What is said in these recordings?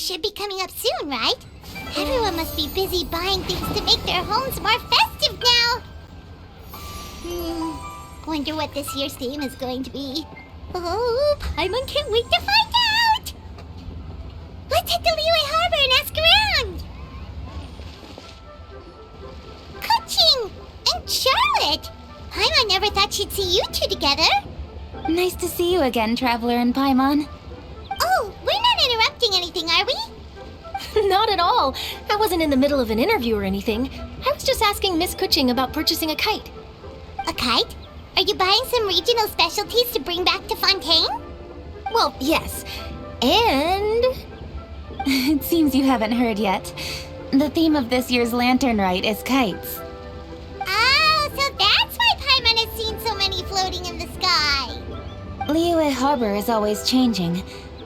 should be coming up soon, right? Everyone must be busy buying things to make their homes more festive now. Wonder what this year's theme is going to be. Oh, Paimon can't wait to find out! Let's head to Liyue Harbor and ask around! Kuching and Charlotte! Paimon never thought she'd see you two together. Nice to see you again, Traveler and Paimon. Oh, we're not interrupting anything, are we? Not at all. I wasn't in the middle of an interview or anything. I was just asking Miss Kuching about purchasing a kite. A kite? Are you buying some regional specialties to bring back to Fontaine? Well, yes. And... It seems you haven't heard yet. The theme of this year's Lantern Rite is kites. Oh, so that's why Paimon has seen so many floating in the sky. Liyue Harbor is always changing,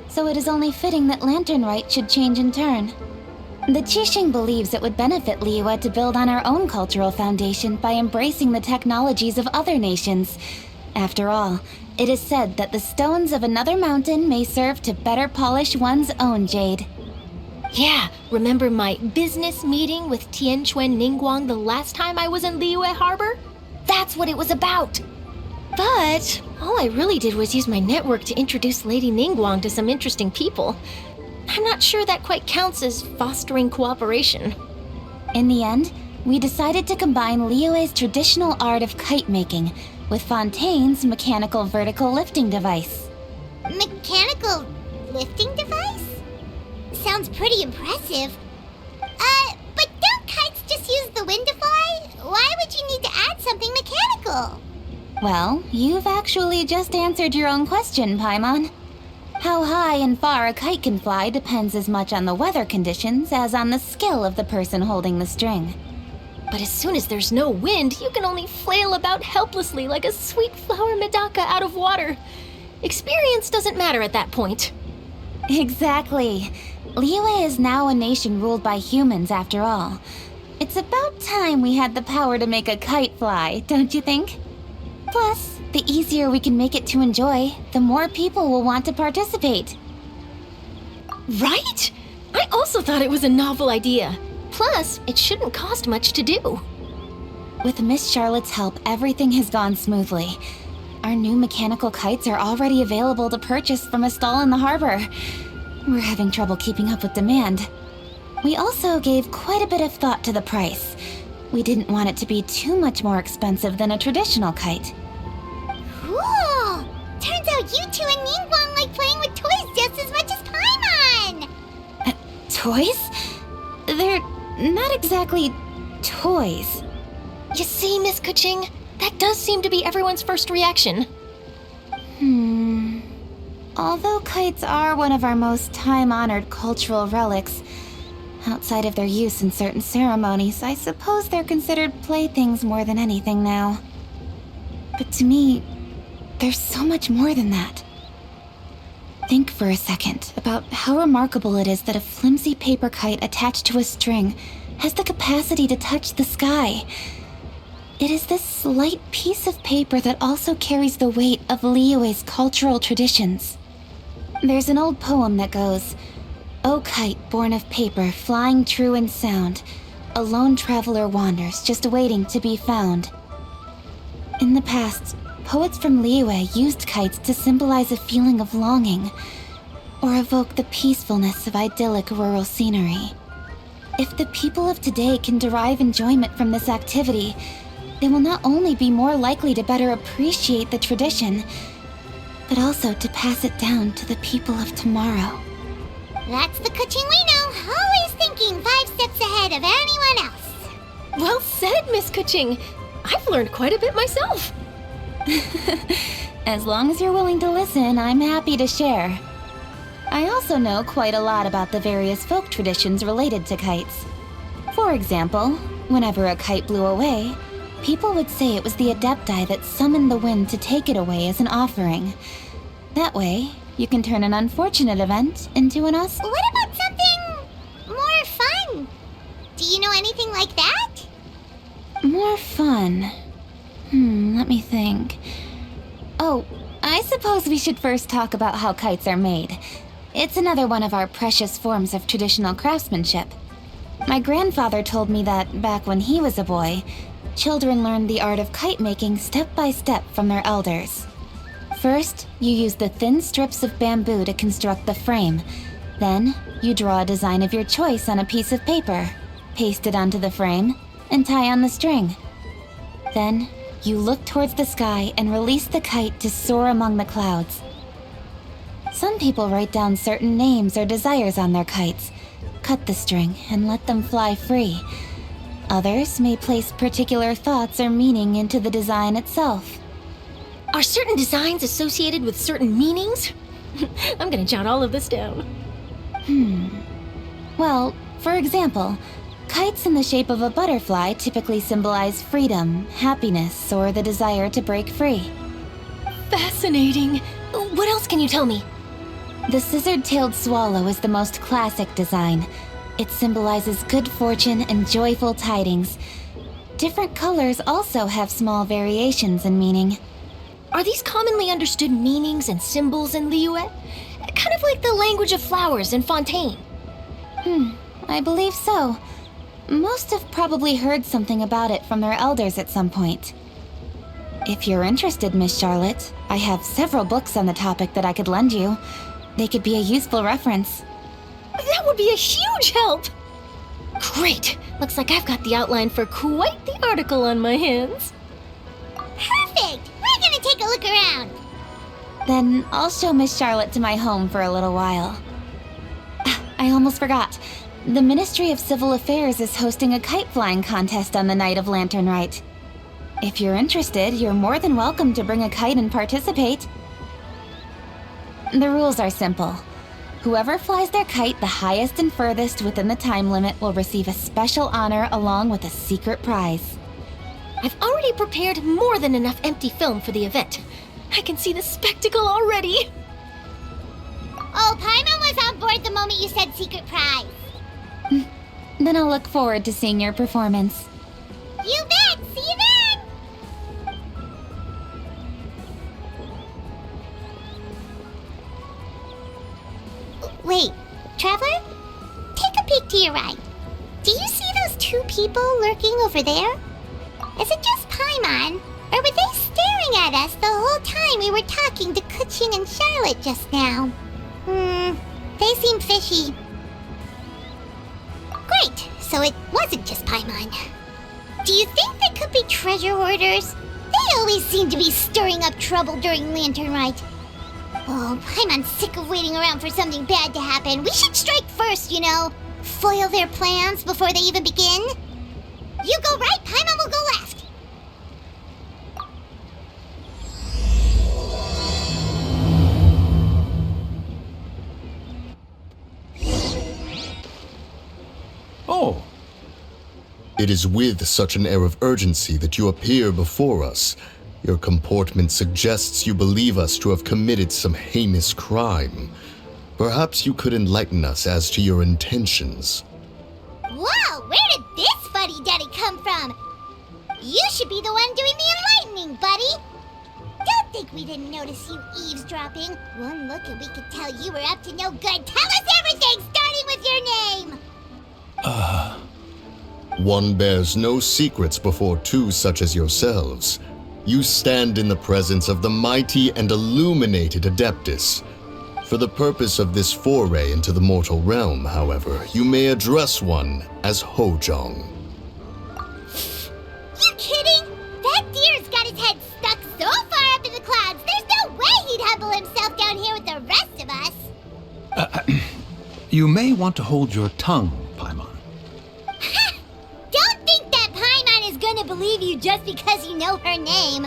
so it is only fitting that Lantern Rite should change in turn. The Qixing believes it would benefit Liyue to build on our own cultural foundation by embracing the technologies of other nations. After all, it is said that the stones of another mountain may serve to better polish one's own jade. Yeah, remember my business meeting with Tianquan Ningguang the last time I was in Liyue Harbor? That's what it was about! But all I really did was use my network to introduce Lady Ningguang to some interesting people. I'm not sure that quite counts as fostering cooperation. In the end, we decided to combine Liyue's traditional art of kite making with Fontaine's mechanical vertical lifting device. Mechanical lifting device? Sounds pretty impressive. But don't kites just use the wind to fly? Why would you need to add something mechanical? Well, you've actually just answered your own question, Paimon. How high and far a kite can fly depends as much on the weather conditions as on the skill of the person holding the string. But as soon as there's no wind, you can only flail about helplessly like a sweet flower medaka out of water. Experience doesn't matter at that point. Exactly. Liyue is now a nation ruled by humans after all. It's about time we had the power to make a kite fly, don't you think? Plus, the easier we can make it to enjoy, the more people will want to participate. Right? I also thought it was a novel idea. Plus, it shouldn't cost much to do. With Miss Charlotte's help, everything has gone smoothly. Our new mechanical kites are already available to purchase from a stall in the harbor. We're having trouble keeping up with demand. We also gave quite a bit of thought to the price. We didn't want it to be too much more expensive than a traditional kite. Cool! Turns out you two and Ningguang like playing with toys just as much as Paimon! Toys? They're not exactly toys. You see, Miss Kuching? That does seem to be everyone's first reaction. Although kites are one of our most time-honored cultural relics, outside of their use in certain ceremonies, I suppose they're considered playthings more than anything now. But to me, there's so much more than that. Think for a second about how remarkable it is that a flimsy paper kite attached to a string has the capacity to touch the sky. It is this slight piece of paper that also carries the weight of Liyue's cultural traditions. There's an old poem that goes, "O kite born of paper, flying true and sound, a lone traveler wanders, just waiting to be found." In the past, poets from Liyue used kites to symbolize a feeling of longing, or evoke the peacefulness of idyllic rural scenery. If the people of today can derive enjoyment from this activity, they will not only be more likely to better appreciate the tradition, but also to pass it down to the people of tomorrow. That's the Kuching we know, always thinking 5 steps ahead of anyone else. Well said, Miss Kuching. I've learned quite a bit myself. As long as you're willing to listen, I'm happy to share. I also know quite a lot about the various folk traditions related to kites. For example, whenever a kite blew away, people would say it was the Adepti that summoned the wind to take it away as an offering. That way, you can turn an unfortunate event into an What about something more fun? Do you know anything like that? More fun. Let me think. Oh, I suppose we should first talk about how kites are made. It's another one of our precious forms of traditional craftsmanship. My grandfather told me that back when he was a boy, children learned the art of kite making step by step from their elders. First, you use the thin strips of bamboo to construct the frame. Then, you draw a design of your choice on a piece of paper, paste it onto the frame, and tie on the string. Then, you look towards the sky and release the kite to soar among the clouds. Some people write down certain names or desires on their kites, cut the string, and let them fly free. Others may place particular thoughts or meaning into the design itself. Are certain designs associated with certain meanings? I'm gonna jot all of this down. Well, for example, kites in the shape of a butterfly typically symbolize freedom, happiness, or the desire to break free. Fascinating. What else can you tell me? The scissor-tailed swallow is the most classic design. It symbolizes good fortune and joyful tidings. Different colors also have small variations in meaning. Are these commonly understood meanings and symbols in Liyue? Kind of like the language of flowers in Fontaine. I believe so. Most have probably heard something about it from their elders at some point. If you're interested, Miss Charlotte, I have several books on the topic that I could lend you. They could be a useful reference. That would be a huge help! Great! Looks like I've got the outline for quite the article on my hands. Perfect! We're gonna take a look around. Then I'll show Miss Charlotte to my home for a little while. I almost forgot. The Ministry of Civil Affairs is hosting a kite flying contest on the night of Lantern Rite. If you're interested, you're more than welcome to bring a kite and participate. The rules are simple. Whoever flies their kite the highest and furthest within the time limit will receive a special honor along with a secret prize. I've already prepared more than enough empty film for the event. I can see the spectacle already. Oh, Paimon was on board the moment you said secret prize. Then I'll look forward to seeing your performance. You bet! See you then! Wait, Traveler? Take a peek to your right. Do you see those two people lurking over there? Is it just Paimon? Or were they staring at us the whole time we were talking to Kuching and Charlotte just now? They seem fishy. Great, so it wasn't just Paimon. Do you think they could be treasure hoarders? They always seem to be stirring up trouble during Lantern Rite. Oh, Paimon's sick of waiting around for something bad to happen. We should strike first, you know. Foil their plans before they even begin. You go right, Paimon will go left. Oh. It is with such an air of urgency that you appear before us. Your comportment suggests you believe us to have committed some heinous crime. Perhaps you could enlighten us as to your intentions. Whoa, where did this fuddy-duddy come from? You should be the one doing the enlightening, buddy. Don't think we didn't notice you eavesdropping. One look and we could tell you were up to no good. Tell us everything, starting with your name. One bears no secrets before two such as yourselves. You stand in the presence of the mighty and illuminated Adeptus. For the purpose of this foray into the mortal realm, however, you may address one as Hojong. You kidding? That deer's got his head stuck so far up in the clouds, there's no way he'd humble himself down here with the rest of us. You may want to hold your tongue, Paimon. Don't think that Paimon is gonna believe you just because you know her name.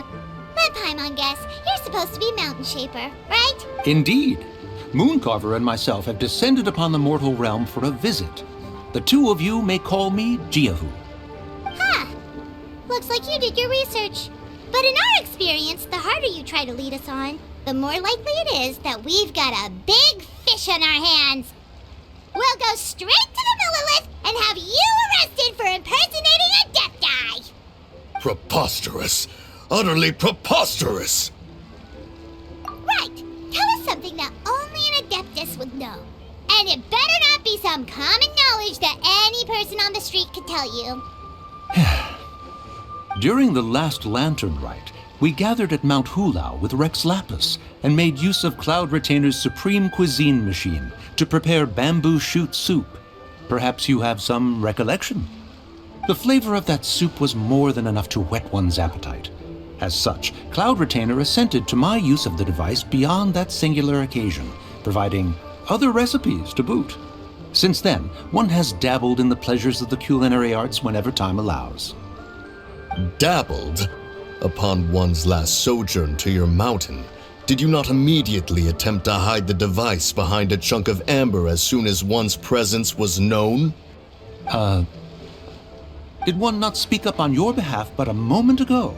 Let Paimon guess, you're supposed to be Mountain Shaper, right? Indeed. Mooncarver and myself have descended upon the mortal realm for a visit. The two of you may call me Jiahu. Huh. Looks like you did your research. But in our experience, the harder you try to lead us on, the more likely it is that we've got a big fish on our hands. We'll go straight to the Millilith and have you arrested for impersonating a death guy. Preposterous! Utterly preposterous! Right. Tell us something that only an Adeptus would know. And it better not be some common knowledge that any person on the street could tell you. During the last lantern rite, we gathered at Mount Hulao with Rex Lapis and made use of Cloud Retainer's supreme cuisine machine to prepare bamboo shoot soup. Perhaps you have some recollection? The flavor of that soup was more than enough to whet one's appetite. As such, Cloud Retainer assented to my use of the device beyond that singular occasion, providing other recipes to boot. Since then, one has dabbled in the pleasures of the culinary arts whenever time allows. Dabbled? Upon one's last sojourn to your mountain, did you not immediately attempt to hide the device behind a chunk of amber as soon as one's presence was known? Did one not speak up on your behalf but a moment ago?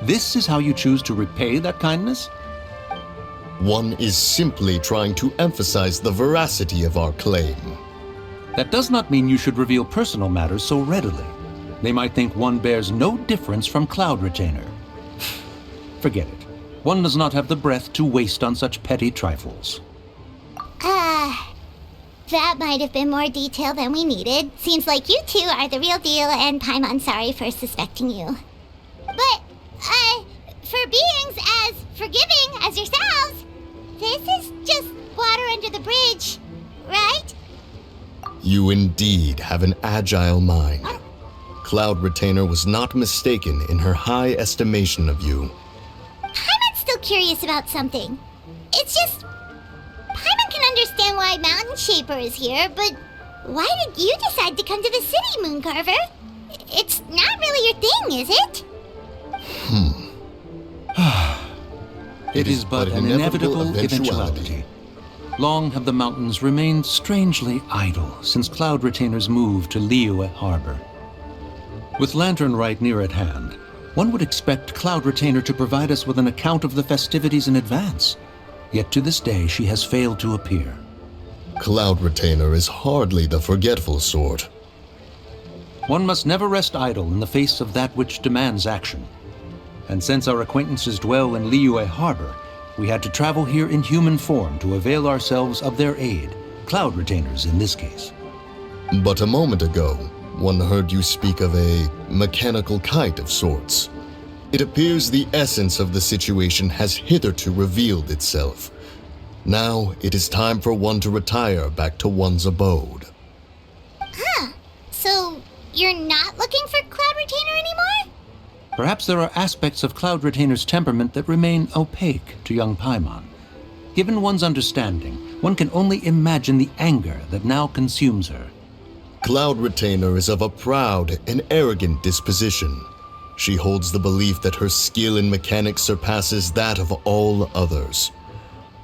This is how you choose to repay that kindness? One is simply trying to emphasize the veracity of our claim. That does not mean you should reveal personal matters so readily. They might think one bears no difference from Cloud Retainer. Forget it. One does not have the breath to waste on such petty trifles. That might have been more detail than we needed. Seems like you two are the real deal, and Paimon sorry for suspecting you. But, for beings as forgiving as yourselves, this is just water under the bridge, right? You indeed have an agile mind. Cloud Retainer was not mistaken in her high estimation of you. Paimon's still curious about something. It's just, Paimon can understand why Mountain Shaper is here, but why did you decide to come to the city, Mooncarver? It's not really your thing, is it? It is but an inevitable eventuality. Long have the mountains remained strangely idle since Cloud Retainer's move to Liyue Harbor. With Lantern Rite near at hand, one would expect Cloud Retainer to provide us with an account of the festivities in advance. Yet to this day, she has failed to appear. Cloud Retainer is hardly the forgetful sort. One must never rest idle in the face of that which demands action. And since our acquaintances dwell in Liyue Harbor, we had to travel here in human form to avail ourselves of their aid, Cloud Retainers in this case. But a moment ago, one heard you speak of a mechanical kite of sorts. It appears the essence of the situation has hitherto revealed itself. Now it is time for one to retire back to one's abode. So, you're not looking for Cloud Retainer anymore? Perhaps there are aspects of Cloud Retainer's temperament that remain opaque to young Paimon. Given one's understanding, one can only imagine the anger that now consumes her. Cloud Retainer is of a proud and arrogant disposition. She holds the belief that her skill in mechanics surpasses that of all others.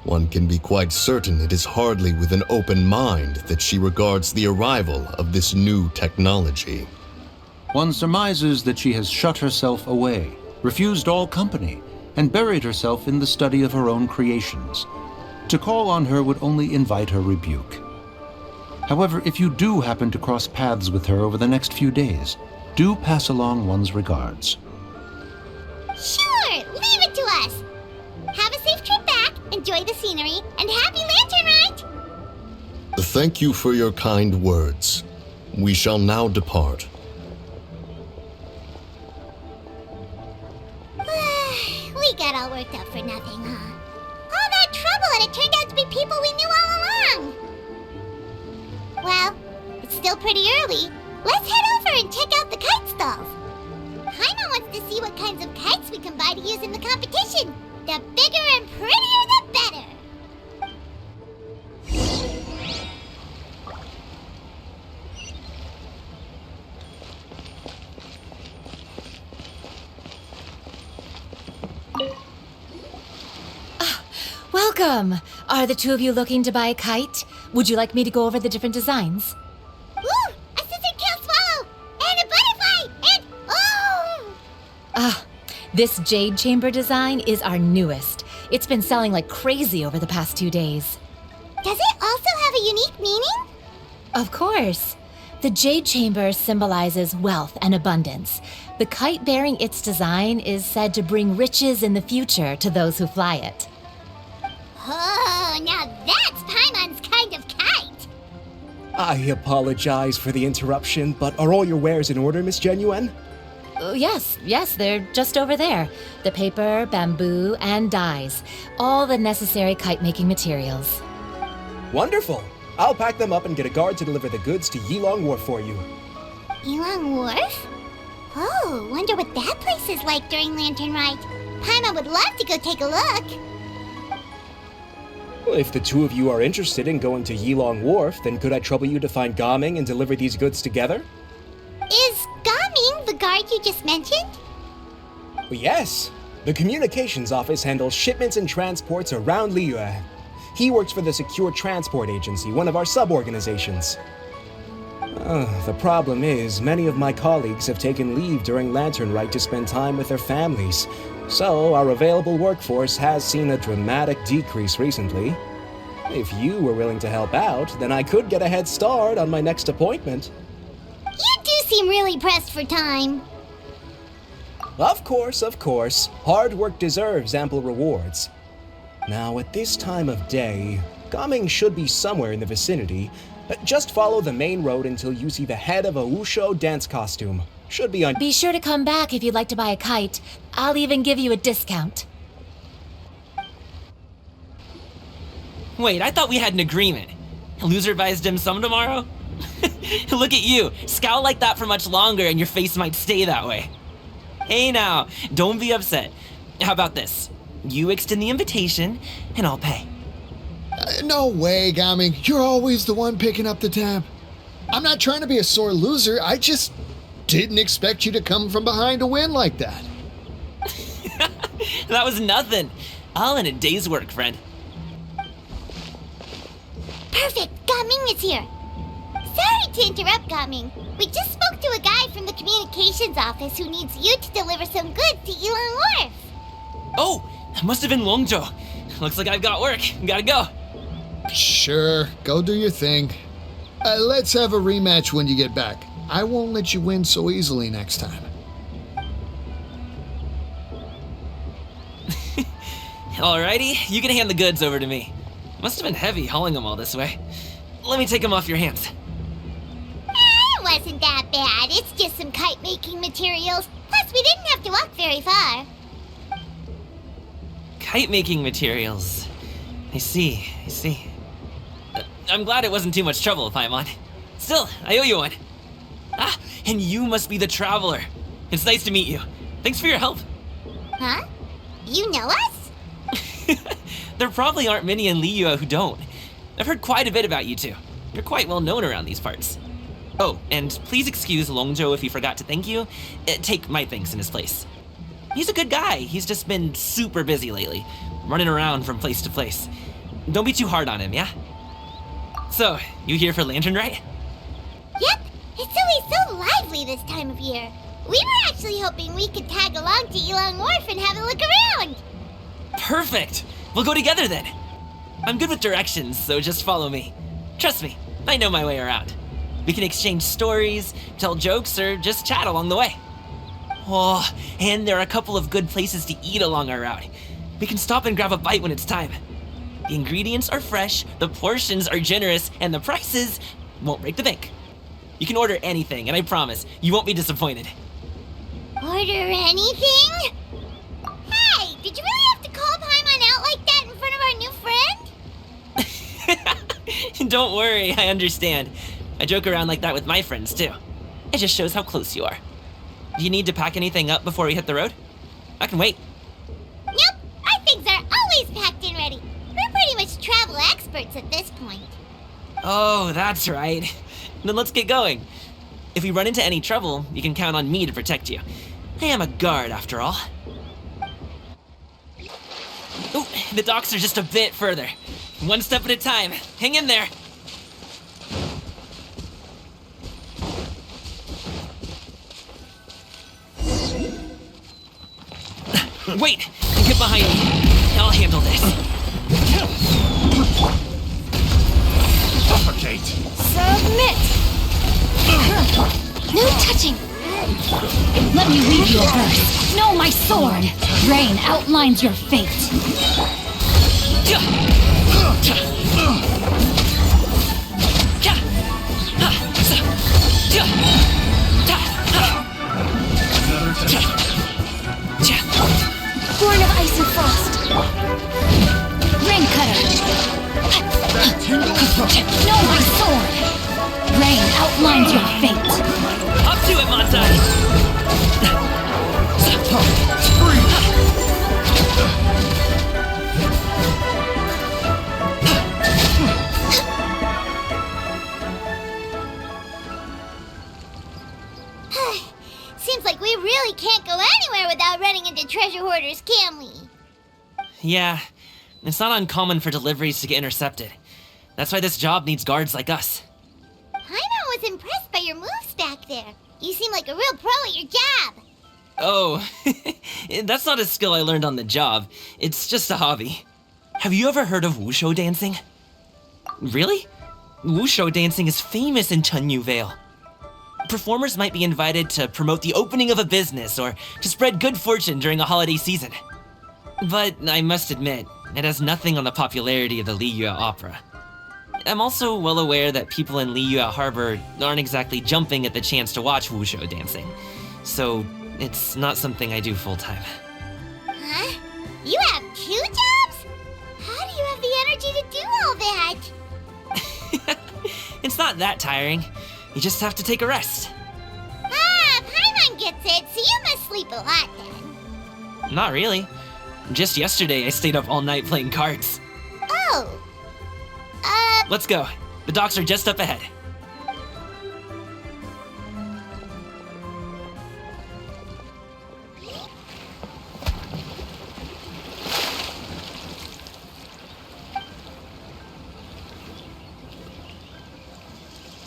One can be quite certain it is hardly with an open mind that she regards the arrival of this new technology. One surmises that she has shut herself away, refused all company, and buried herself in the study of her own creations. To call on her would only invite her rebuke. However, if you do happen to cross paths with her over the next few days, do pass along one's regards. Sure, leave it to us. Have a safe trip back, enjoy the scenery, and happy Lantern Rite! Thank you for your kind words. We shall now depart. We got all worked up for nothing, huh? All that trouble and it turned out to be people we knew all along! Well, it's still pretty early. Let's head over and check out the kite stalls. Paimon wants to see what kinds of kites we can buy to use in the competition. The bigger and prettier, the better. Welcome! Are the two of you looking to buy a kite? Would you like me to go over the different designs? Ooh, a scissor tail swallow! And a butterfly! And oh! This jade chamber design is our newest. It's been selling like crazy over the past 2 days. Does it also have a unique meaning? Of course. The jade chamber symbolizes wealth and abundance. The kite bearing its design is said to bring riches in the future to those who fly it. Oh, now that's Paimon's kind of kite. I apologize for the interruption, but are all your wares in order, Miss Shen Yuan? Yes, they're just over there. The paper, bamboo, and dyes. All the necessary kite-making materials. Wonderful. I'll pack them up and get a guard to deliver the goods to Yilong Wharf for you. Yilong Wharf? Oh, wonder what that place is like during Lantern Rite. Paimon would love to go take a look. Well, if the two of you are interested in going to Yilong Wharf, then could I trouble you to find Gaming and deliver these goods together? Is Gaming the guard you just mentioned? Well, yes. The communications office handles shipments and transports around Liyue. He works for the Secure Transport Agency, one of our sub-organizations. The problem is, many of my colleagues have taken leave during Lantern Rite to spend time with their families, so our available workforce has seen a dramatic decrease recently. If you were willing to help out, then I could get a head start on my next appointment. You do seem really pressed for time. Of course. Hard work deserves ample rewards. Now, at this time of day, Gaming should be somewhere in the vicinity. Just follow the main road until you see the head of a Wushu dance costume. Should be on. Be sure to come back if you'd like to buy a kite. I'll even give you a discount. Wait, I thought we had an agreement. Loser buys dim sum tomorrow? Look at you, scowl like that for much longer and your face might stay that way. Hey now, don't be upset. How about this? You extend the invitation, and I'll pay. No way, Gaming. You're always the one picking up the tab. I'm not trying to be a sore loser. I just didn't expect you to come from behind to win like that. That was nothing. All in a day's work, friend. Perfect, Gaming is here. Sorry to interrupt, Gaming. We just spoke to a guy from the communications office who needs you to deliver some goods to Yilong Wharf. Oh, that must have been Longzhou. Looks like I've got work. Gotta go. Sure, go do your thing. Let's have a rematch when you get back. I won't let you win so easily next time. Alrighty, you can hand the goods over to me. Must have been heavy hauling them all this way. Let me take them off your hands. It wasn't that bad. It's just some kite-making materials. Plus, we didn't have to walk very far. Kite-making materials. I see. I'm glad it wasn't too much trouble, Paimon. Still, I owe you one. Ah, and you must be the traveler. It's nice to meet you. Thanks for your help. Huh? You know us? There probably aren't many in Liyue who don't. I've heard quite a bit about you two. You're quite well known around these parts. Oh, and please excuse Longzhou if he forgot to thank you. Take my thanks in his place. He's a good guy. He's just been super busy lately, running around from place to place. Don't be too hard on him, yeah? So, you here for Lantern Rite? Yep. It's always so lively this time of year. We were actually hoping we could tag along to Yilong Wharf and have a look around. Perfect! We'll go together then. I'm good with directions, so just follow me. Trust me, I know my way around. We can exchange stories, tell jokes, or just chat along the way. Oh, and there are a couple of good places to eat along our route. We can stop and grab a bite when it's time. The ingredients are fresh, the portions are generous, and the prices won't break the bank. You can order anything, and I promise, you won't be disappointed. Order anything? Hey, did you really have to call Paimon out like that in front of our new friend? Don't worry, I understand. I joke around like that with my friends, too. It just shows how close you are. Do you need to pack anything up before we hit the road? I can wait. Nope, our things are always packed and ready. We're pretty much travel experts at this point. Oh, that's right. Then let's get going. If we run into any trouble, you can count on me to protect you. I am a guard, after all. Ooh, the docks are just a bit further. One step at a time. Hang in there. Wait! Get behind me. I'll handle this. Suffocate! Submit! No touching! Let me read you a verse. Know my sword. Rain outlines your fate. Rite! Up to it, Montai! Seems like we really can't go anywhere without running into treasure hoarders, can we? Yeah, it's not uncommon for deliveries to get intercepted. That's why this job needs guards like us. Paimon was impressed by your moves back there. You seem like a real pro at your job. Oh, that's not a skill I learned on the job. It's just a hobby. Have you ever heard of wushu dancing? Really? Wushu dancing is famous in Chunyu Vale. Performers might be invited to promote the opening of a business or to spread good fortune during a holiday season. But I must admit, it has nothing on the popularity of the Liyue opera. I'm also well aware that people in Liyue Harbor aren't exactly jumping at the chance to watch wushu dancing. So, it's not something I do full-time. Huh? You have 2 jobs? How do you have the energy to do all that? It's not that tiring. You just have to take a rest. Ah, Paimon gets it, so you must sleep a lot then. Not really. Just yesterday, I stayed up all night playing cards. Oh. Let's go. The docks are just up ahead.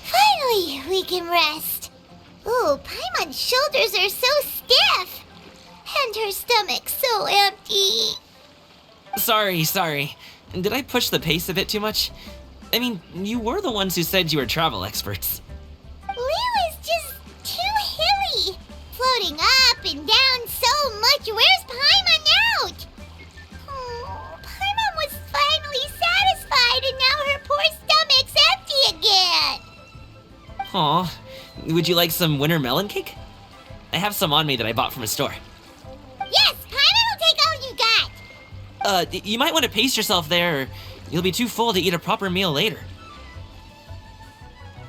Finally, we can rest. Ooh, Paimon's shoulders are so stiff. And her stomach so empty. Sorry. Did I push the pace a bit too much? I mean, you were the ones who said you were travel experts. Liu is just too hilly. Floating up and down so much. Where's Paimon now? Oh, Paimon was finally satisfied and now her poor stomach's empty again. Aw, would you like some winter melon cake? I have some on me that I bought from a store. Yes, Paimon will take all you got. You might want to pace yourself there, or you'll be too full to eat a proper meal later.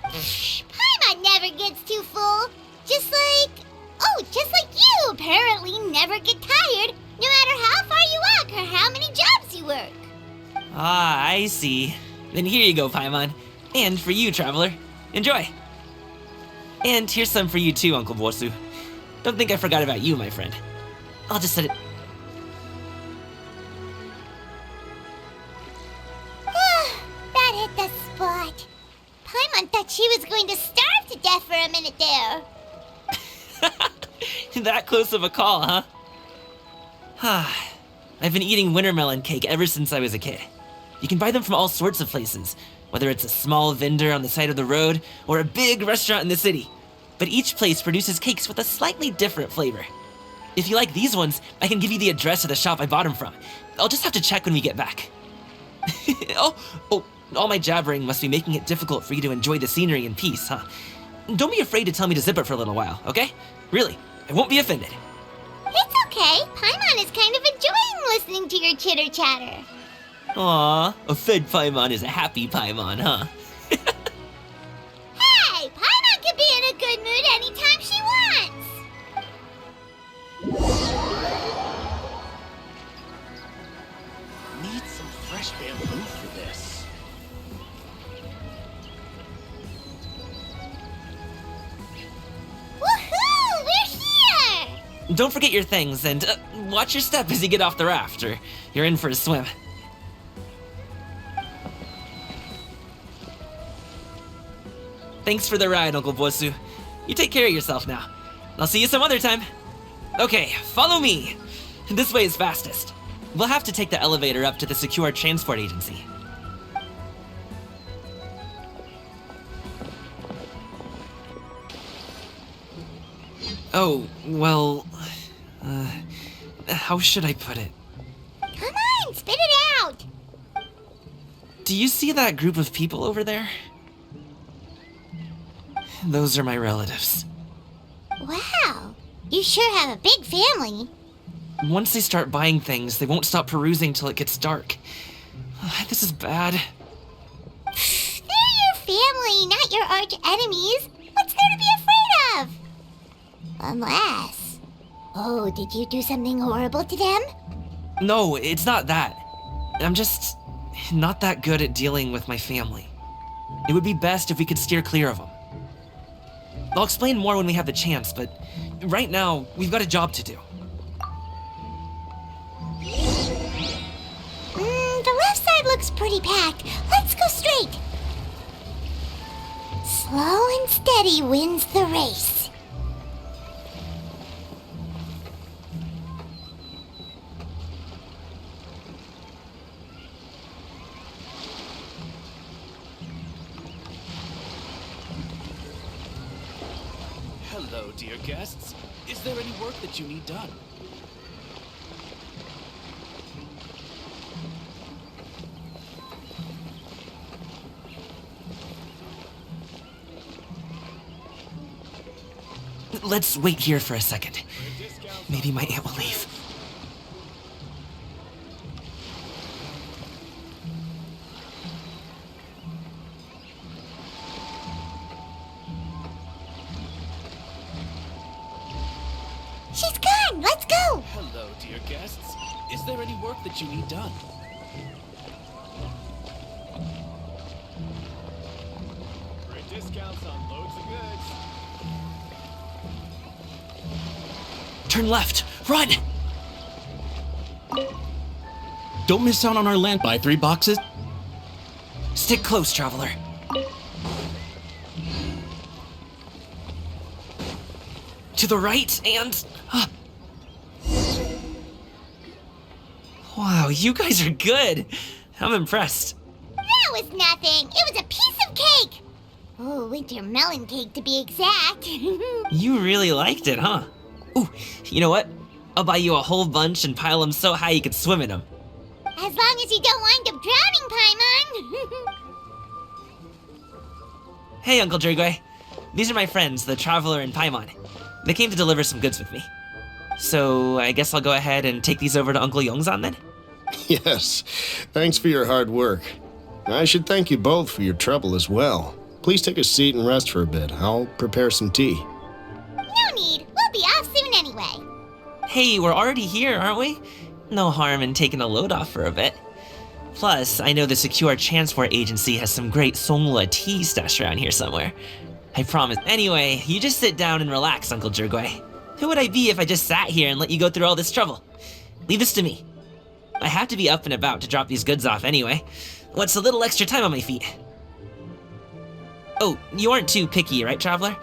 Paimon never gets too full. Just like you apparently never get tired, no matter how far you walk or how many jobs you work. Ah, I see. Then here you go, Paimon. And for you, traveler. Enjoy. And here's some for you too, Uncle Bosu. Don't think I forgot about you, my friend. I'll just set it... That hit the spot. Paimon thought she was going to starve to death for a minute there. That close of a call, huh? I've been eating winter melon cake ever since I was a kid. You can buy them from all sorts of places, whether it's a small vendor on the side of the road or a big restaurant in the city. But each place produces cakes with a slightly different flavor. If you like these ones, I can give you the address of the shop I bought them from. I'll just have to check when we get back. Oh, all my jabbering must be making it difficult for you to enjoy the scenery in peace, huh? Don't be afraid to tell me to zip it for a little while, okay? Really, I won't be offended. It's okay. Paimon is kind of enjoying listening to your chitter-chatter. Aw, a fed Paimon is a happy Paimon, huh? Hey, Paimon can be in a good mood anytime she wants. Need some fresh bamboo for this. Woohoo! We're here! Don't forget your things, and watch your step as you get off the raft, or you're in for a swim. Thanks for the ride, Uncle Bosu. You take care of yourself now. I'll see you some other time. Okay, follow me. This way is fastest. We'll have to take the elevator up to the secure transport agency. Oh, well... how should I put it? Come on, spit it out. Do you see that group of people over there? Those are my relatives. Wow, you sure have a big family. Once they start buying things, they won't stop perusing till it gets dark. This is bad. They're your family, not your arch enemies. What's there to be Unless... Oh, did you do something horrible to them? No, it's not that. I'm just not that good at dealing with my family. It would be best if we could steer clear of them. I'll explain more when we have the chance, but right now, we've got a job to do. The left side looks pretty packed. Let's go straight. Slow and steady wins the race. Hello, dear guests. Is there any work that you need done? Let's wait here for a second. Maybe my aunt will leave. She's gone! Let's go! Hello, dear guests. Is there any work that you need done? Great discounts on loads of goods. Turn left! Run! Don't miss out on our land. Buy 3 boxes. Stick close, traveler. To the right and... Wow, you guys are good. I'm impressed. That was nothing. It was a piece of cake. Oh, winter melon cake to be exact. You really liked it, huh? Ooh, you know what? I'll buy you a whole bunch and pile them so high you could swim in them. As long as you don't wind up drowning, Paimon. Hey, Uncle Drigway. These are my friends, the Traveler and Paimon. They came to deliver some goods with me. So I guess I'll go ahead and take these over to Uncle Yongzan then? Yes, thanks for your hard work. I should thank you both for your trouble as well. Please take a seat and rest for a bit. I'll prepare some tea. No need. We'll be off soon anyway. Hey, we're already here, aren't we? No harm in taking a load off for a bit. Plus, I know the Secure Transport Agency has some great Songlua tea stashed around here somewhere. I promise. Anyway, you just sit down and relax, Uncle Jirgway. Who would I be if I just sat here and let you go through all this trouble? Leave this to me. I have to be up and about to drop these goods off anyway. What's a little extra time on my feet? Oh, you aren't too picky, right, Traveler?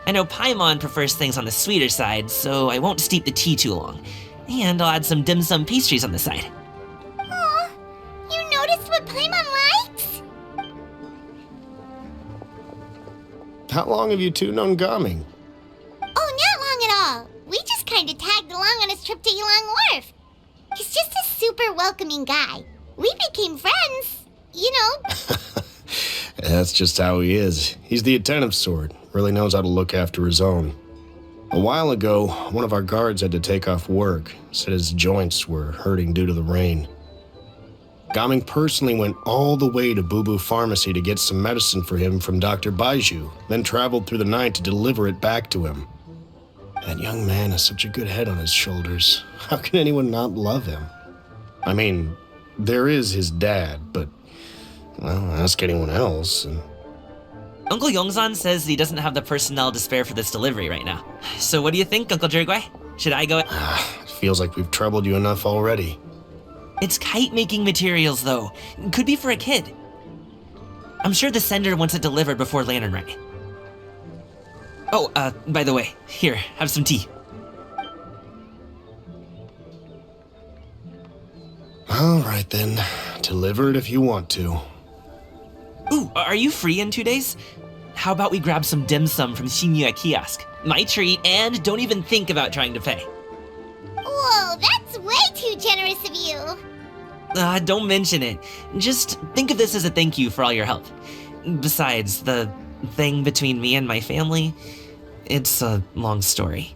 I know Paimon prefers things on the sweeter side, so I won't steep the tea too long. And I'll add some dim sum pastries on the side. Aw, you noticed what Paimon likes? How long have you two known Gaming? Oh, not long at all. We just kind of tagged along on his trip to Yulong Wharf. He's just a super welcoming guy. We became friends, you know. That's just how he is. He's the attentive sort. Really knows how to look after his own. A while ago, one of our guards had to take off work. Said his joints were hurting due to the rain. Gaming personally went all the way to Boo Boo Pharmacy to get some medicine for him from Dr. Baiju, then traveled through the night to deliver it back to him. That young man has such a good head on his shoulders. How can anyone not love him? I mean, there is his dad, but, well, ask anyone else. Uncle Yongzan says he doesn't have the personnel to spare for this delivery right now. So what do you think, Uncle Jirgway? Should I go? It feels like we've troubled you enough already. It's kite-making materials, though. Could be for a kid. I'm sure the sender wants it delivered before Lantern Rite. Oh, by the way, here, have some tea. All right then, deliver it if you want to. Ooh, are you free in 2 days? How about we grab some dim sum from Shinya Kiosk? My treat, and don't even think about trying to pay. Whoa, that's way too generous of you. Don't mention it. Just think of this as a thank you for all your help. Besides, the thing between me and my family, it's a long story.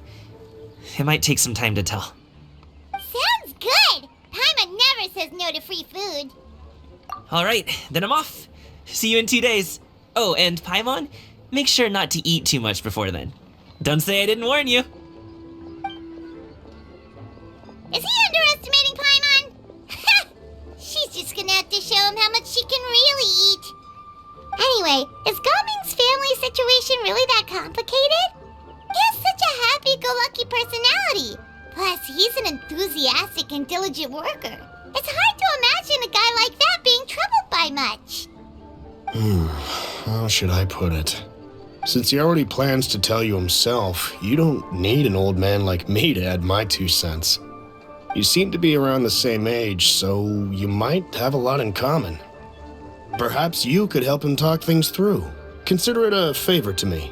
It might take some time to tell. Sounds good. Paimon never says no to free food. All right, then I'm off. See you in 2 days. Oh, and Paimon, make sure not to eat too much before then. Don't say I didn't warn you. him how much she can really eat. Anyway, is Gaming's family situation really that complicated? He has such a happy-go-lucky personality. Plus, he's an enthusiastic and diligent worker. It's hard to imagine a guy like that being troubled by much. How should I put it? Since he already plans to tell you himself, you don't need an old man like me to add my 2 cents. You seem to be around the same age, so you might have a lot in common. Perhaps you could help him talk things through. Consider it a favor to me.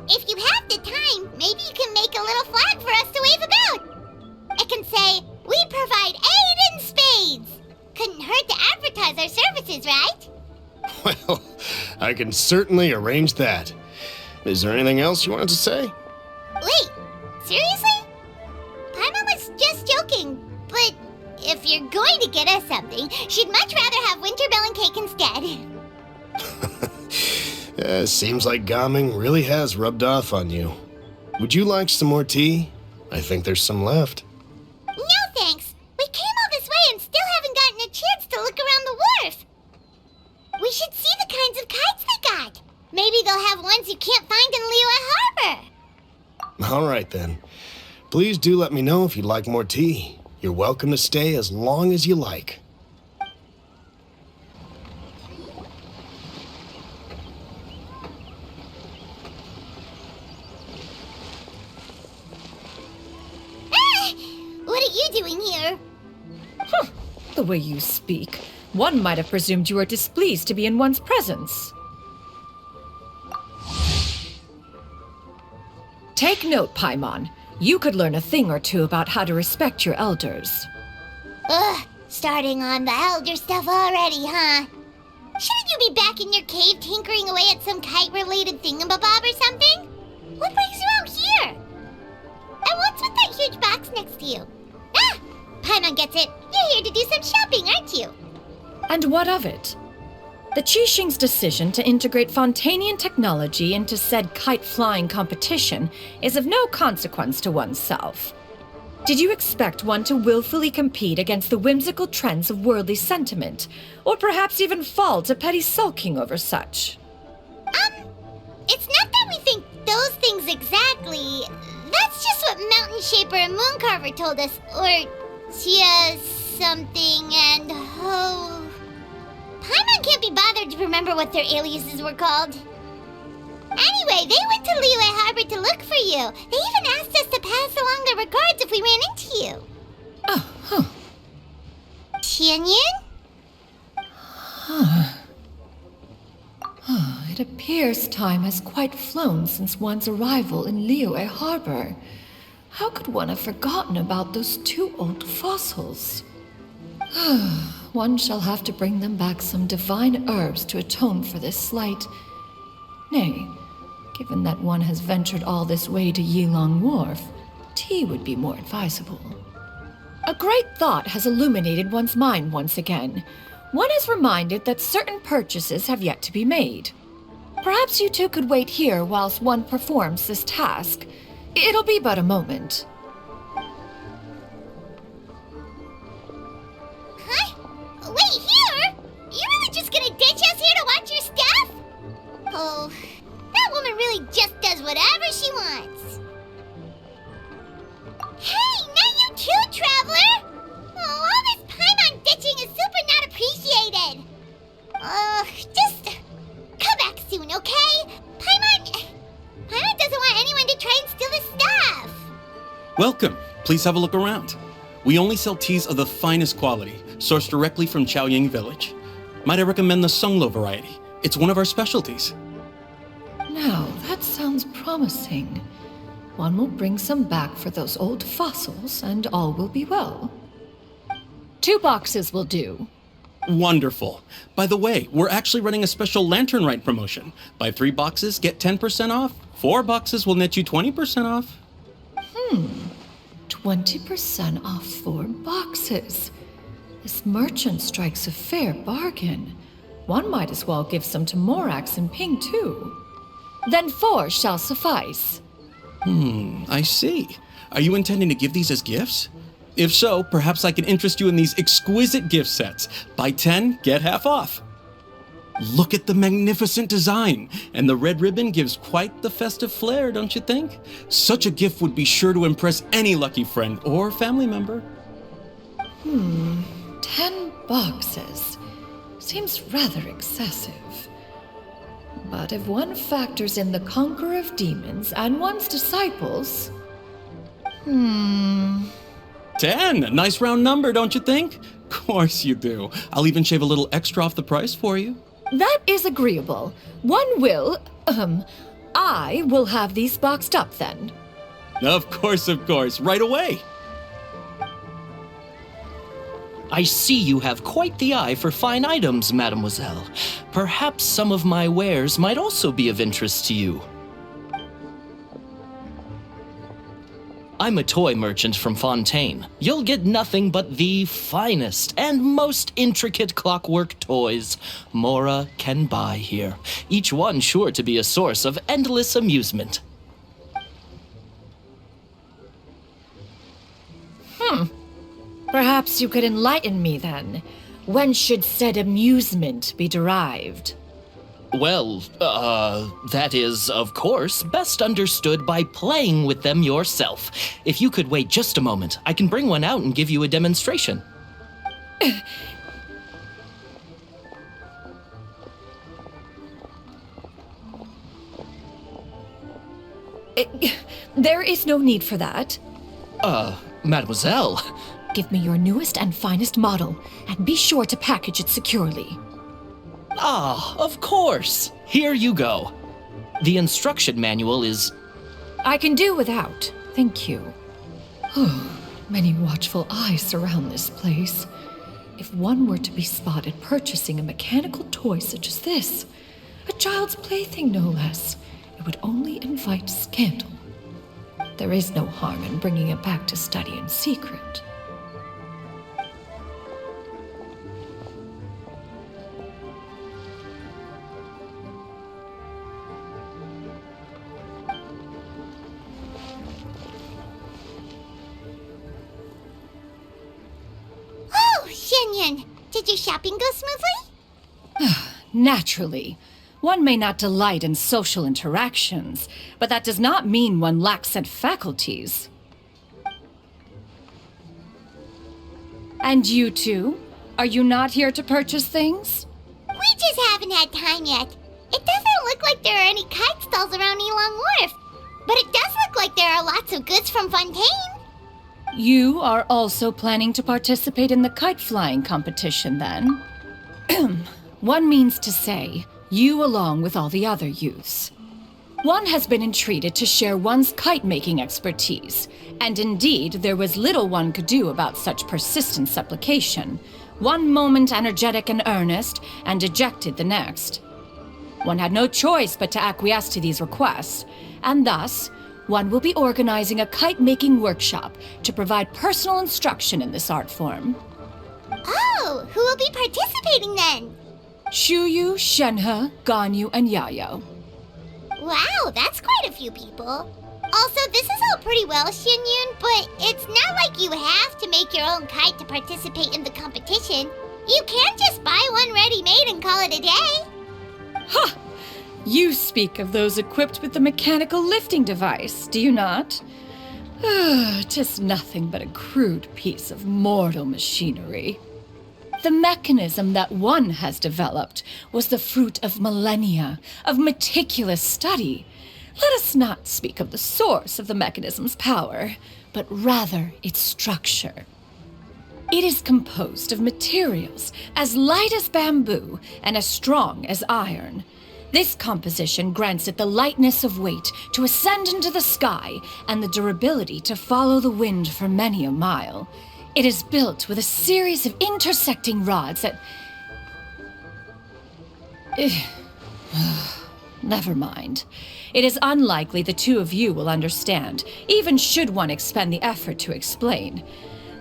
If you have the time, maybe you can make a little flag for us to wave about. It can say, "We provide aid in spades." Couldn't hurt to advertise our services, right? Well, I can certainly arrange that. Is there anything else you wanted to say? Wait, seriously? Paimon was just joking, but if you're going to get us something, she'd much rather have winter melon cake instead. Seems like Gaming really has rubbed off on you. Would you like some more tea? I think there's some left. No thanks. We came all this way and still haven't gotten a chance to look around the wharf. We should see the kinds of kites they got. Maybe they'll have ones you can't find in Liyue Harbor. All right then. Please do let me know if you'd like more tea. You're welcome to stay as long as you like. What are you doing here? The way you speak, one might have presumed you were displeased to be in one's presence. Take note, Paimon. You could learn a thing or two about how to respect your elders. Ugh, starting on the elder stuff already, huh? Shouldn't you be back in your cave tinkering away at some kite-related thingamabob or something? What brings you out here? And what's with that huge box next to you? Ah! Paimon gets it. You're here to do some shopping, aren't you? And what of it? The Qixing's decision to integrate Fontanian technology into said kite-flying competition is of no consequence to oneself. Did you expect one to willfully compete against the whimsical trends of worldly sentiment, or perhaps even fall to petty sulking over such? It's not that we think those things exactly. That's just what Mountain Shaper and Mooncarver told us, or Tia something and Ho. Paimon can't be bothered to remember what their aliases were called. Anyway, they went to Liyue Harbor to look for you. They even asked us to pass along their regards if we ran into you. Oh, huh. Sянь Yun? It appears time has quite flown since one's arrival in Liyue Harbor. How could one have forgotten about those 2 old fossils? One shall have to bring them back some divine herbs to atone for this slight. Nay, given that one has ventured all this way to Yilong Wharf, tea would be more advisable. A great thought has illuminated one's mind once again. One is reminded that certain purchases have yet to be made. Perhaps you two could wait here whilst one performs this task. It'll be but a moment. Huh? Wait, here? You really just gonna ditch us here to watch your stuff? Oh, that woman really just does whatever she wants. Hey, not you too, Traveler! Oh, all this Paimon ditching is super not appreciated. Just come back soon, okay? Paimon doesn't want anyone to try and steal his stuff. Welcome. Please have a look around. We only sell teas of the finest quality, sourced directly from Chaoying Village. Might I recommend the Sunglo variety? It's one of our specialties. Now, that sounds promising. One will bring some back for those old fossils, and all will be well. 2 boxes will do. Wonderful. By the way, we're actually running a special Lantern Rite promotion. Buy 3 boxes, get 10% off. 4 boxes will net you 20% off. 20% off 4 boxes. This merchant strikes a fair bargain. One might as well give some to Morax and Ping too. Then 4 shall suffice. I see. Are you intending to give these as gifts? If so, perhaps I can interest you in these exquisite gift sets. Buy 10, get half off. Look at the magnificent design, and the red ribbon gives quite the festive flair, don't you think? Such a gift would be sure to impress any lucky friend or family member. 10 boxes. Seems rather excessive. But if one factors in the conqueror of demons and one's disciples... 10! A nice round number, don't you think? Of course you do. I'll even shave a little extra off the price for you. That is agreeable. I will have these boxed up then. Of course, right away. I see you have quite the eye for fine items, mademoiselle. Perhaps some of my wares might also be of interest to you. I'm a toy merchant from Fontaine. You'll get nothing but the finest and most intricate clockwork toys Mora can buy here. Each one sure to be a source of endless amusement. Perhaps you could enlighten me then. When should said amusement be derived? Well, that is, of course, best understood by playing with them yourself. If you could wait just a moment, I can bring one out and give you a demonstration. There is no need for that. Mademoiselle. Give me your newest and finest model, and be sure to package it securely. Ah, of course. Here you go. The instruction manual is... I can do without, thank you. Many watchful eyes surround this place. If one were to be spotted purchasing a mechanical toy such as this, a child's plaything no less, it would only invite scandal. There is no harm in bringing it back to study in secret. Shen Yun, did your shopping go smoothly? Naturally. One may not delight in social interactions, but that does not mean one lacks said faculties. And you two? Are you not here to purchase things? We just haven't had time yet. It doesn't look like there are any kite stalls around Elong Wharf, but it does look like there are lots of goods from Fontaine. You are also planning to participate in the kite flying competition, then? One means to say, you along with all the other youths. One has been entreated to share one's kite-making expertise, and indeed there was little one could do about such persistent supplication. One moment energetic and earnest, and dejected the next. One had no choice but to acquiesce to these requests, and thus, one will be organizing a kite-making workshop to provide personal instruction in this art form. Oh, who will be participating then? Shuyu, Shen Hэ, Ganyu, and Yayo. Wow, that's quite a few people. Also, this is all pretty well, Shen Yun, but it's not like you have to make your own kite to participate in the competition. You can't just buy one ready-made and call it a day. Ha! You speak of those equipped with the mechanical lifting device, do you not? 'Tis nothing but a crude piece of mortal machinery. The mechanism that one has developed was the fruit of millennia of meticulous study. Let us not speak of the source of the mechanism's power, but rather its structure. It is composed of materials as light as bamboo and as strong as iron. This composition grants it the lightness of weight to ascend into the sky and the durability to follow the wind for many a mile. It is built with a series of intersecting rods that... Never mind. It is unlikely the two of you will understand, even should one expend the effort to explain.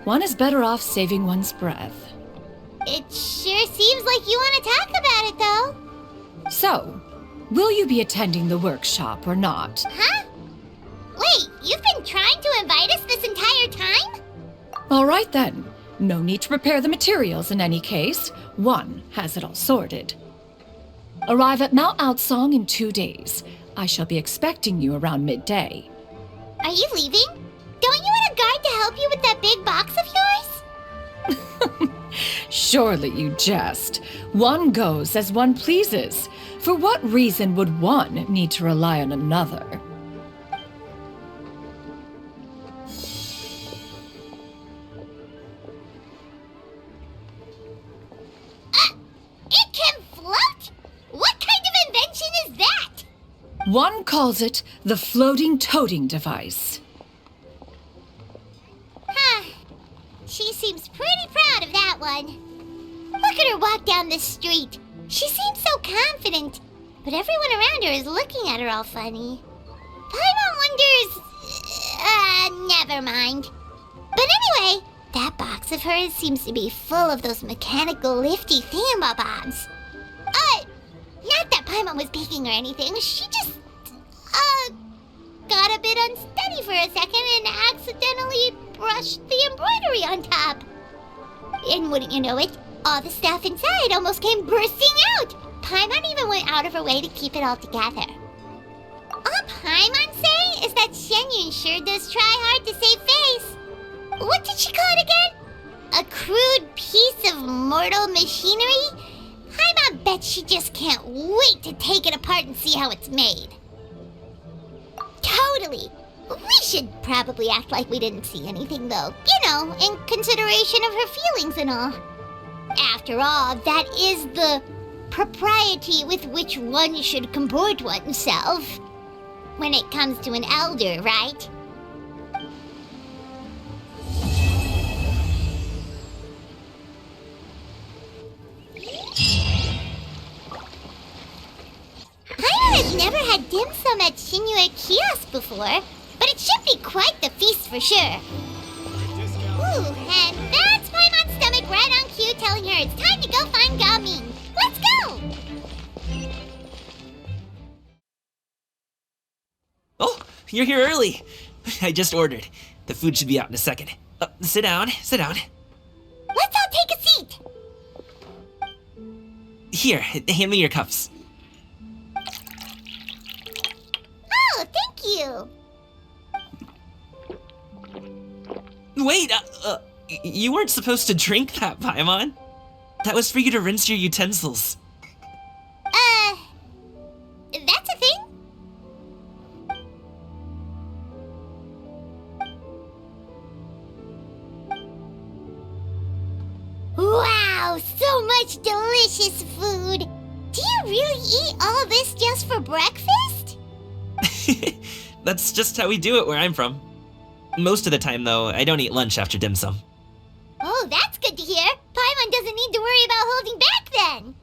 One is better off saving one's breath. It sure seems like you want to talk about it, though. So, will you be attending the workshop or not? Huh? Wait, you've been trying to invite us this entire time? All right then. No need to prepare the materials in any case. One has it all sorted. Arrive at Mount Outsong in 2 days. I shall be expecting you around midday. Are you leaving? Don't you want a guard to help you with that big box of yours? Surely you jest. One goes as one pleases. For what reason would one need to rely on another? It can float? What kind of invention is that? One calls it the floating toting device. Huh. She seems pretty proud of that one. Look at her walk down the street. She seems so confident, but everyone around her is looking at her all funny. Paimon wonders... never mind. But anyway, that box of hers seems to be full of those mechanical lifty thingamabobs. Not that Paimon was peeking or anything. She just, got a bit unsteady for a second and accidentally brushed the embroidery on top. And wouldn't you know it, all the stuff inside almost came bursting out. Paimon even went out of her way to keep it all together. All Paimon say is that Shen Yun sure does try hard to save face. What did she call it again? A crude piece of mortal machinery? Paimon bet she just can't wait to take it apart and see how it's made. Totally. We should probably act like we didn't see anything, though. You know, in consideration of her feelings and all. After all, that is the propriety with which one should comport oneself. When it comes to an elder, right? Paimon has never had dim sum at Shinyue Kiosk before, but it should be quite the feast for sure. Ooh, and that's Paimon's stomach right on cue telling her it's time to go find Gaming. Let's go! Oh, you're here early. I just ordered. The food should be out in a second. Sit down, sit down. Let's all take a seat. Here, hand me your cups. Oh, thank you. Wait, you weren't supposed to drink that, Paimon. That was for you to rinse your utensils. That's a thing? Wow, so much delicious food. Do you really eat all this just for breakfast? That's just how we do it where I'm from. Most of the time, though, I don't eat lunch after dim sum. Oh, that's good to hear. Paimon doesn't need to worry about holding back then.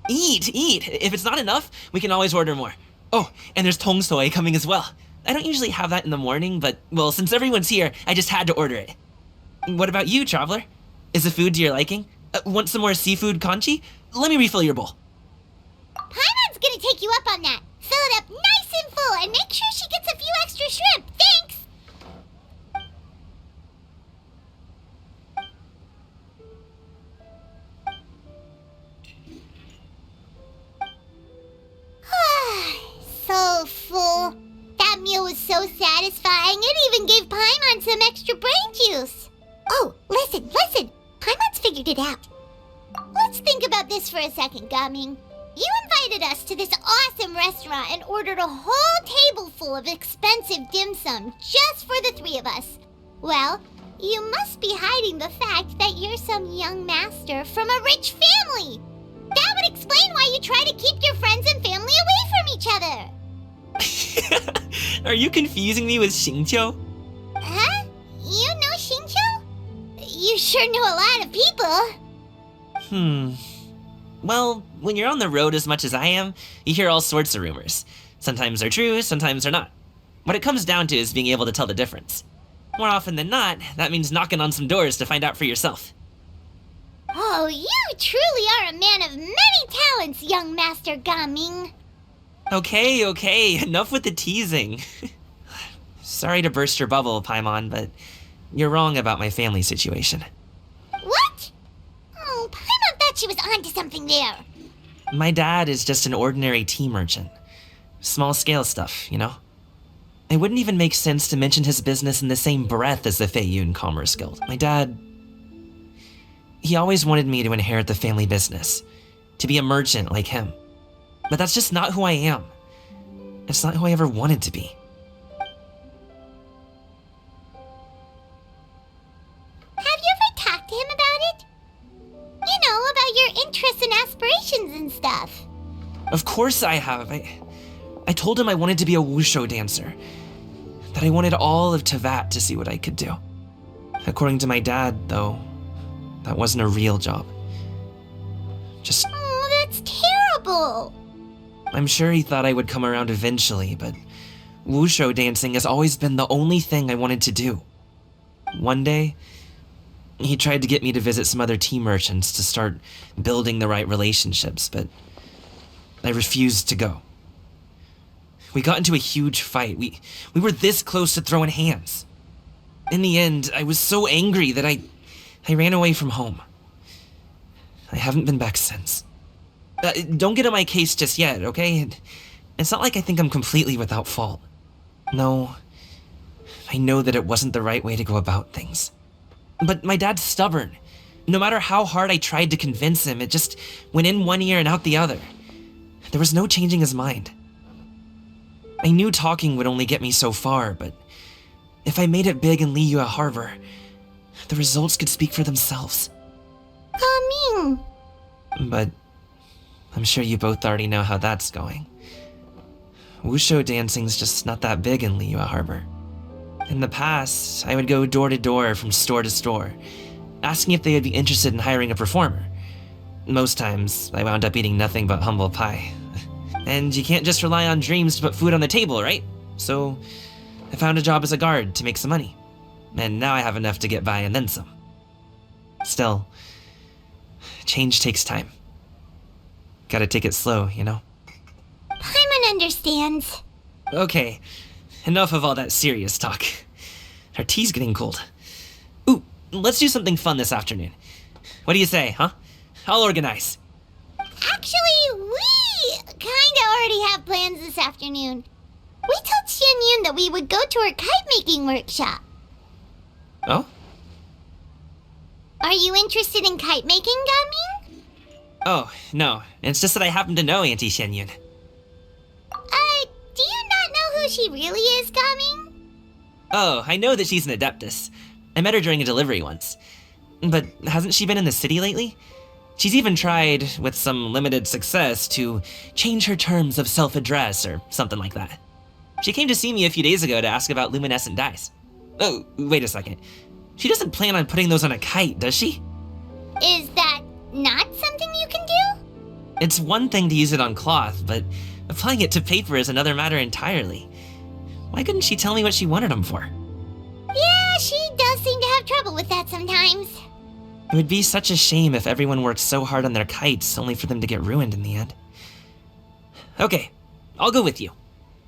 Eat! If it's not enough, we can always order more. Oh, and there's tong soy coming as well. I don't usually have that in the morning, but, well, since everyone's here, I just had to order it. What about you, traveler? Is the food to your liking? Want some more seafood conchi? Let me refill your bowl. Paimon's gonna take you up on that. Fill it up nice and full and make sure she gets a few extra shrimp. Thanks! So full. That meal was so satisfying, it even gave Paimon some extra brain juice. Oh, listen. Paimon's figured it out. Let's think about this for a second, Gaming. You invited us to this awesome restaurant and ordered a whole table full of expensive dim sum just for the three of us. Well, you must be hiding the fact that you're some young master from a rich family. That would explain why you try to keep your friends and family away from each other. Are you confusing me with Xingqiu? Huh? You know Xingqiu? You sure know a lot of people. Well, when you're on the road as much as I am, you hear all sorts of rumors. Sometimes they're true, sometimes they're not. What it comes down to is being able to tell the difference. More often than not, that means knocking on some doors to find out for yourself. Oh, you truly are a man of many talents, young Master Gaming. Okay, enough with the teasing. Sorry to burst your bubble, Paimon, but you're wrong about my family situation. What? Oh, Paimon thought she was onto something there. My dad is just an ordinary tea merchant. Small scale stuff, you know? It wouldn't even make sense to mention his business in the same breath as the Feiyun Commerce Guild. My dad... he always wanted me to inherit the family business, to be a merchant like him. But that's just not who I am. It's not who I ever wanted to be. Have you ever talked to him about it? You know, about your interests and aspirations and stuff. Of course I have. I told him I wanted to be a wushu dancer. That I wanted all of Tevat to see what I could do. According to my dad, though, that wasn't a real job. Just... Oh, that's terrible. I'm sure he thought I would come around eventually, but wushu dancing has always been the only thing I wanted to do. One day, he tried to get me to visit some other tea merchants to start building the right relationships, but I refused to go. We got into a huge fight. We were this close to throwing hands. In the end, I was so angry that I ran away from home. I haven't been back since. Don't get on my case just yet, okay? It's not like I think I'm completely without fault. No, I know that it wasn't the right way to go about things. But my dad's stubborn. No matter how hard I tried to convince him, it just went in one ear and out the other. There was no changing his mind. I knew talking would only get me so far, but if I made it big in Liyue Harbor, the results could speak for themselves. Coming. But I'm sure you both already know how that's going. Wushu dancing's just not that big in Liyue Harbor. In the past, I would go door to door from store to store, asking if they would be interested in hiring a performer. Most times, I wound up eating nothing but humble pie. And you can't just rely on dreams to put food on the table, right? So I found a job as a guard to make some money. And now I have enough to get by and then some. Still, change takes time. Gotta take it slow, you know? Paimon understands. Okay, enough of all that serious talk. Our tea's getting cold. Ooh, let's do something fun this afternoon. What do you say, huh? I'll organize. Actually, we kinda already have plans this afternoon. We told Sянь Yun that we would go to her kite-making workshop. Oh? Are you interested in kite-making, Gaming? Oh, no. It's just that I happen to know Auntie Sянь Yun. Do you not know who she really is, Gaming? Oh, I know that she's an adeptus. I met her during a delivery once. But hasn't she been in the city lately? She's even tried, with some limited success, to change her terms of self-address or something like that. She came to see me a few days ago to ask about luminescent dyes. Oh, wait a second. She doesn't plan on putting those on a kite, does she? Is that not something you can do? It's one thing to use it on cloth, but applying it to paper is another matter entirely. Why couldn't she tell me what she wanted them for? Yeah, she does seem to have trouble with that sometimes. It would be such a shame if everyone worked so hard on their kites only for them to get ruined in the end. Okay, I'll go with you.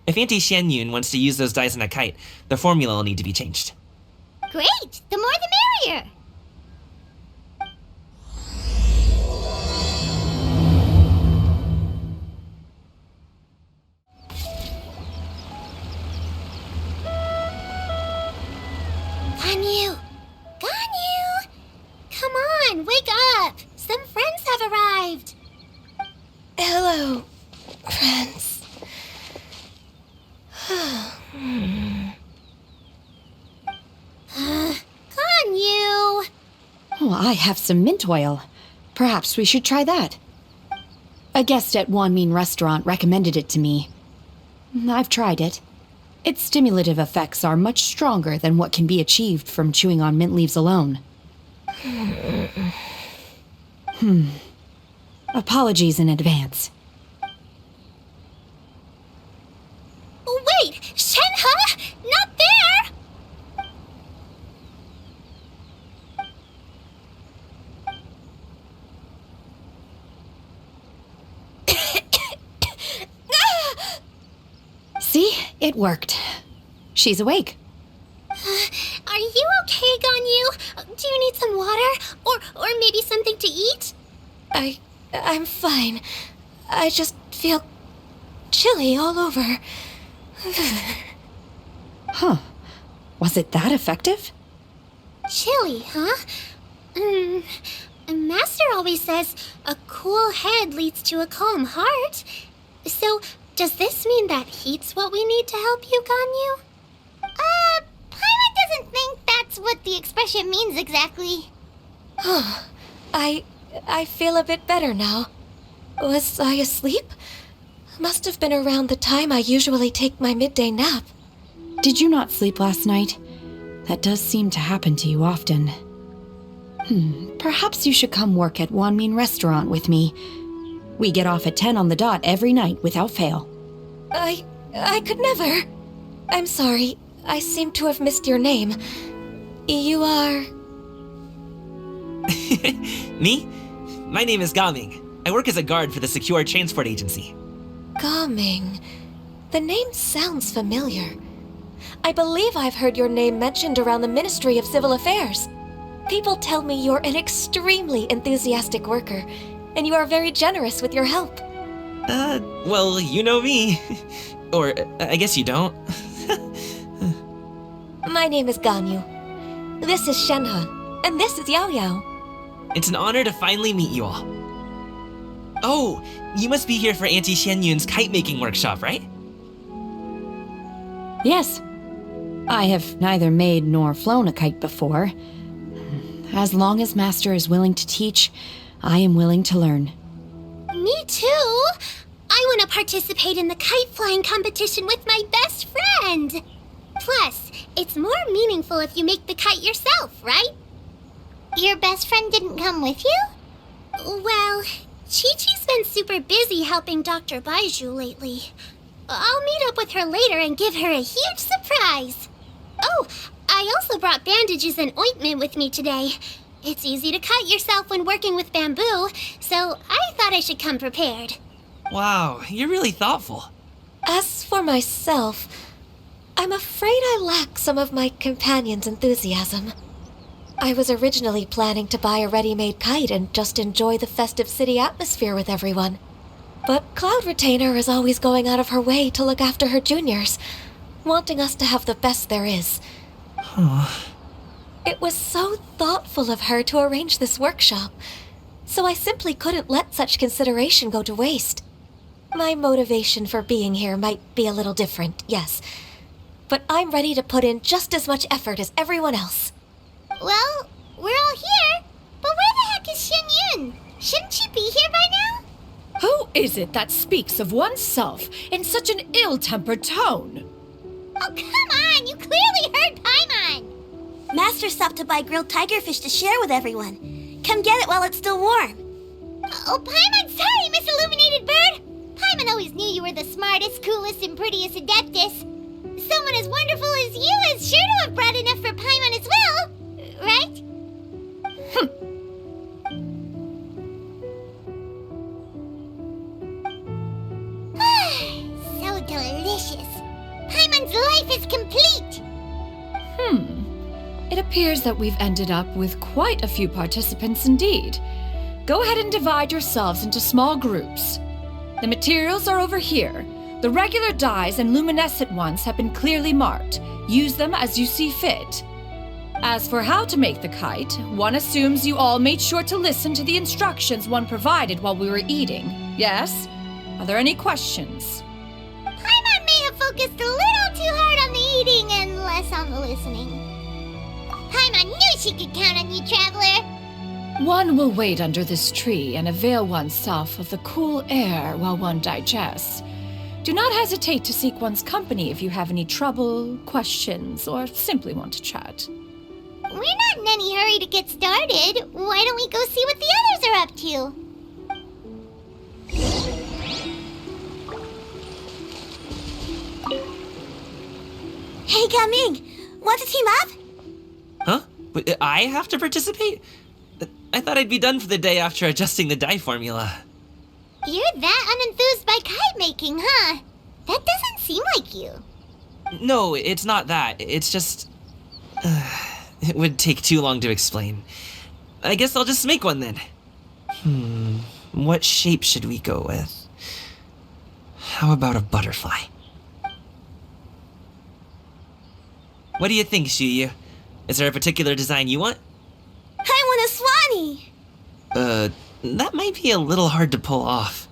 If Auntie Sянь Yun wants to use those dyes on a kite, the formula will need to be changed. Great! The more the merrier! Ganyu! Ganyu! Come on, wake up! Some friends have arrived! Hello, friends. Ganyu! Oh, I have some mint oil. Perhaps we should try that. A guest at Wanmin Restaurant recommended it to me. I've tried it. Its stimulative effects are much stronger than what can be achieved from chewing on mint leaves alone. Apologies in advance. Wait! Shen Hэ? Not there! See? It worked. She's awake. Are you okay, Ganyu? Do you need some water? Or maybe something to eat? I'm fine. I just feel chilly all over. Huh. Was it that effective? Chilly, huh? Master always says a cool head leads to a calm heart. So, does this mean that heat's what we need to help you, Ganyu? Paimon doesn't think that's what the expression means exactly. I feel a bit better now. Was I asleep? Must have been around the time I usually take my midday nap. Did you not sleep last night? That does seem to happen to you often. Perhaps you should come work at Wanmin Restaurant with me. We get off at 10 on the dot every night without fail. I could never. I'm sorry. I seem to have missed your name. You are... Me? My name is Gaming. I work as a guard for the Secure Transport Agency. Gaming. The name sounds familiar. I believe I've heard your name mentioned around the Ministry of Civil Affairs. People tell me you're an extremely enthusiastic worker, and you are very generous with your help. Well, you know me. Or, I guess you don't. My name is Ganyu. This is Shen Hé, and this is Yao Yao. It's an honor to finally meet you all. Oh, you must be here for Auntie Shen Yun's kite-making workshop, right? Yes. I have neither made nor flown a kite before. As long as Master is willing to teach, I am willing to learn. Me too. I want to participate in the kite flying competition with my best friend. Plus, it's more meaningful if you make the kite yourself, right? Your best friend didn't come with you? Well, Chi-Chi's been super busy helping Dr. Baiju lately. I'll meet up with her later and give her a huge surprise. Oh, I also brought bandages and ointment with me today. It's easy to cut yourself when working with bamboo, so I thought I should come prepared. Wow, you're really thoughtful. As for myself, I'm afraid I lack some of my companion's enthusiasm. I was originally planning to buy a ready-made kite and just enjoy the festive city atmosphere with everyone. But Cloud Retainer is always going out of her way to look after her juniors, wanting us to have the best there is. It was so thoughtful of her to arrange this workshop, so I simply couldn't let such consideration go to waste. My motivation for being here might be a little different, yes, but I'm ready to put in just as much effort as everyone else. Well, we're all here, but where the heck is Shen Yun? Shouldn't she be here by now? Who is it that speaks of oneself in such an ill-tempered tone? Oh, come on! You clearly heard Paimon! Master stopped to buy grilled tigerfish to share with everyone. Come get it while it's still warm. Oh, Paimon, sorry, Miss Illuminated Bird! Paimon always knew you were the smartest, coolest, and prettiest Adeptus. Someone as wonderful as you is sure to have brought enough for Paimon as well, right? So delicious. Paimon's life is complete! It appears that we've ended up with quite a few participants indeed. Go ahead and divide yourselves into small groups. The materials are over here. The regular dyes and luminescent ones have been clearly marked. Use them as you see fit. As for how to make the kite, one assumes you all made sure to listen to the instructions one provided while we were eating. Yes? Are there any questions? Paimon may have focused a little too hard on the eating and less on the listening. Paimon knew she could count on you, Traveler. One will wait under this tree and avail oneself of the cool air while one digests. Do not hesitate to seek one's company if you have any trouble, questions, or simply want to chat. We're not in any hurry to get started. Why don't we go see what the others are up to? Hey, Gaming! Want to team up? Huh? But I have to participate? I thought I'd be done for the day after adjusting the dye formula. You're that unenthused by kite making, huh? That doesn't seem like you. No, it's not that. It's just... It would take too long to explain. I guess I'll just make one then. What shape should we go with? How about a butterfly? What do you think, Shuyu? Is there a particular design you want? I want a swanee! That might be a little hard to pull off.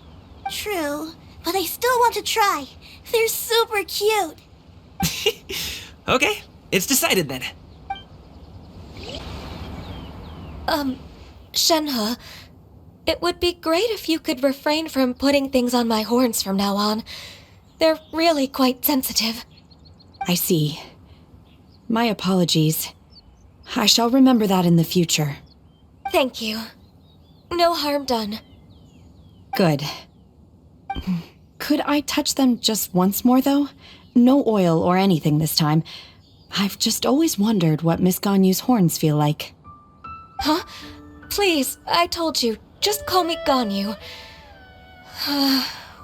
True, but I still want to try. They're super cute. Okay, it's decided then. Shen Hé, it would be great if you could refrain from putting things on my horns from now on. They're really quite sensitive. I see. My apologies. I shall remember that in the future. Thank you. No harm done. Good. Could I touch them just once more, though? No oil or anything this time. I've just always wondered what Miss Ganyu's horns feel like. Huh? Please, I told you. Just call me Ganyu.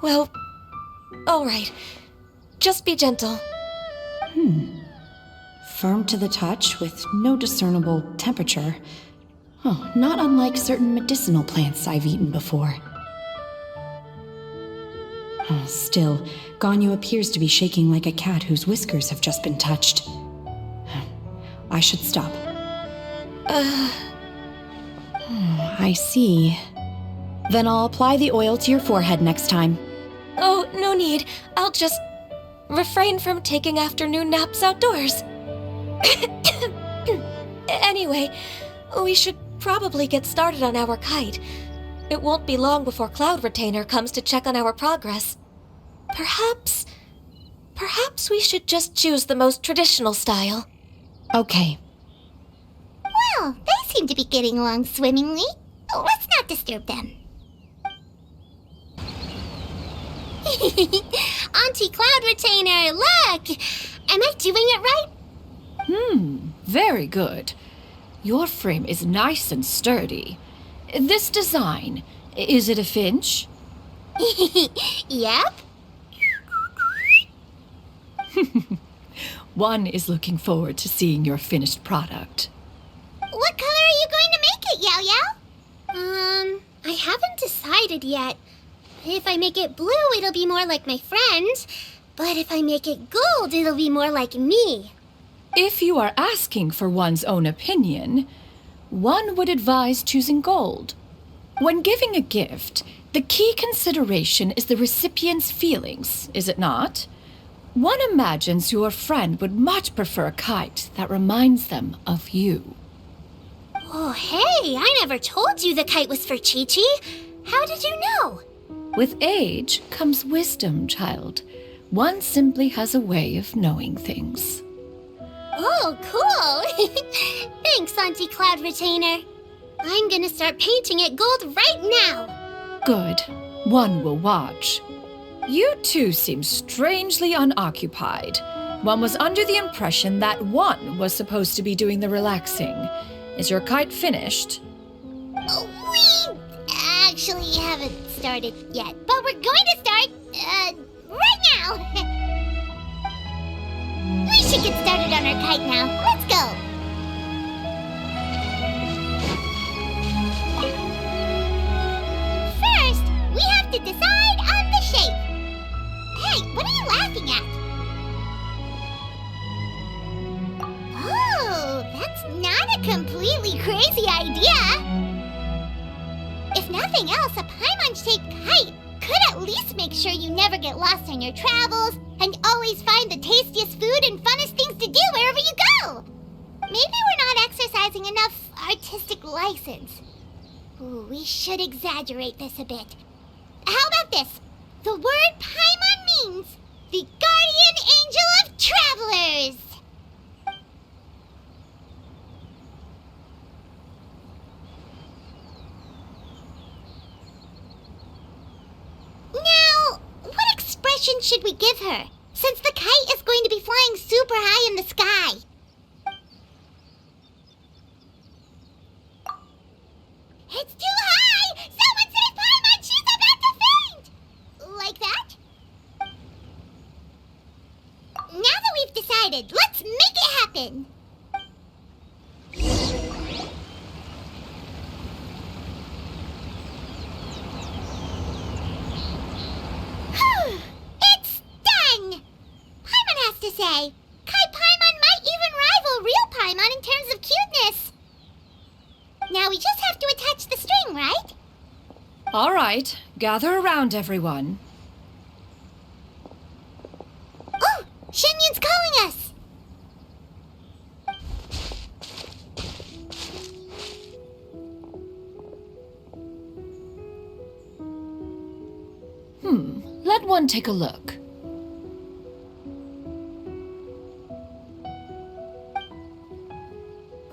Well, alright. Just be gentle. Firm to the touch with no discernible temperature. Oh, not unlike certain medicinal plants I've eaten before. Still, Ganyu appears to be shaking like a cat whose whiskers have just been touched. I should stop. I see. Then I'll apply the oil to your forehead next time. Oh, no need. I'll just refrain from taking afternoon naps outdoors. Anyway, we should probably get started on our kite. It won't be long before Cloud Retainer comes to check on our progress. Perhaps we should just choose the most traditional style. Okay. Well, they seem to be getting along swimmingly. Let's not disturb them. Auntie Cloud Retainer, look! Am I doing it right? Very good. Your frame is nice and sturdy. This design, is it a finch? Yep. One is looking forward to seeing your finished product. What color are you going to make it, Yao Yao? I haven't decided yet. If I make it blue, it'll be more like my friend. But if I make it gold, it'll be more like me. If you are asking for one's own opinion, one would advise choosing gold. When giving a gift, the key consideration is the recipient's feelings, is it not? One imagines your friend would much prefer a kite that reminds them of you. Oh, hey, I never told you the kite was for Chi-Chi. How did you know? With age comes wisdom, child. One simply has a way of knowing things. Oh, cool. Thanks, Auntie Cloud Retainer. I'm gonna start painting it gold right now. Good. One will watch. You two seem strangely unoccupied. One was under the impression that one was supposed to be doing the relaxing. Is your kite finished? We actually haven't started yet, but we're going to start, right now. We should get started on our kite now. Let's go. First, we have to decide on the shape. Hey, what are you laughing at? Oh, that's not a completely crazy idea. If nothing else, a Paimon-shaped kite could at least make sure you never get lost on your travels and always find the tastiest food and funnest things to do wherever you go. Maybe we're not exercising enough artistic license. Ooh, we should exaggerate this a bit. How about this? The word Paimon means the guardian angel of travelers. Now, what expression should we give her, since the kite is going to be flying super high in the sky? It's too high! Someone save Paimon! She's about to faint! Like that? Now that we've decided, let's make it happen! say. Kai Paimon might even rival real Paimon in terms of cuteness. Now we just have to attach the string, right? All right, gather around, everyone. Oh, Shen Yun's calling us. Let one take a look.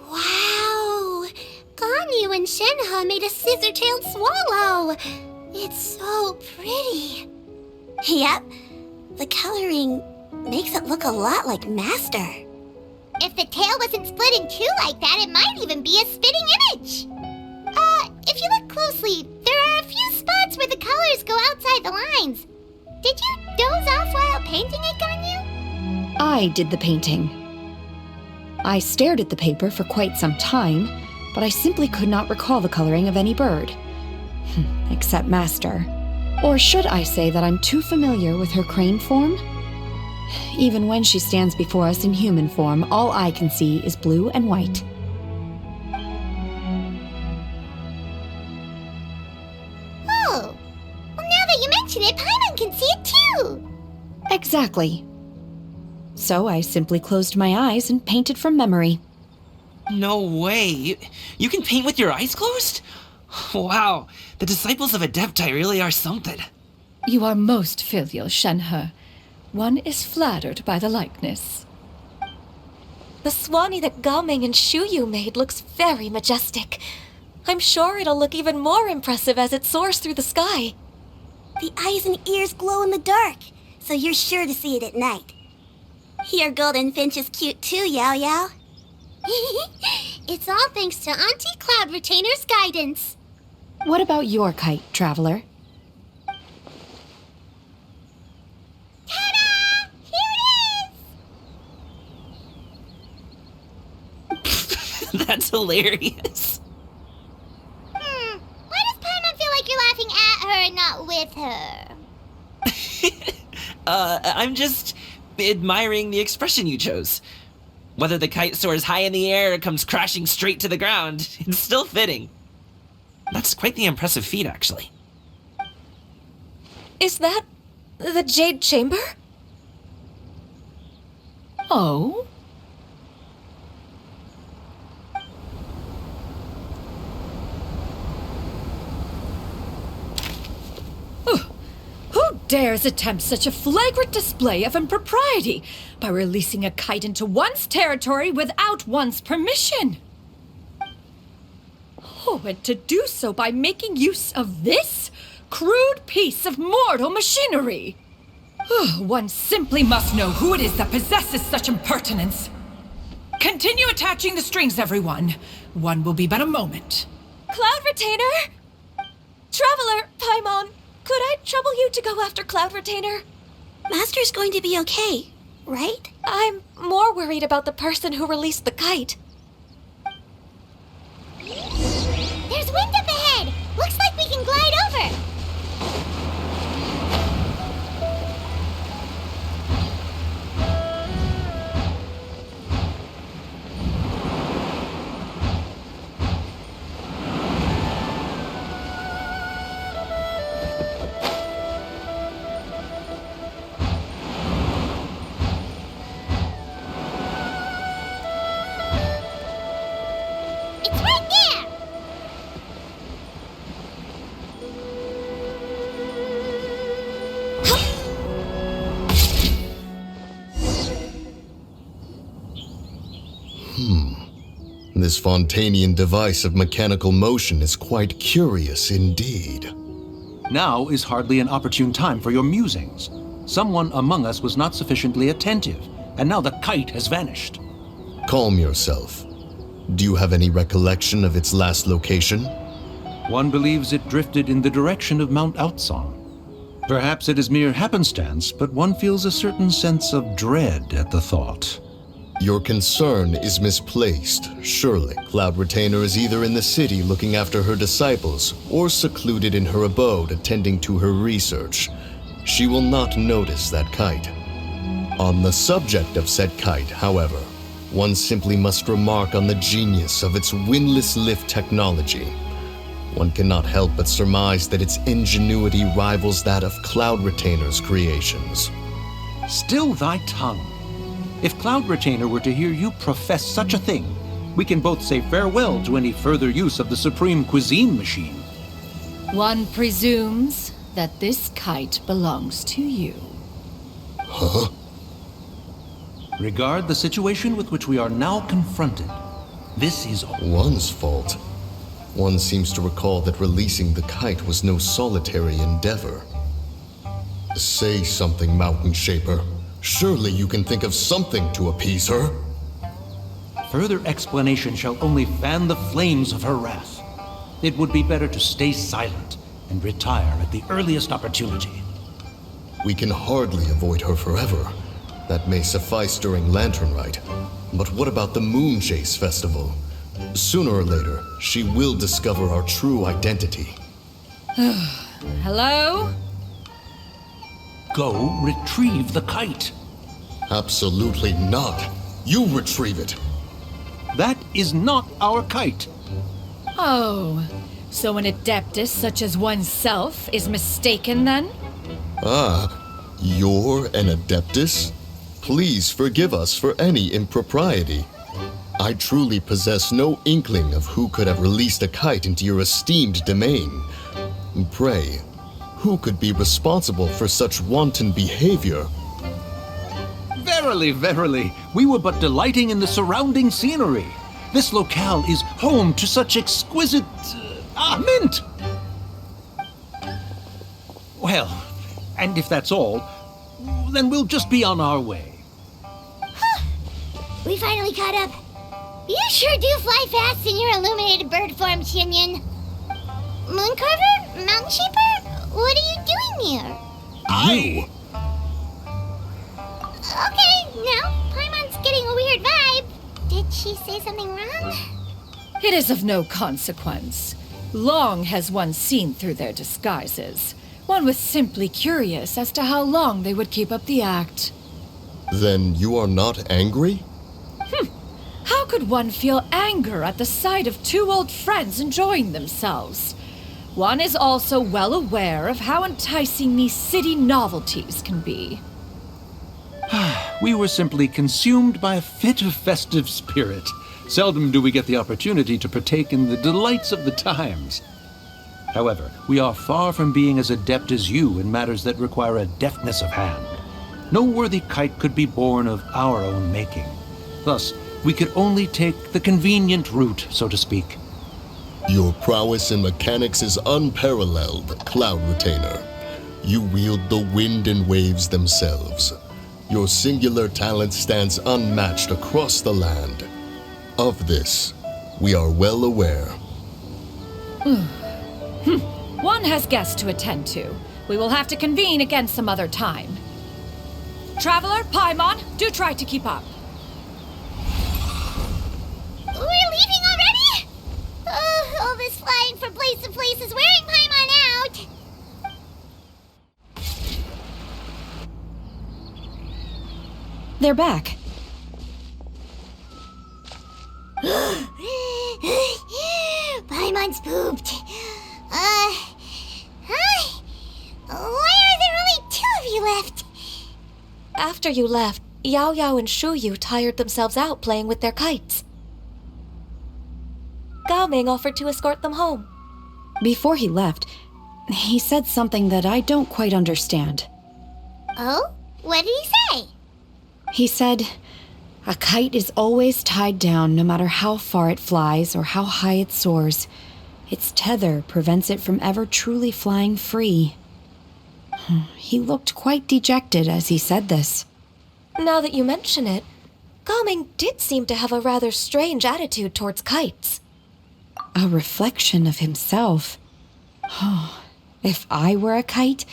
Wow! Ganyu and Shen Hé made a scissor-tailed swallow. It's so pretty. Yep. The coloring makes it look a lot like Master. If the tail wasn't split in two like that, it might even be a spitting image. If you look closely, there are a few spots where the colors go outside the lines. Did you doze off while painting it, Ganyu? I did the painting. I stared at the paper for quite some time, but I simply could not recall the coloring of any bird. Except Master. Or should I say that I'm too familiar with her crane form? Even when she stands before us in human form, all I can see is blue and white. Oh, well, now that you mention it, Paimon can see it too. Exactly. So I simply closed my eyes and painted from memory. No way. You can paint with your eyes closed? Wow, the disciples of Adepti really are something. You are most filial, Shen Hé. One is flattered by the likeness. The Swanee that Gaming and Shuyu made looks very majestic. I'm sure it'll look even more impressive as it soars through the sky. The eyes and ears glow in the dark, so you're sure to see it at night. Your golden finch is cute too, Yao Yao. It's all thanks to Auntie Cloud Retainer's guidance. What about your kite, Traveler? Ta-da! Here it is! That's hilarious. Why does Paimon feel like you're laughing at her and not with her? I'm just admiring the expression you chose. Whether the kite soars high in the air or comes crashing straight to the ground, it's still fitting. That's quite the impressive feat, actually. Is that the Jade Chamber? Oh? Who dares attempt such a flagrant display of impropriety by releasing a kite into one's territory without one's permission? Oh, and to do so by making use of this crude piece of mortal machinery. One simply must know who it is that possesses such impertinence. Continue attaching the strings, everyone. One will be but a moment. Cloud Retainer? Traveler, Paimon, could I trouble you to go after Cloud Retainer? Master's going to be okay, right? I'm more worried about the person who released the kite. There's wind up ahead! Looks like we can glide over! It's right there! This Fontanian device of mechanical motion is quite curious indeed. Now is hardly an opportune time for your musings. Someone among us was not sufficiently attentive, and now the kite has vanished. Calm yourself. Do you have any recollection of its last location? One believes it drifted in the direction of Mount Outsong. Perhaps it is mere happenstance, but one feels a certain sense of dread at the thought. Your concern is misplaced. Surely, Cloud Retainer is either in the city looking after her disciples, or secluded in her abode attending to her research. She will not notice that kite. On the subject of said kite, however, one simply must remark on the genius of its windless lift technology. One cannot help but surmise that its ingenuity rivals that of Cloud Retainer's creations. Still thy tongue. If Cloud Retainer were to hear you profess such a thing, we can both say farewell to any further use of the Supreme Cuisine Machine. One presumes that this kite belongs to you. Huh? Regard the situation with which we are now confronted. This is one's fault. One seems to recall that releasing the kite was no solitary endeavor. Say something, Mountain Shaper. Surely you can think of something to appease her. Further explanation shall only fan the flames of her wrath. It would be better to stay silent and retire at the earliest opportunity. We can hardly avoid her forever. That may suffice during Lantern Rite. But what about the Moon Chase Festival? Sooner or later, she will discover our true identity. Hello? Go retrieve the kite. Absolutely not. You retrieve it. That is not our kite. Oh, so an adeptus such as oneself is mistaken then? Ah, you're an adeptus? Please forgive us for any impropriety. I truly possess no inkling of who could have released a kite into your esteemed domain. Pray, who could be responsible for such wanton behavior? Verily, verily, we were but delighting in the surrounding scenery. This locale is home to such exquisite... mint! Well, and if that's all, then we'll just be on our way. We finally caught up. You sure do fly fast in your illuminated bird form, Shen Yun. Mooncarver? Mountain Shaper? What are you doing here? You! Okay, now Paimon's getting a weird vibe. Did she say something wrong? It is of no consequence. Long has one seen through their disguises. One was simply curious as to how long they would keep up the act. Then you are not angry? How could one feel anger at the sight of two old friends enjoying themselves? One is also well aware of how enticing these city novelties can be. We were simply consumed by a fit of festive spirit. Seldom do we get the opportunity to partake in the delights of the times. However, we are far from being as adept as you in matters that require a deftness of hand. No worthy kite could be born of our own making. Thus, we could only take the convenient route, so to speak. Your prowess in mechanics is unparalleled, Cloud Retainer. You wield the wind and waves themselves. Your singular talent stands unmatched across the land. Of this, we are well aware. One has guests to attend to. We will have to convene again some other time. Traveler, Paimon, do try to keep up. We're leaving already? All this flying from place to place is wearing Paimon out. They're back. Paimon's pooped. Hi. Why are there only two of you left? After you left, Yao Yao and Shu Yu tired themselves out playing with their kites. Gao Ming offered to escort them home. Before he left, he said something that I don't quite understand. Oh? What did he say? He said, a kite is always tied down no matter how far it flies or how high it soars. Its tether prevents it from ever truly flying free. He looked quite dejected as he said this. Now that you mention it, Gao Ming did seem to have a rather strange attitude towards kites. A reflection of himself. If I were a kite,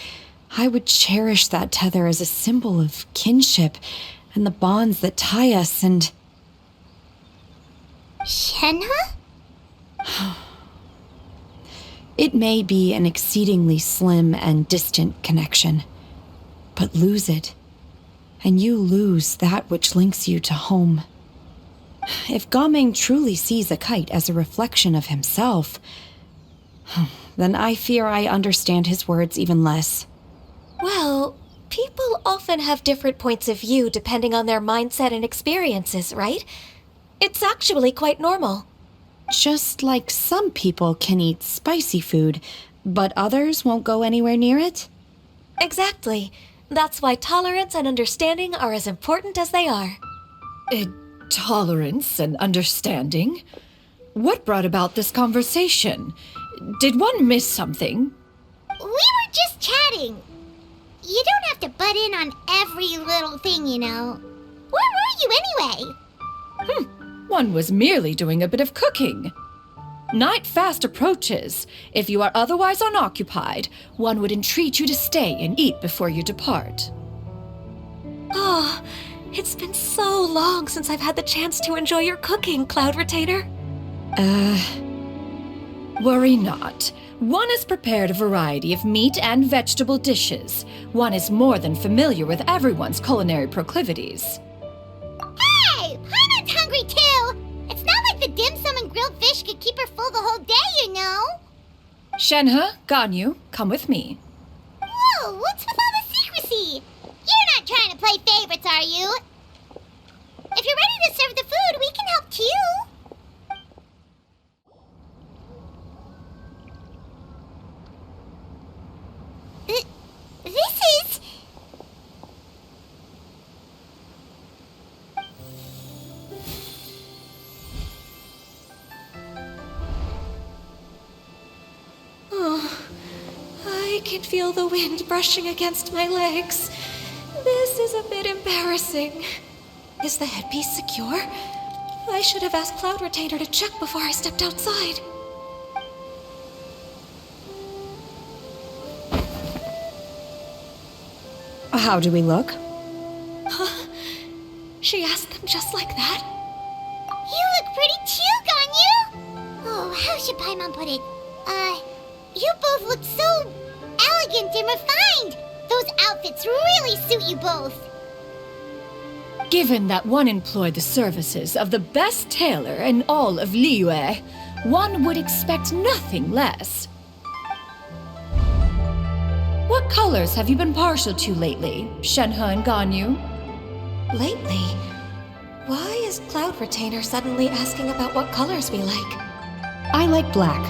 I would cherish that tether as a symbol of kinship and the bonds that tie us and... Shen Hэ? It may be an exceedingly slim and distant connection, but lose it, and you lose that which links you to home. If Gaming truly sees a kite as a reflection of himself, then I fear I understand his words even less. Well, people often have different points of view depending on their mindset and experiences, right? It's actually quite normal. Just like some people can eat spicy food, but others won't go anywhere near it? Exactly. That's why tolerance and understanding are as important as they are. Tolerance and understanding? What brought about this conversation? Did one miss something? We were just chatting. You don't have to butt in on every little thing, you know. Where were you anyway? One was merely doing a bit of cooking. Night fast approaches. If you are otherwise unoccupied, one would entreat you to stay and eat before you depart. Oh, it's been so long since I've had the chance to enjoy your cooking, Cloud Retainer. Worry not. One has prepared a variety of meat and vegetable dishes. One is more than familiar with everyone's culinary proclivities. Hey! Paimon's hungry too! It's not like the dim sum and grilled fish could keep her full the whole day, you know! Shen Hé, Ganyu, come with me. Whoa, what's with all the secrecy? You're not trying to play favorites, are you? If you're ready to serve the food, we can help too. This is... Oh, I can feel the wind brushing against my legs. This is a bit embarrassing. Is the headpiece secure? I should have asked Cloud Retainer to check before I stepped outside. How do we look? Huh? She asked them just like that? You look pretty too, Ganyu! Oh, how should Paimon put it? You both look so elegant and refined! Those outfits really suit you both. Given that one employed the services of the best tailor in all of Liyue, one would expect nothing less. What colors have you been partial to lately, Shen Hé and Ganyu? Lately? Why is Cloud Retainer suddenly asking about what colors we like? I like black.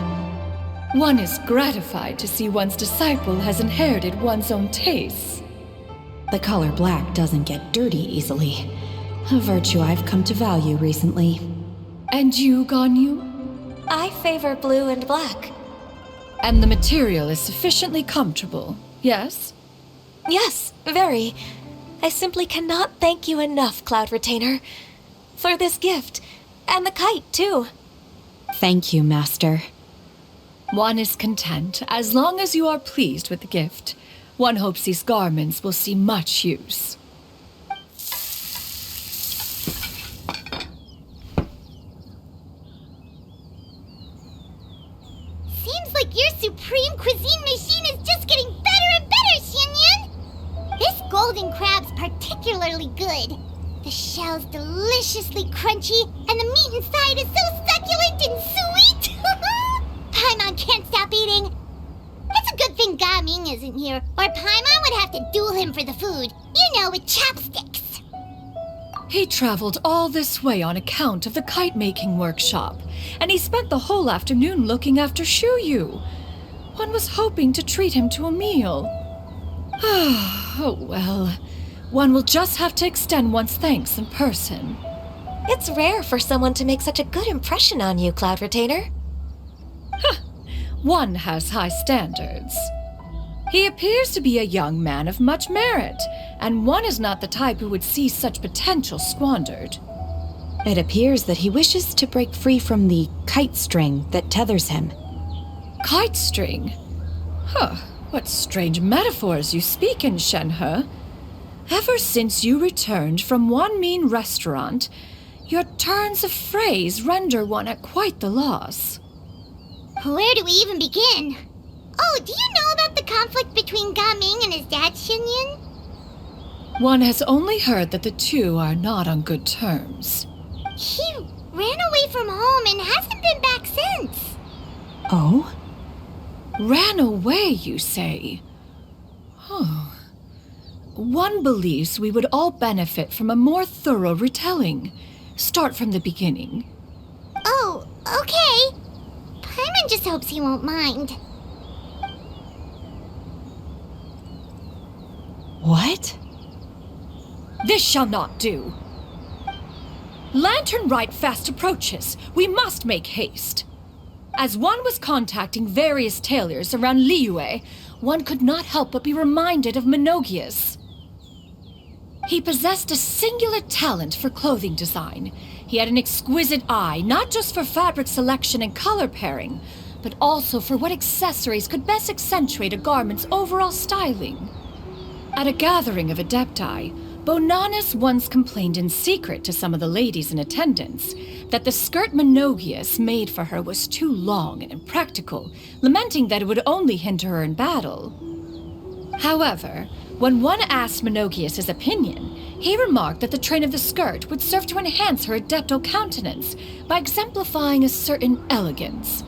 One is gratified to see one's disciple has inherited one's own tastes. The color black doesn't get dirty easily, a virtue I've come to value recently. And you, Ganyu? I favor blue and black. And the material is sufficiently comfortable, yes? Yes, very. I simply cannot thank you enough, Cloud Retainer, for this gift, and the kite, too. Thank you, Master. One is content as long as you are pleased with the gift. One hopes these garments will see much use. Seems like your supreme cuisine machine is just getting better and better, Shen Yun! This golden crab's particularly good. The shell's deliciously crunchy, and the meat inside is so succulent and sweet! Paimon can't stop eating. It's a good thing Gaming isn't here, or Paimon would have to duel him for the food. You know, with chopsticks. He traveled all this way on account of the kite-making workshop, and he spent the whole afternoon looking after Shuyu. One was hoping to treat him to a meal. Oh well, one will just have to extend one's thanks in person. It's rare for someone to make such a good impression on you, Cloud Retainer. One has high standards. He appears to be a young man of much merit, and one is not the type who would see such potential squandered. It appears that he wishes to break free from the kite string that tethers him. Kite string? Huh, what strange metaphors you speak in, Shen Hé. Ever since you returned from one mean restaurant, your turns of phrase render one at quite the loss. Where do we even begin? Oh, do you know about the conflict between Gaming and his dad, Shen Yun? One has only heard that the two are not on good terms. He ran away from home and hasn't been back since. Oh? Ran away, you say? Oh. One believes we would all benefit from a more thorough retelling. Start from the beginning. Oh, okay. Paimon just hopes he won't mind. What? This shall not do. Lantern Rite fast approaches. We must make haste. As one was contacting various tailors around Liyue, one could not help but be reminded of Menogias. He possessed a singular talent for clothing design. He had an exquisite eye, not just for fabric selection and color pairing, but also for what accessories could best accentuate a garment's overall styling. At a gathering of Adepti, Bonanis once complained in secret to some of the ladies in attendance that the skirt Menogias made for her was too long and impractical, lamenting that it would only hinder her in battle. However, when one asked Menogias his opinion, he remarked that the train of the skirt would serve to enhance her adeptal countenance by exemplifying a certain elegance.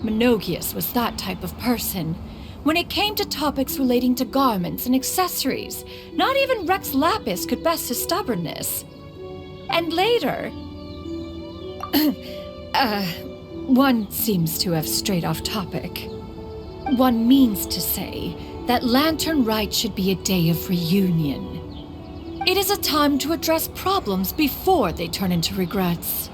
Menogias was that type of person. When it came to topics relating to garments and accessories, not even Rex Lapis could best his stubbornness. And later... one seems to have strayed off topic. One means to say that Lantern Rite should be a day of reunion. It is a time to address problems before they turn into regrets.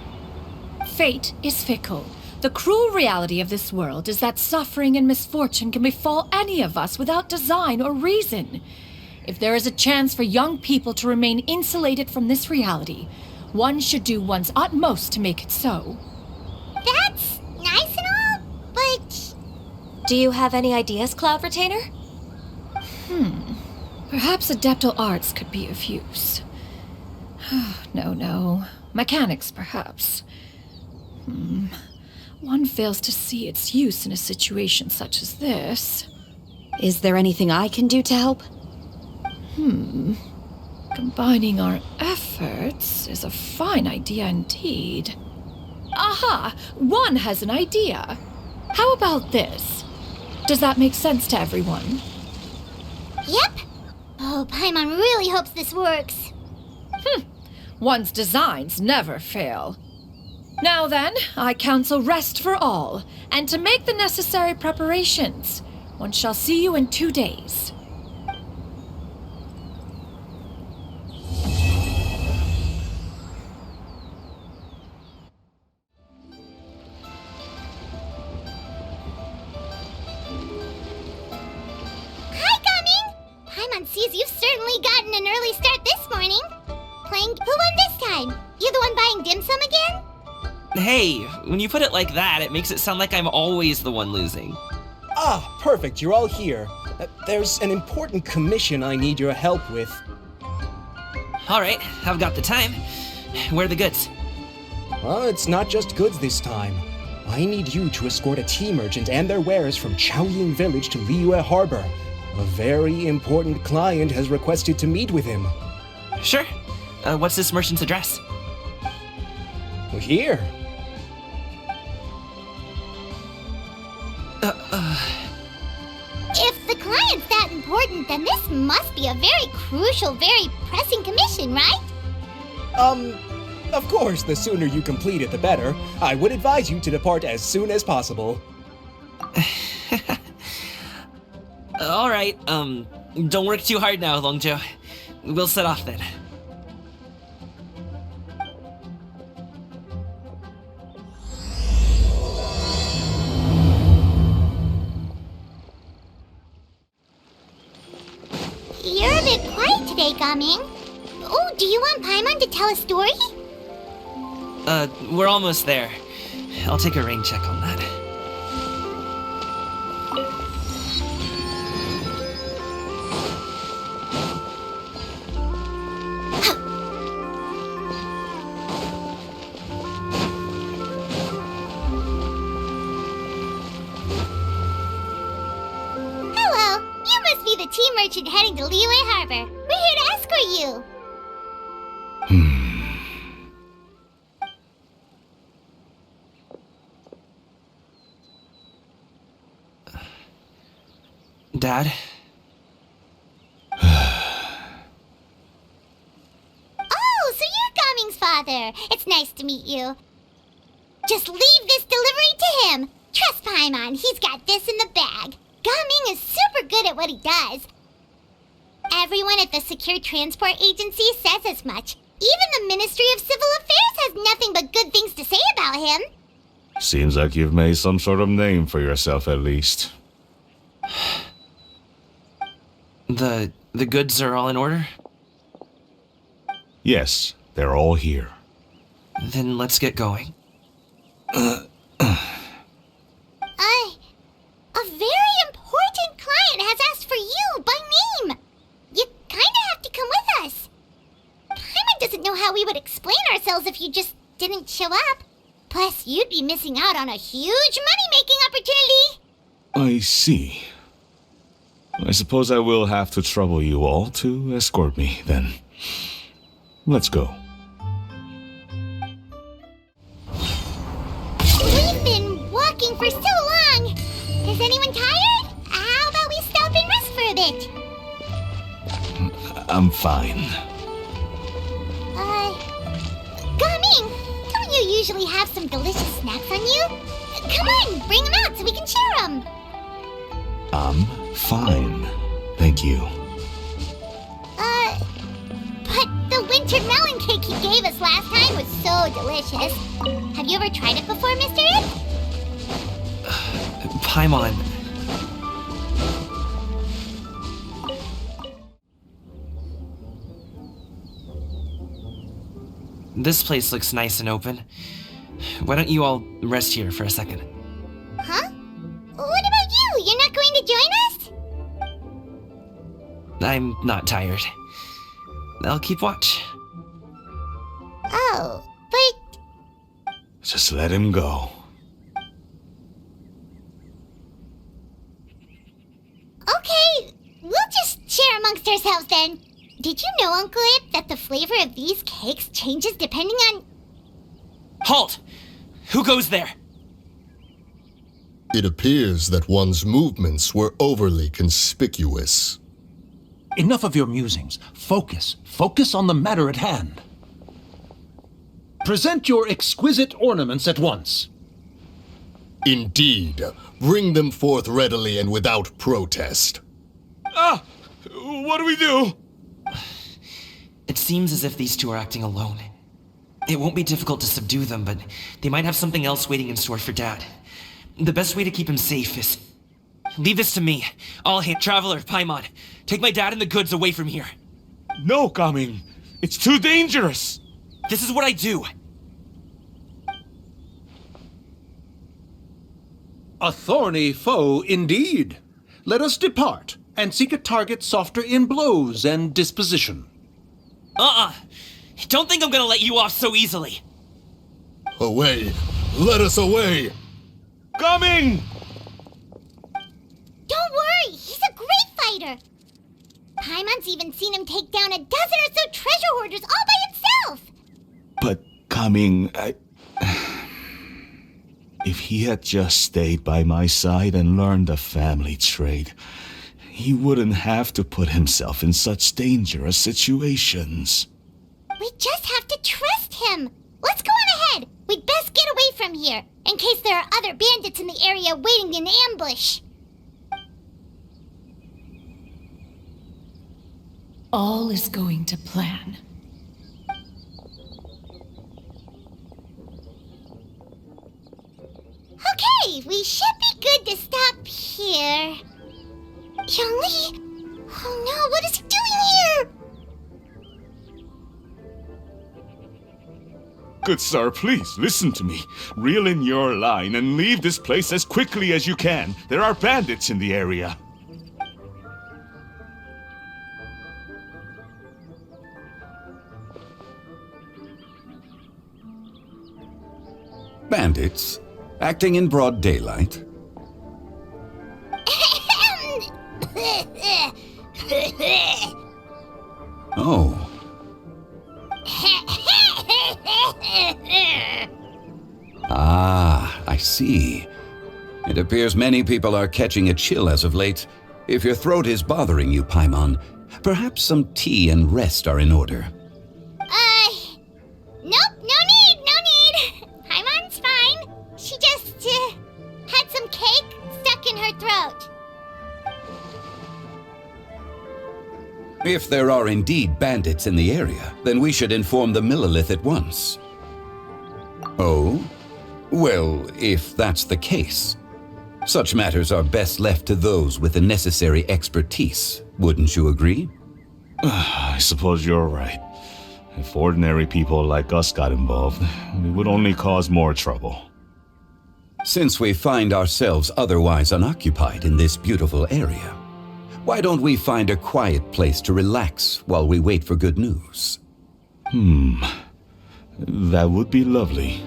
Fate is fickle. The cruel reality of this world is that suffering and misfortune can befall any of us without design or reason. If there is a chance for young people to remain insulated from this reality, one should do one's utmost to make it so. That's nice and all, but... Do you have any ideas, Cloud Retainer? Perhaps adeptal arts could be of use. No. Mechanics, perhaps. One fails to see its use in a situation such as this. Is there anything I can do to help? Combining our efforts is a fine idea indeed. Aha! One has an idea. How about this? Does that make sense to everyone? Yep. Oh, Paimon really hopes this works. One's designs never fail. Now then, I counsel rest for all, and to make the necessary preparations. One shall see you in 2 days. Hi, Gaming! Paimon sees you've certainly gotten an early start this morning. Playing who won this time? You the one buying dim sum again? Hey, when you put it like that, it makes it sound like I'm always the one losing. Ah, perfect, you're all here. There's an important commission I need your help with. Alright, I've got the time. Where are the goods? Well, it's not just goods this time. I need you to escort a tea merchant and their wares from Chaoying Village to Liyue Harbor. A very important client has requested to meet with him. Sure. What's this merchant's address? Here. If the client's that important, then this must be a very crucial, very pressing commission, right? Of course, the sooner you complete it, the better. I would advise you to depart as soon as possible. Alright, don't work too hard now, Longjo. We'll set off then. You're a bit quiet today, Gaming. Oh, do you want Paimon to tell a story? We're almost there. I'll take a rain check on that. Hello, you must be the tea merchant heading to Liyue Harbor. We're here to escort are you? Dad? Oh, so you're Gaming's father. It's nice to meet you. Just leave this delivery to him. Trust Paimon, he's got this in the bag. Gaming is super good at what he does. Everyone at the Secure Transport Agency says as much. Even the Ministry of Civil Affairs has nothing but good things to say about him. Seems like you've made some sort of name for yourself at least. The goods are all in order? Yes, they're all here. Then let's get going. A very important client has asked for you by name. You kinda have to come with us. Paimon doesn't know how we would explain ourselves if you just didn't show up. Plus, you'd be missing out on a huge money-making opportunity. I see. I suppose I will have to trouble you all to escort me, then. Let's go. We've been walking for so long. Is anyone tired? How about we stop and rest for a bit? I'm fine. Gaming, don't you usually have some delicious snacks on you? Come on, bring them out so we can share them. I'm fine. Thank you. But the winter melon cake he gave us last time was so delicious. Have you ever tried it before, Mr. Ip? Paimon. This place looks nice and open. Why don't you all rest here for a second? Huh? What about you? You're not going to join us? I'm not tired. I'll keep watch. Oh, but... Just let him go. Okay, we'll just share amongst ourselves then. Did you know, Uncle Ip, that the flavor of these cakes changes depending on... Halt! Who goes there? It appears that one's movements were overly conspicuous. Enough of your musings. Focus. Focus on the matter at hand. Present your exquisite ornaments at once. Indeed. Bring them forth readily and without protest. Ah! What do we do? It seems as if these two are acting alone. It won't be difficult to subdue them, but they might have something else waiting in store for Dad. The best way to keep him safe is... Leave this to me. I'll hand Traveler, Paimon. Take my dad and the goods away from here. No, Gaming. It's too dangerous. This is what I do. A thorny foe indeed. Let us depart and seek a target softer in blows and disposition. Don't think I'm gonna let you off so easily. Away! Let us away! Coming! Don't worry, he's a great fighter. Paimon's even seen him take down a dozen or so treasure hoarders all by himself. But Gaming, if he had just stayed by my side and learned the family trade, he wouldn't have to put himself in such dangerous situations. We just have to trust him. Let's go on ahead. We'd best get away from here, in case there are other bandits in the area waiting in ambush. All is going to plan. Okay, we should be good to stop here. Yongli? Oh no, what is he doing here? Good sir, please listen to me. Reel in your line and leave this place as quickly as you can. There are bandits in the area. Bandits? Acting in broad daylight? Oh. Ah, I see. It appears many people are catching a chill as of late. If your throat is bothering you, Paimon, perhaps some tea and rest are in order. Nope, no need. Paimon's fine. She just, had some cake stuck in her throat. If there are indeed bandits in the area, then we should inform the Millilith at once. Oh? Well, if that's the case, such matters are best left to those with the necessary expertise, wouldn't you agree? I suppose you're right. If ordinary people like us got involved, it would only cause more trouble. Since we find ourselves otherwise unoccupied in this beautiful area, why don't we find a quiet place to relax while we wait for good news? That would be lovely.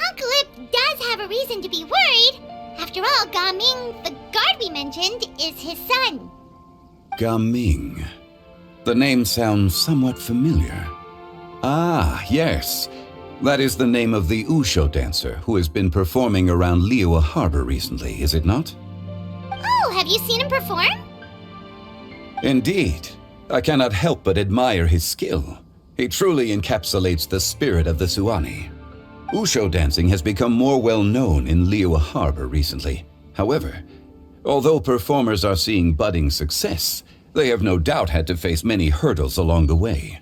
Uncle Ip does have a reason to be worried. After all, Gaming, the guard we mentioned, is his son. Gaming. The name sounds somewhat familiar. Ah, yes. That is the name of the Wushu dancer who has been performing around Liyue Harbor recently, is it not? Oh, have you seen him perform? Indeed. I cannot help but admire his skill. He truly encapsulates the spirit of the Suani. Wushu dancing has become more well known in Liyue Harbor recently. However, although performers are seeing budding success, they have no doubt had to face many hurdles along the way.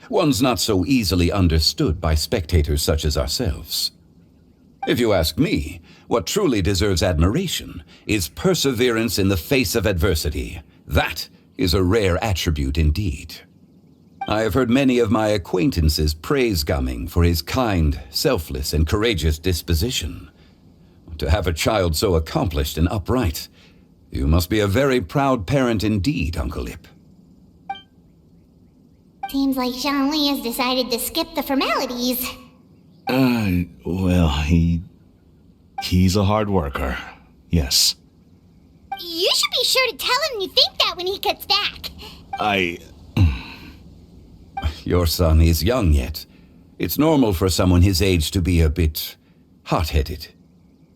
Ones not so easily understood by spectators such as ourselves. If you ask me, what truly deserves admiration is perseverance in the face of adversity. That is a rare attribute indeed. I have heard many of my acquaintances praise Gaming for his kind, selfless, and courageous disposition. To have a child so accomplished and upright, you must be a very proud parent indeed, Uncle Ip. Seems like Zhongli has decided to skip the formalities. Well, he's a hard worker. Yes. You should be sure to tell him you think that when he gets back. Your son is young yet. It's normal for someone his age to be a bit hot-headed.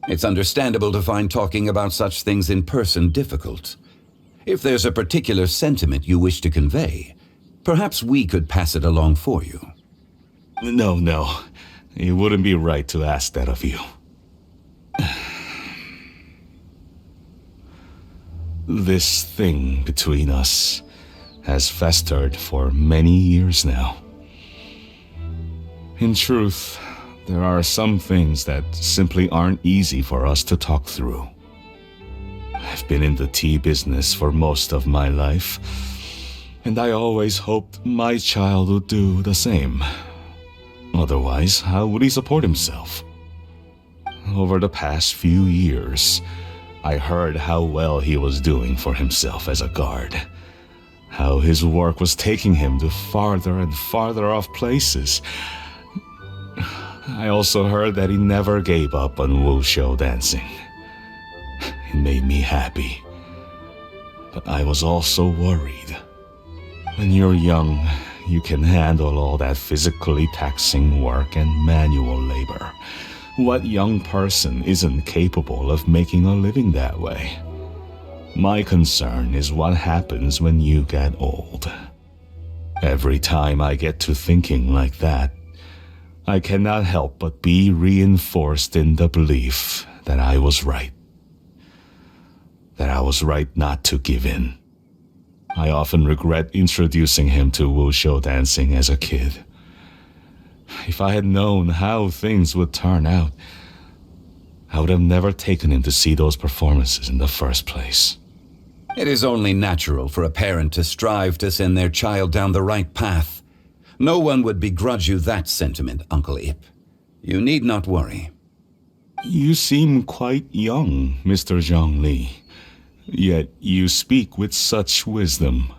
It's understandable to find talking about such things in person difficult. If there's a particular sentiment you wish to convey, perhaps we could pass it along for you. No. It wouldn't be right to ask that of you. This thing between us has festered for many years now. In truth, there are some things that simply aren't easy for us to talk through. I've been in the tea business for most of my life, and I always hoped my child would do the same. Otherwise, how would he support himself? Over the past few years, I heard how well he was doing for himself as a guard. How his work was taking him to farther and farther off places. I also heard that he never gave up on Wushu dancing. It made me happy. But I was also worried. When you're young, you can handle all that physically taxing work and manual labor. What young person isn't capable of making a living that way? My concern is what happens when you get old. Every time I get to thinking like that, I cannot help but be reinforced in the belief that I was right. That I was right not to give in. I often regret introducing him to Wushu dancing as a kid. If I had known how things would turn out, I would have never taken him to see those performances in the first place. It is only natural for a parent to strive to send their child down the right path. No one would begrudge you that sentiment, Uncle Ip. You need not worry. You seem quite young, Mr. Zhongli. Yet you speak with such wisdom.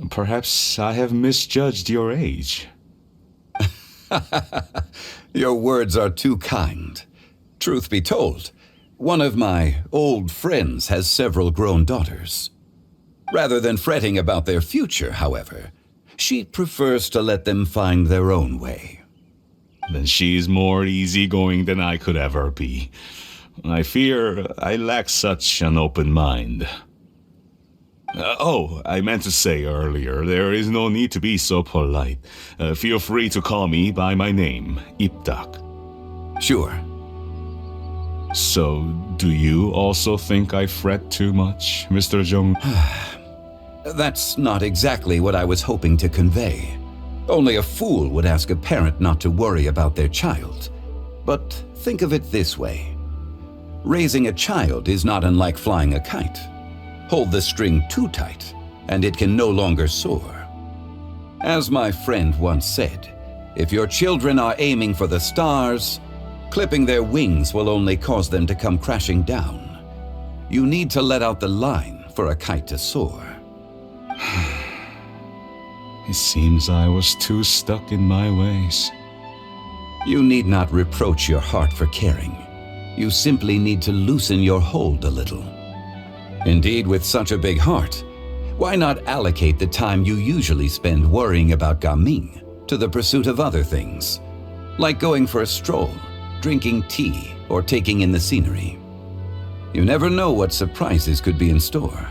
Perhaps I have misjudged your age. Your words are too kind. Truth be told, one of my old friends has several grown daughters. Rather than fretting about their future, however, she prefers to let them find their own way. Then she's more easygoing than I could ever be. I fear I lack such an open mind. I meant to say earlier, there is no need to be so polite. Feel free to call me by my name, Iptak. Sure. So, do you also think I fret too much, Mr. Jung? That's not exactly what I was hoping to convey. Only a fool would ask a parent not to worry about their child. But think of it this way. Raising a child is not unlike flying a kite. Hold the string too tight, and it can no longer soar. As my friend once said, if your children are aiming for the stars, clipping their wings will only cause them to come crashing down. You need to let out the line for a kite to soar. It seems I was too stuck in my ways. You need not reproach your heart for caring. You simply need to loosen your hold a little. Indeed, with such a big heart, why not allocate the time you usually spend worrying about Gaming to the pursuit of other things, like going for a stroll, drinking tea, or taking in the scenery? You never know what surprises could be in store.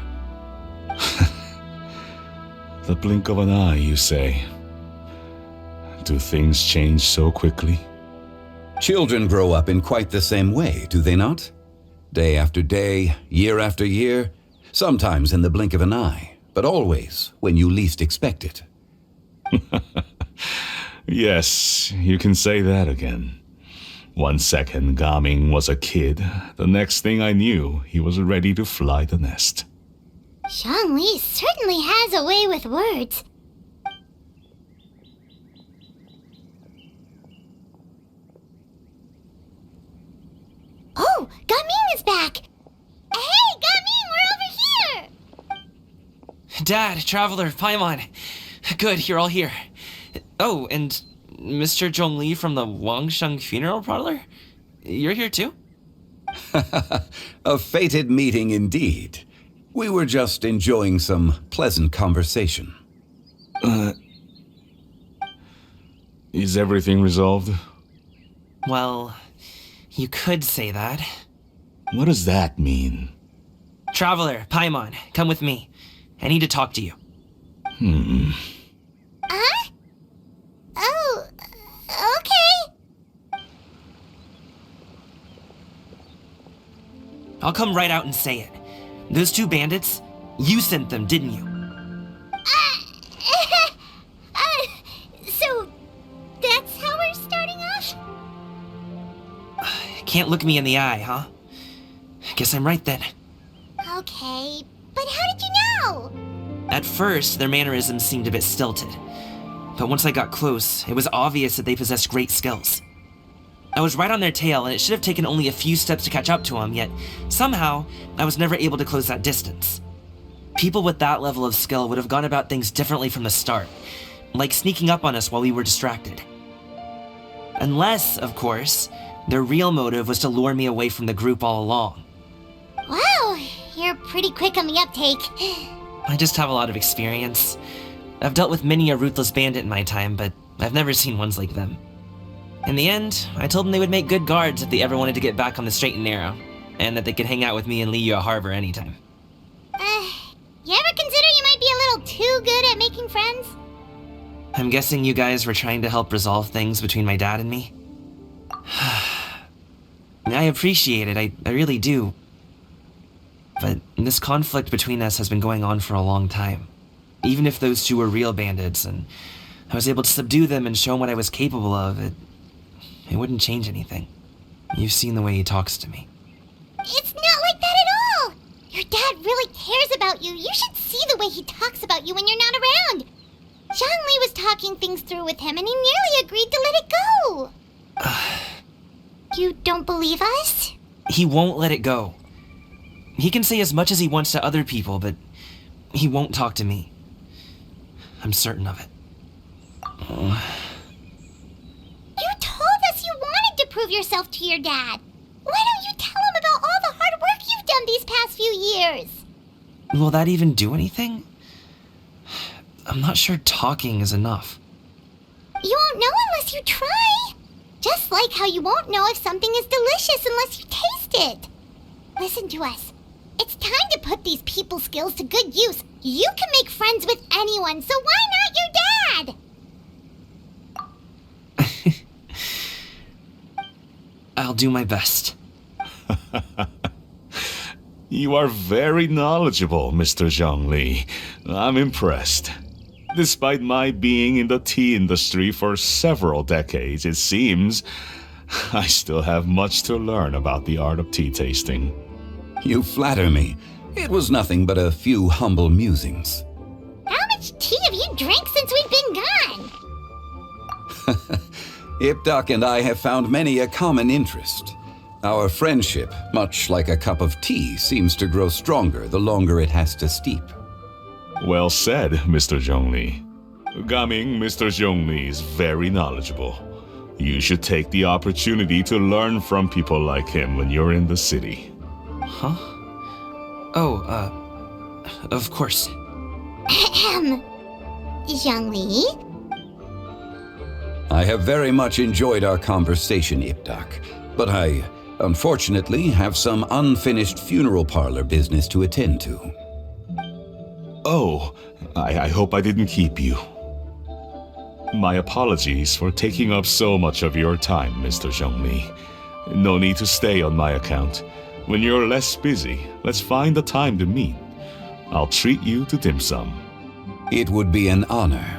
The blink of an eye, you say. Do things change so quickly? Children grow up in quite the same way, do they not? Day after day, year after year, sometimes in the blink of an eye, but always when you least expect it. Yes, you can say that again. 1 second Gaming was a kid, the next thing I knew, he was ready to fly the nest. Zhongli certainly has a way with words. Oh, Gaming is back! Hey, Gaming, we're over here! Dad, Traveler, Paimon. Good, you're all here. Oh, and Mr. Zhongli from the Wangsheng Funeral Parlor? You're here too? A fated meeting indeed. We were just enjoying some pleasant conversation. Is everything resolved? Well, you could say that. What does that mean? Traveler, Paimon, come with me. I need to talk to you. Huh? Oh, okay. I'll come right out and say it. Those 2 bandits, you sent them, didn't you? So that's how we're starting off? Can't look me in the eye, huh? Guess I'm right then. Okay, but how did you know? At first, their mannerisms seemed a bit stilted. But once I got close, it was obvious that they possessed great skills. I was right on their tail, and it should have taken only a few steps to catch up to them, yet somehow, I was never able to close that distance. People with that level of skill would have gone about things differently from the start, like sneaking up on us while we were distracted. Unless, of course, their real motive was to lure me away from the group all along. Wow, you're pretty quick on the uptake. I just have a lot of experience. I've dealt with many a ruthless bandit in my time, but I've never seen ones like them. In the end, I told them they would make good guards if they ever wanted to get back on the straight and narrow, and that they could hang out with me in Liyue Harbor anytime. You ever consider you might be a little too good at making friends? I'm guessing you guys were trying to help resolve things between my dad and me? I appreciate it, I really do. But this conflict between us has been going on for a long time. Even if those 2 were real bandits, and I was able to subdue them and show them what I was capable of, it wouldn't change anything. You've seen the way he talks to me. It's not like that at all! Your dad really cares about you. You should see the way he talks about you when you're not around. Zhongli was talking things through with him, and he nearly agreed to let it go. You don't believe us? He won't let it go. He can say as much as he wants to other people, but he won't talk to me. I'm certain of it. You told us you wanted to prove yourself to your dad. Why don't you tell him about all the hard work you've done these past few years? Will that even do anything? I'm not sure talking is enough. You won't know unless you try. Just like how you won't know if something is delicious unless you taste it. Listen to us. It's time to put these people skills to good use. You can make friends with anyone, so why not your dad? I'll do my best. You are very knowledgeable, Mr. Zhongli. I'm impressed. Despite my being in the tea industry for several decades, it seems I still have much to learn about the art of tea tasting. You flatter me. It was nothing but a few humble musings. How much tea have you drank since we've been gone? Ipdak and I have found many a common interest. Our friendship, much like a cup of tea, seems to grow stronger the longer it has to steep. Well said, Mr. Zhongli. Gaming, Mr. Zhongli is very knowledgeable. You should take the opportunity to learn from people like him when you're in the city. Huh? Oh, of course. Ahem. Zhongli? I have very much enjoyed our conversation, Ipdak, but I, unfortunately, have some unfinished funeral parlor business to attend to. Oh, I hope I didn't keep you. My apologies for taking up so much of your time, Mr. Zhongli. No need to stay on my account. When you're less busy, let's find a time to meet. I'll treat you to dim sum. It would be an honor.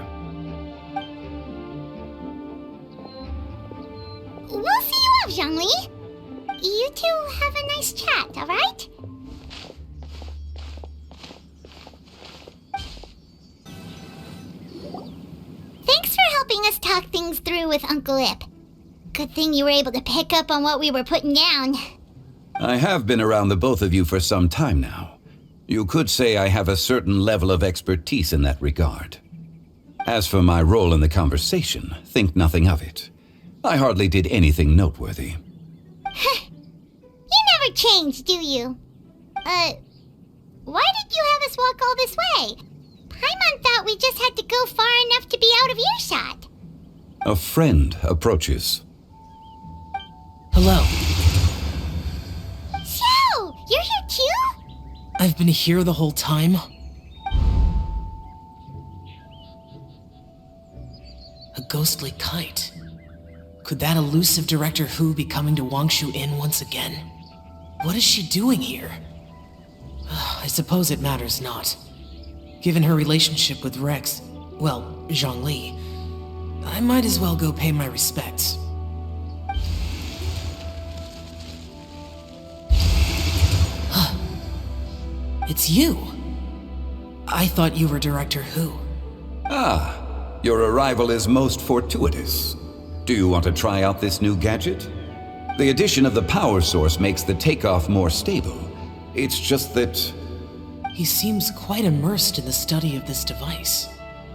We'll see you off, Zhongli. You two have a nice chat, alright? Thanks for helping us talk things through with Uncle Ip. Good thing you were able to pick up on what we were putting down. I have been around the both of you for some time now. You could say I have a certain level of expertise in that regard. As for my role in the conversation, think nothing of it. I hardly did anything noteworthy. You never change, do you? Why did you have us walk all this way? Paimon thought we just had to go far enough to be out of earshot. A friend approaches. Hello. So, you're here too? I've been here the whole time. A ghostly kite. Could that elusive Director Hu be coming to Wangshu Inn once again? What is she doing here? I suppose it matters not. Given her relationship with Rex, well, Zhongli, I might as well go pay my respects. It's you. I thought you were Director Hu. Ah, your arrival is most fortuitous. Do you want to try out this new gadget? The addition of the power source makes the takeoff more stable. It's just that... He seems quite immersed in the study of this device.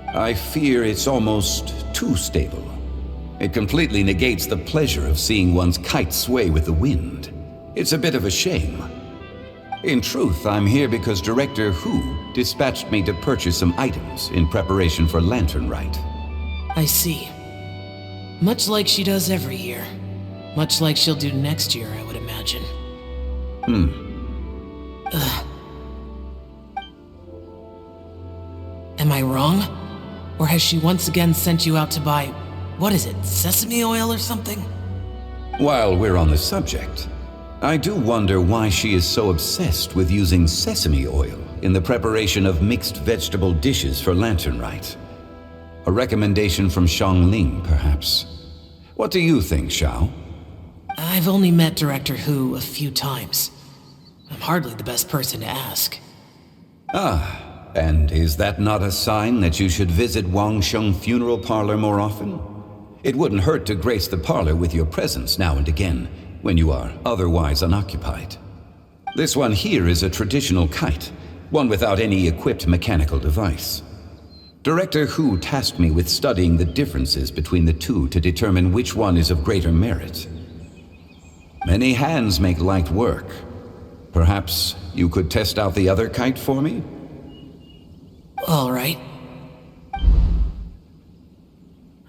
I fear it's almost too stable. It completely negates the pleasure of seeing one's kite sway with the wind. It's a bit of a shame. In truth, I'm here because Director Hu dispatched me to purchase some items in preparation for Lantern Rite. I see. Much like she does every year. Much like she'll do next year, I would imagine. Am I wrong? Or has she once again sent you out to buy, what is it, sesame oil or something? While we're on the subject, I do wonder why she is so obsessed with using sesame oil in the preparation of mixed vegetable dishes for Lantern Rite. A recommendation from Xiangling, perhaps. What do you think, Xiao? I've only met Director Hu a few times. I'm hardly the best person to ask. Ah, and is that not a sign that you should visit Wangsheng Funeral Parlor more often? It wouldn't hurt to grace the parlor with your presence now and again, when you are otherwise unoccupied. This one here is a traditional kite, one without any equipped mechanical device. Director Hu tasked me with studying the differences between the two to determine which one is of greater merit. Many hands make light work. Perhaps you could test out the other kite for me? All right.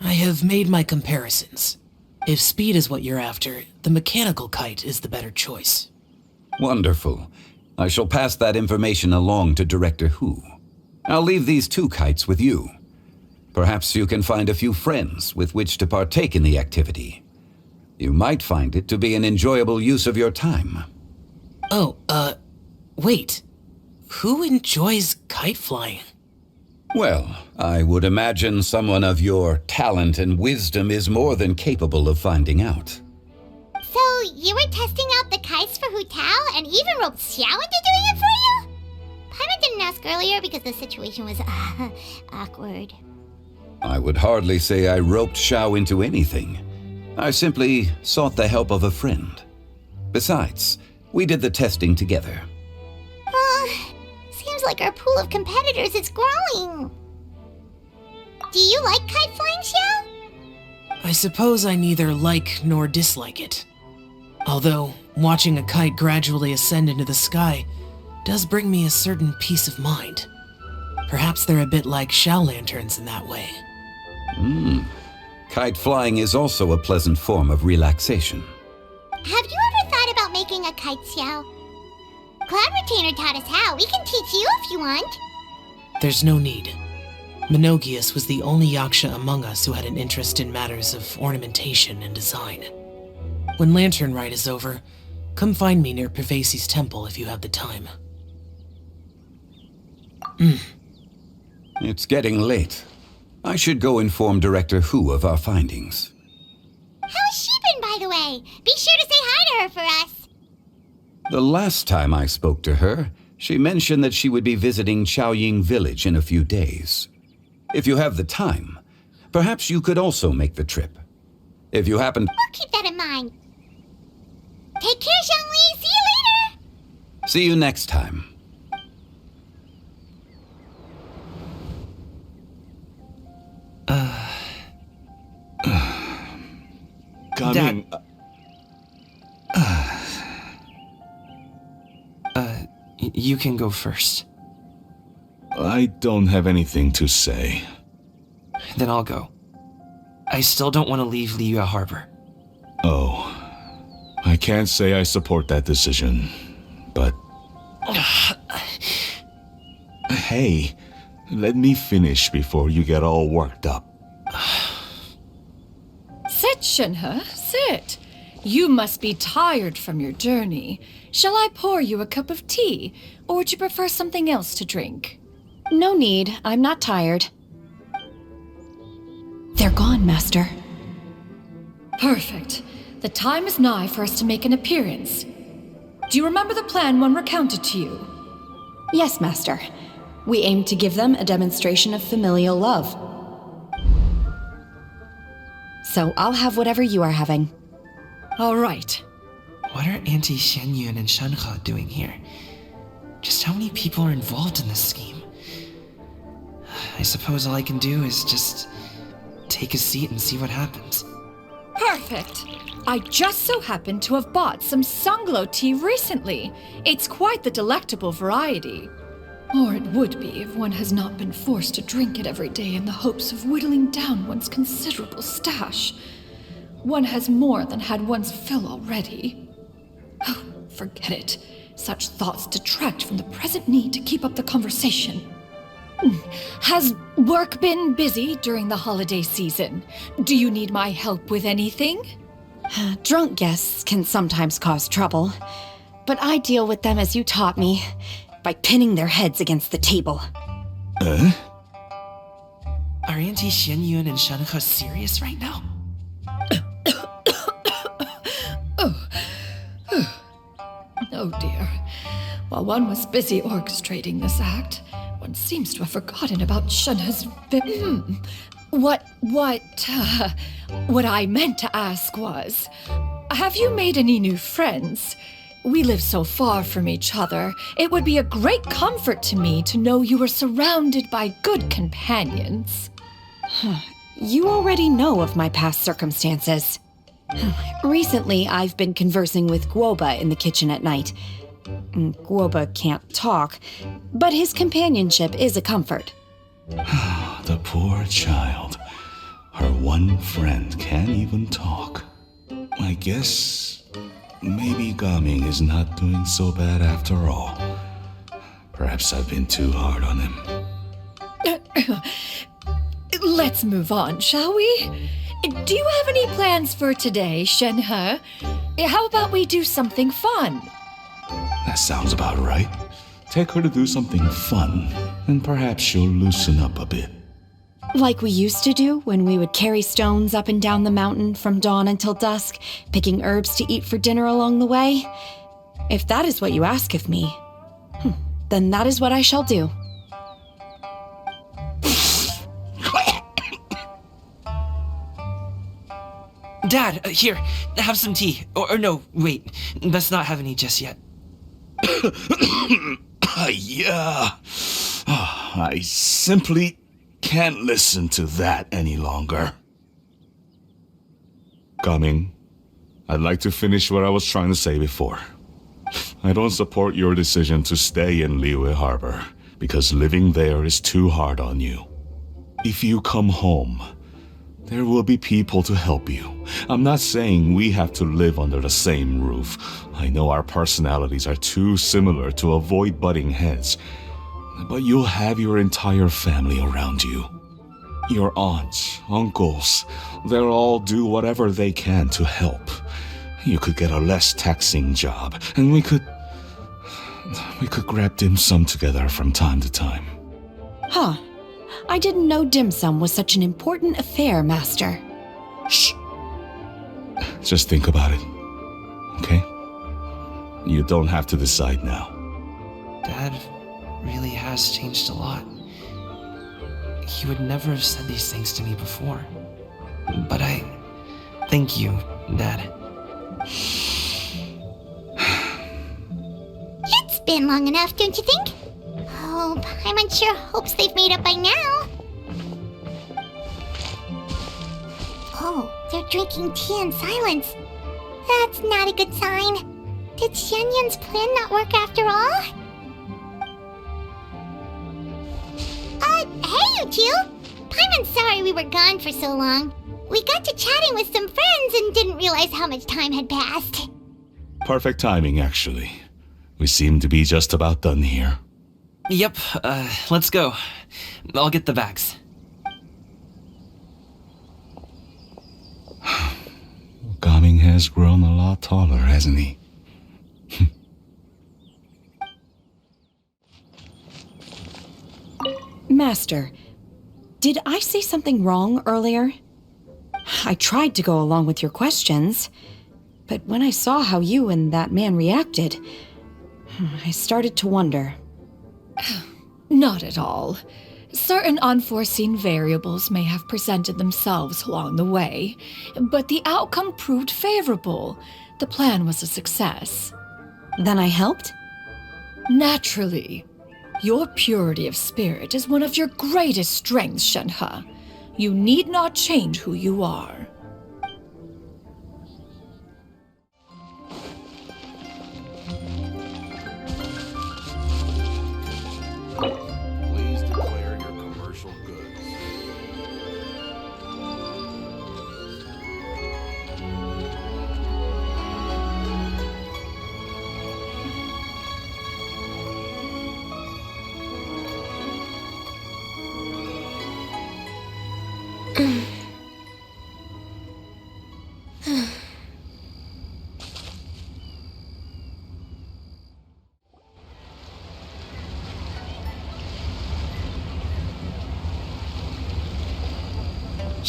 I have made my comparisons. If speed is what you're after, the mechanical kite is the better choice. Wonderful. I shall pass that information along to Director Hu. I'll leave these 2 kites with you. Perhaps you can find a few friends with which to partake in the activity. You might find it to be an enjoyable use of your time. Oh, wait. Who enjoys kite flying? Well, I would imagine someone of your talent and wisdom is more than capable of finding out. So, you were testing out the kites for Hu Tao and even roped Xiao into doing it for you? Paimon didn't ask earlier because the situation was, awkward. I would hardly say I roped Xiao into anything. I simply sought the help of a friend. Besides, we did the testing together. Seems like our pool of competitors is growing. Do you like kite flying, Xiao? I suppose I neither like nor dislike it. Although, watching a kite gradually ascend into the sky does bring me a certain peace of mind. Perhaps they're a bit like Xiao lanterns in that way. Kite flying is also a pleasant form of relaxation. Have you ever thought about making a kite, Xiao? Cloud Retainer taught us how. We can teach you if you want. There's no need. Menogius was the only yaksha among us who had an interest in matters of ornamentation and design. When Lantern Rite is over, come find me near Pervasi's temple if you have the time. It's getting late. I should go inform Director Hu of our findings. How's she been, by the way? Be sure to say hi to her for us. The last time I spoke to her, she mentioned that she would be visiting Chaoying Village in a few days. If you have the time, perhaps you could also make the trip. If you happen... We'll keep that in mind. Take care, Zhongli. See you later. See you next time. Coming. You can go first. I don't have anything to say. Then I'll go. I still don't want to leave Liyue Harbor. Oh. I can't say I support that decision, but... Hey, let me finish before you get all worked up. Sit, Shen He, sit. You must be tired from your journey. Shall I pour you a cup of tea, or would you prefer something else to drink? No need. I'm not tired. They're gone, Master. Perfect. The time is nigh for us to make an appearance. Do you remember the plan when recounted to you? Yes, Master. We aim to give them a demonstration of familial love. So I'll have whatever you are having. All right. What are Auntie Shen Yun and Shen Hé doing here? Just how many people are involved in this scheme? I suppose all I can do is just take a seat and see what happens. Perfect. I just so happen to have bought some Sunglow tea recently. It's quite the delectable variety. Or it would be if one has not been forced to drink it every day in the hopes of whittling down one's considerable stash. One has more than had one's fill already. Oh, forget it. Such thoughts detract from the present need to keep up the conversation. Has work been busy during the holiday season? Do you need my help with anything? Drunk guests can sometimes cause trouble, but I deal with them as you taught me, by pinning their heads against the table. Are Auntie Shen Yun and Shen He serious right now? Oh dear. While one was busy orchestrating this act, one seems to have forgotten about Shen He's What I meant to ask was, have you made any new friends? We live so far from each other. It would be a great comfort to me to know you are surrounded by good companions. You already know of my past circumstances. Recently, I've been conversing with Guoba in the kitchen at night. Guoba can't talk, but his companionship is a comfort. The poor child. Her one friend can't even talk. I guess maybe Gaming is not doing so bad after all. Perhaps I've been too hard on him. Let's move on, shall we? Do you have any plans for today, Shen Hэ? How about we do something fun? That sounds about right. Take her to do something fun, and perhaps she'll loosen up a bit. Like we used to do when we would carry stones up and down the mountain from dawn until dusk, picking herbs to eat for dinner along the way? If that is what you ask of me, then that is what I shall do. Dad, here, have some tea. Or no, wait, let's not have any just yet. Yeah. I simply can't listen to that any longer. Gaming, I'd like to finish what I was trying to say before. I don't support your decision to stay in Liyue Harbor, because living there is too hard on you. If you come home, there will be people to help you. I'm not saying we have to live under the same roof. I know our personalities are too similar to avoid butting heads. But you'll have your entire family around you. Your aunts, uncles, they'll all do whatever they can to help. You could get a less taxing job, and we could grab dim sum together from time to time. Huh. I didn't know dim sum was such an important affair, Master. Shh. Just think about it, okay? You don't have to decide now. Dad really has changed a lot. He would never have said these things to me before. But I thank you, Dad. It's been long enough, don't you think? Oh, Paimon sure hopes they've made up by now. Oh, they're drinking tea in silence. That's not a good sign. Did Sянь Yunn's plan not work after all? Hey, you two! Paimon's sorry we were gone for so long. We got to chatting with some friends and didn't realize how much time had passed. Perfect timing, actually. We seem to be just about done here. Yep, let's go. I'll get the bags. Gaming has grown a lot taller, hasn't he? Master, did I say something wrong earlier? I tried to go along with your questions, but when I saw how you and that man reacted, I started to wonder. Not at all. Certain unforeseen variables may have presented themselves along the way, but the outcome proved favorable. The plan was a success. Then I helped? Naturally. Your purity of spirit is one of your greatest strengths, Shen Hэ. You need not change who you are. Please declare your commercial goods.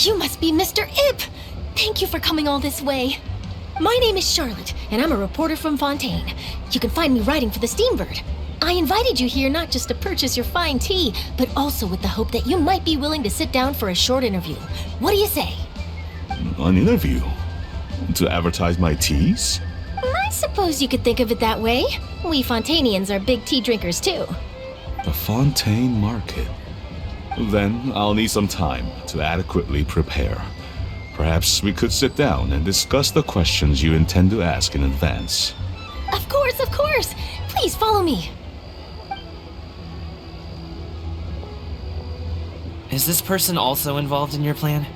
You must be Mr. Ip! Thank you for coming all this way. My name is Charlotte, and I'm a reporter from Fontaine. You can find me writing for the Steambird. I invited you here not just to purchase your fine tea, but also with the hope that you might be willing to sit down for a short interview. What do you say? An interview? To advertise my teas? My I suppose you could think of it that way. We Fontanians are big tea drinkers too. The Fontaine Market. Then I'll need some time to adequately prepare. Perhaps we could sit down and discuss the questions you intend to ask in advance. Of course, of course. Please follow me. Is this person also involved in your plan?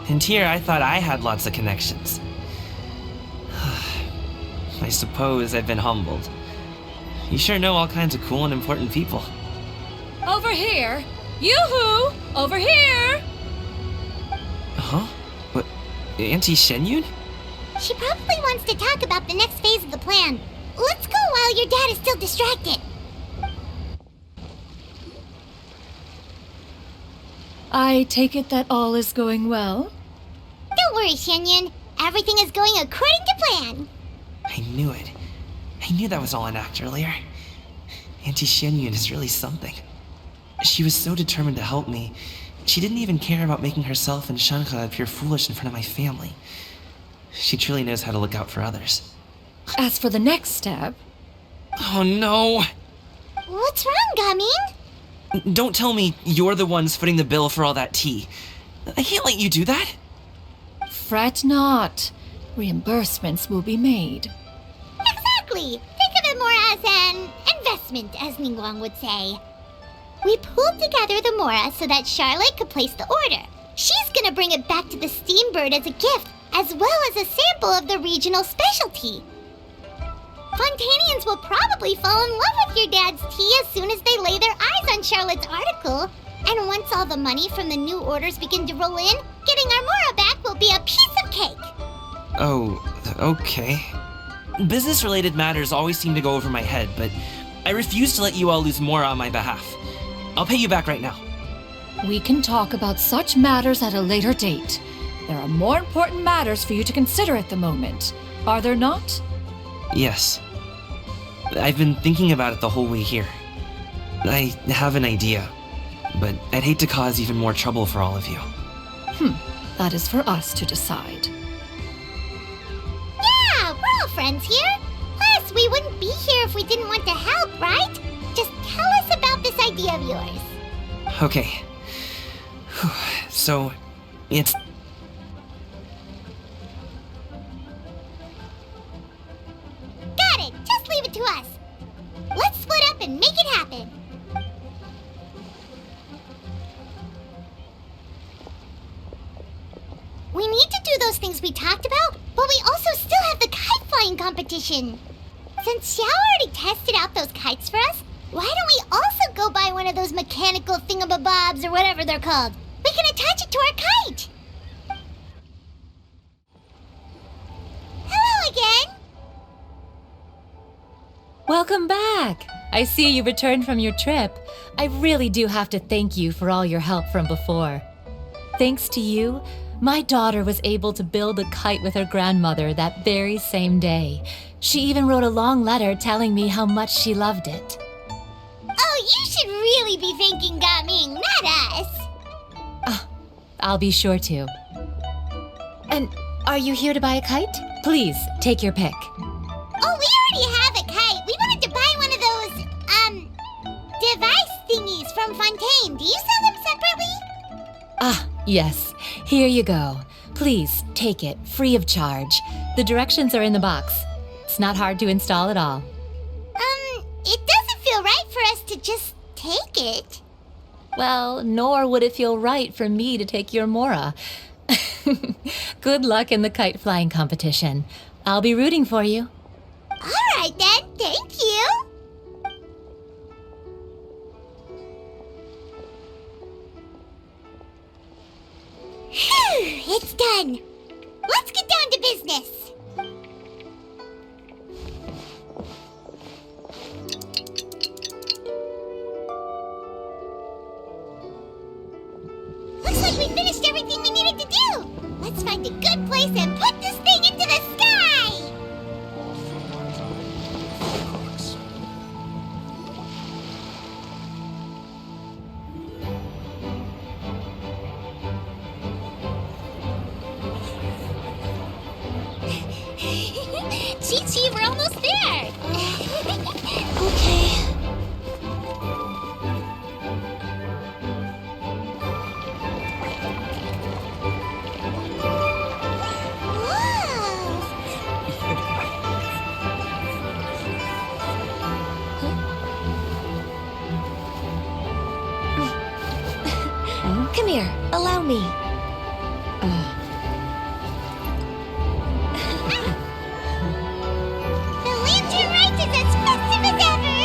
And here I thought I had lots of connections. I suppose I've been humbled. You sure know all kinds of cool and important people. Over here! Yoo-hoo! Over here! Huh? What? Auntie Shen Yun? She probably wants to talk about the next phase of the plan. Let's go while your dad is still distracted. I take it that all is going well? Don't worry, Shen Yun. Everything is going according to plan. I knew it. I knew that was all an act earlier. Auntie Shen Yun is really something. She was so determined to help me. She didn't even care about making herself and Sheng He appear foolish in front of my family. She truly knows how to look out for others. As for the next step... Oh no! What's wrong, Gaming? Don't tell me you're the ones footing the bill for all that tea. I can't let you do that. Fret not. Reimbursements will be made. Exactly! Think of it more as an investment, as Ningguang would say. We pulled together the Mora so that Charlotte could place the order. She's gonna bring it back to the Steambird as a gift, as well as a sample of the regional specialty. Fontanians will probably fall in love with your dad's tea as soon as they lay their eyes on Charlotte's article. And once all the money from the new orders begin to roll in, getting our Mora back will be a piece of cake. Oh, okay. Business-related matters always seem to go over my head, but I refuse to let you all lose more on my behalf. I'll pay you back right now. We can talk about such matters at a later date. There are more important matters for you to consider at the moment, are there not? Yes. I've been thinking about it the whole way here. I have an idea, but I'd hate to cause even more trouble for all of you. That is for us to decide. Yeah, we're all friends here. Plus, we wouldn't be here if we didn't want to help, right? Just tell us about this idea of yours. Okay. So, it's... Got it! Just leave it to us. Let's split up and make it happen. We need to do those things we talked about, but we also still have the kite flying competition. Since Xiao already tested out those kites for us, why don't we also go buy one of those mechanical thingamabobs or whatever they're called? We can attach it to our kite. Hello again. Welcome back. I see you returned from your trip. I really do have to thank you for all your help from before. Thanks to you, my daughter was able to build a kite with her grandmother that very same day. She even wrote a long letter telling me how much she loved it. Oh, you should really be thanking Gaming, not us. I'll be sure to. And are you here to buy a kite? Please, take your pick. Oh, we already have a kite. We wanted to buy one of those, device thingies from Fontaine. Do you sell them separately? Yes. Here you go. Please, take it, free of charge. The directions are in the box. It's not hard to install at all. It doesn't feel right for us to just take it. Well, nor would it feel right for me to take your Mora. Good luck in the kite flying competition. I'll be rooting for you. All right then, thank you. Phew, it's done. Let's get down to business. Looks like we finished everything we needed to do. Let's find a good place and put this thing into the sky. Chi-Chi, we're almost there! Okay. Come here, allow me. The lantern rite is as festive as ever!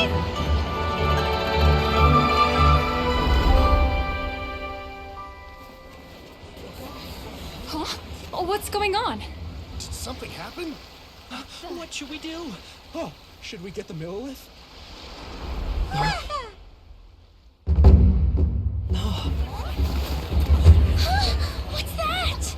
Huh? Oh, what's going on? Did something happen? What should we do? Oh, should we get the Millilith? What's that?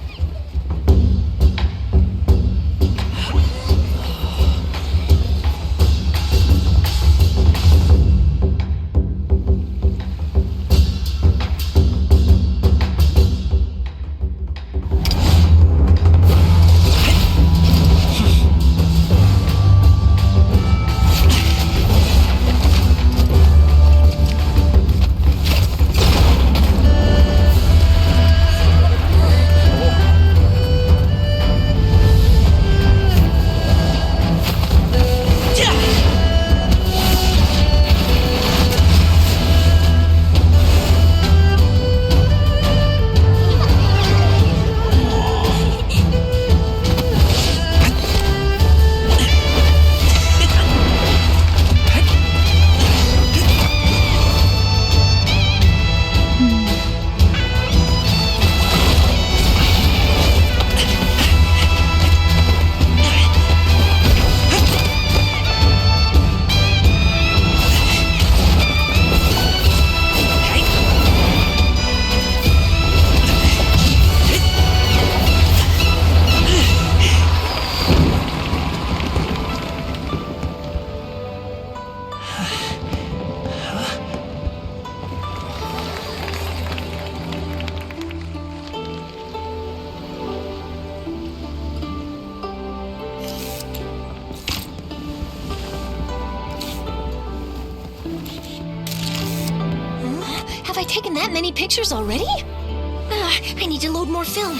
Have I taken that many pictures already? I need to load more film.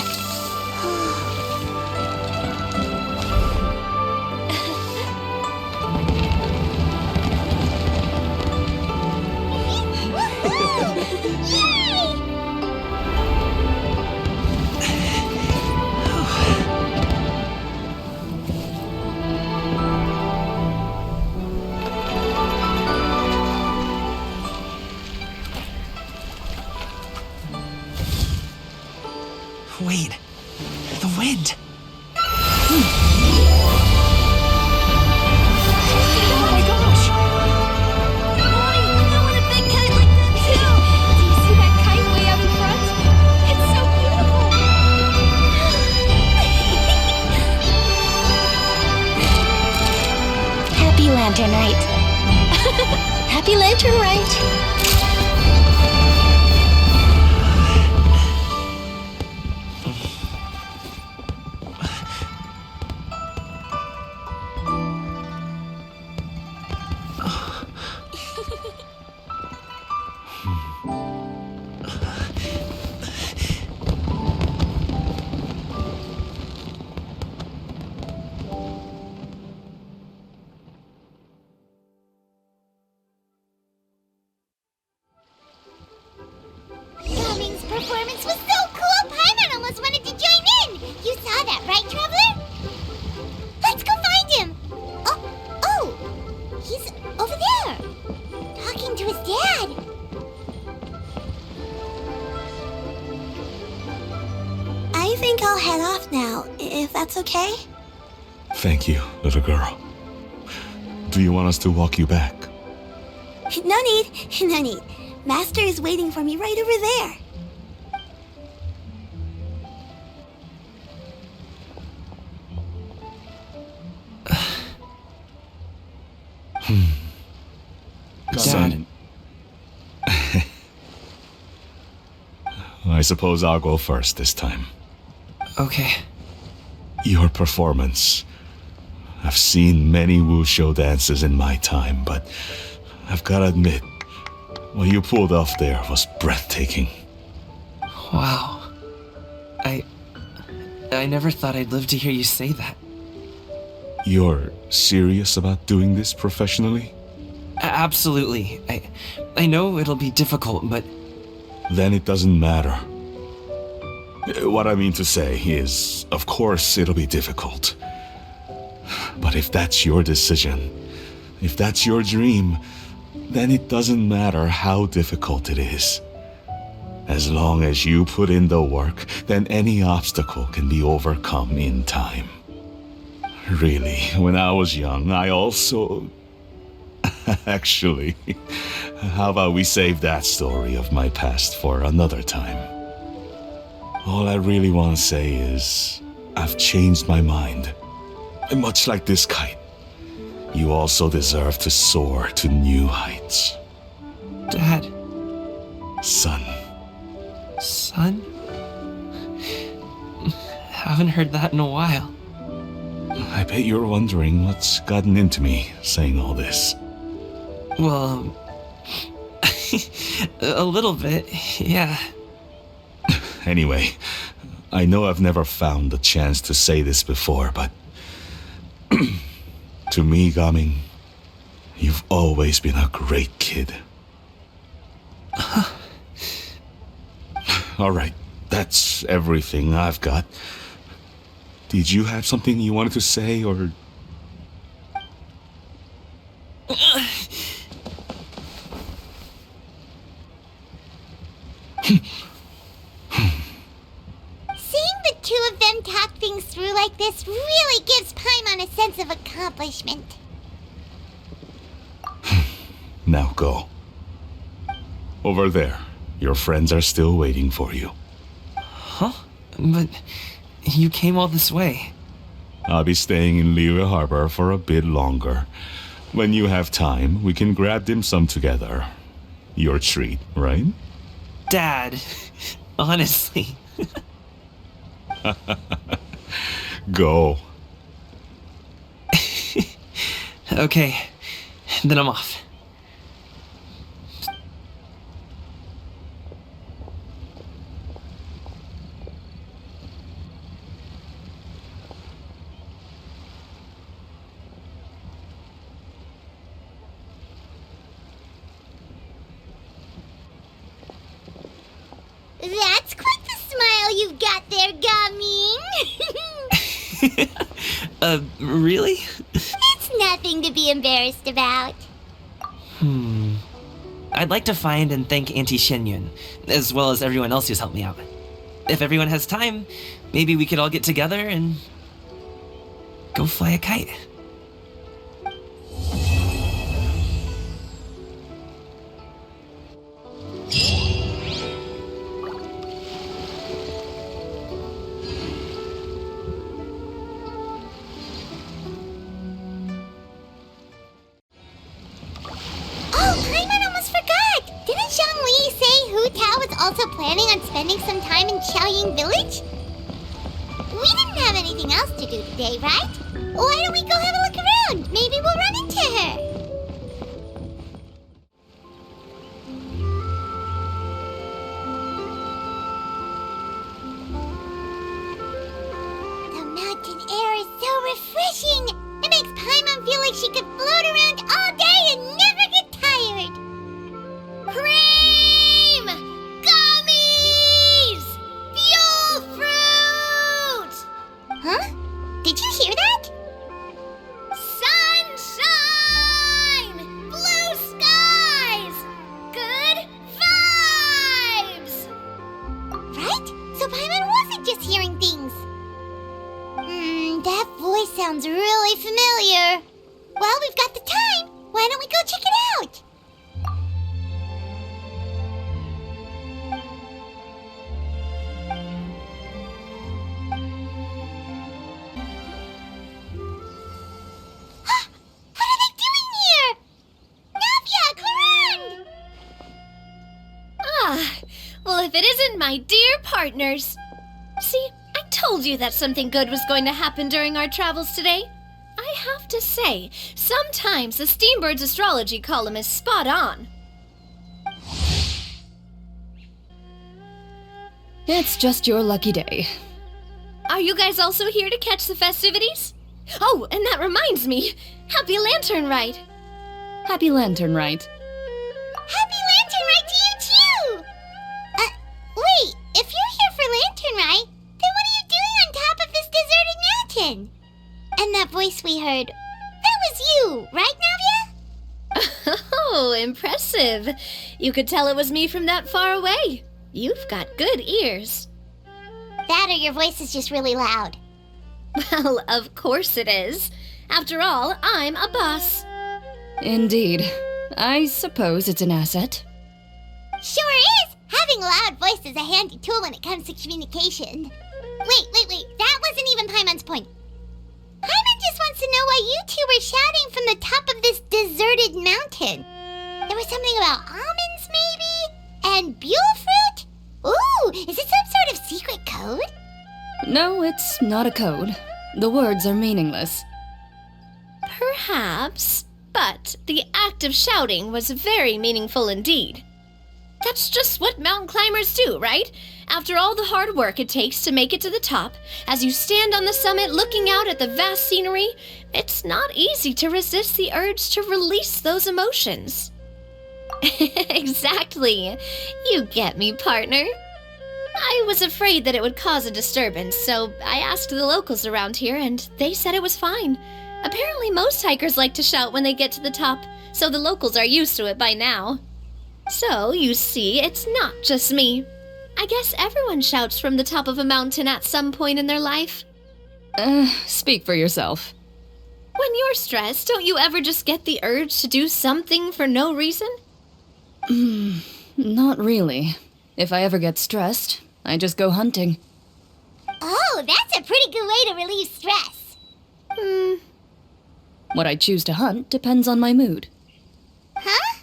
Wait, the wind. Oh my gosh! Mommy, I want a big kite like that too! Do you see that kite way out in front? It's so beautiful! Happy Lantern Rite. Happy Lantern Rite! Performance was so cool, Paimon almost wanted to join in! You saw that, right, Traveler? Let's go find him! Oh! He's over there! Talking to his dad! I think I'll head off now, if that's okay? Thank you, little girl. Do you want us to walk you back? No need. Master is waiting for me right over there. Son. I suppose I'll go first this time. Okay. Your performance I've seen many wushou dances in my time, but I've gotta admit, what you pulled off there was breathtaking. Wow. I never thought I'd live to hear you say that. You're serious about doing this professionally? Absolutely. I know it'll be difficult, but... Then it doesn't matter. What I mean to say is, of course it'll be difficult. But if that's your decision, if that's your dream, then it doesn't matter how difficult it is. As long as you put in the work, then any obstacle can be overcome in time. Really, when I was young, I also... Actually, how about we save that story of my past for another time? All I really want to say is, I've changed my mind. And much like this kite, you also deserve to soar to new heights. Dad. Son. Son? Haven't heard that in a while. I bet you're wondering what's gotten into me saying all this. Well, a little bit, yeah. Anyway, I know I've never found the chance to say this before, but to me, Gaming, you've always been a great kid. All right, that's everything I've got. Did you have something you wanted to say, or... Seeing the two of them talk things through like this really gives Paimon a sense of accomplishment. Now go. Over there. Your friends are still waiting for you. Huh? But you came all this way. I'll be staying in Liyue Harbor for a bit longer. When you have time, we can grab dim sum together. Your treat, right? Dad, honestly. Go. Okay, then I'm off. That's quite the smile you've got there, Gaming. Really? It's nothing to be embarrassed about. I'd like to find and thank Auntie Shen Yun, as well as everyone else who's helped me out. If everyone has time, maybe we could all get together and go fly a kite. Also planning on spending some time in Xiaoying Village? We didn't have anything else to do today, right? Why don't we go have a look around? Maybe we'll run into her. The mountain air is so refreshing. It makes Paimon feel like she could float around all day and never get tired. Cream! Gummies! Fuel fruit! Huh? Did you hear that? Sunshine! Blue skies! Good vibes! Right? So Paimon wasn't just hearing things. That voice sounds really familiar. Well, we've got the time. Why don't we go check it out? Well, if it isn't my dear partners. See, I told you that something good was going to happen during our travels today. I have to say, sometimes the Steambird's astrology column is spot on. It's just your lucky day. Are you guys also here to catch the festivities? Oh, and that reminds me, Happy Lantern Rite! Happy Lantern Rite. Happy Lantern Rite to you too! Wait, if you're here for Lantern Rite, then what are you doing on top of this deserted mountain? And that voice we heard, that was you, right, Navia? Oh, impressive. You could tell it was me from that far away. You've got good ears. That or your voice is just really loud. Well, of course it is. After all, I'm a boss. Indeed. I suppose it's an asset. Sure is! Having a loud voice is a handy tool when it comes to communication. Wait. That wasn't even Paimon's point. Paimon just wants to know why you two were shouting from the top of this deserted mountain. There was something about almonds, maybe? And buell fruit? Ooh, is it some sort of secret code? No, it's not a code. The words are meaningless. Perhaps, but the act of shouting was very meaningful indeed. That's just what mountain climbers do, right? After all the hard work it takes to make it to the top, as you stand on the summit looking out at the vast scenery, it's not easy to resist the urge to release those emotions. Exactly. You get me, partner. I was afraid that it would cause a disturbance, so I asked the locals around here, and they said it was fine. Apparently most hikers like to shout when they get to the top, so the locals are used to it by now. So, you see, it's not just me. I guess everyone shouts from the top of a mountain at some point in their life. Speak for yourself. When you're stressed, don't you ever just get the urge to do something for no reason? Not really. If I ever get stressed, I just go hunting. Oh, that's a pretty good way to relieve stress. What I choose to hunt depends on my mood. Huh?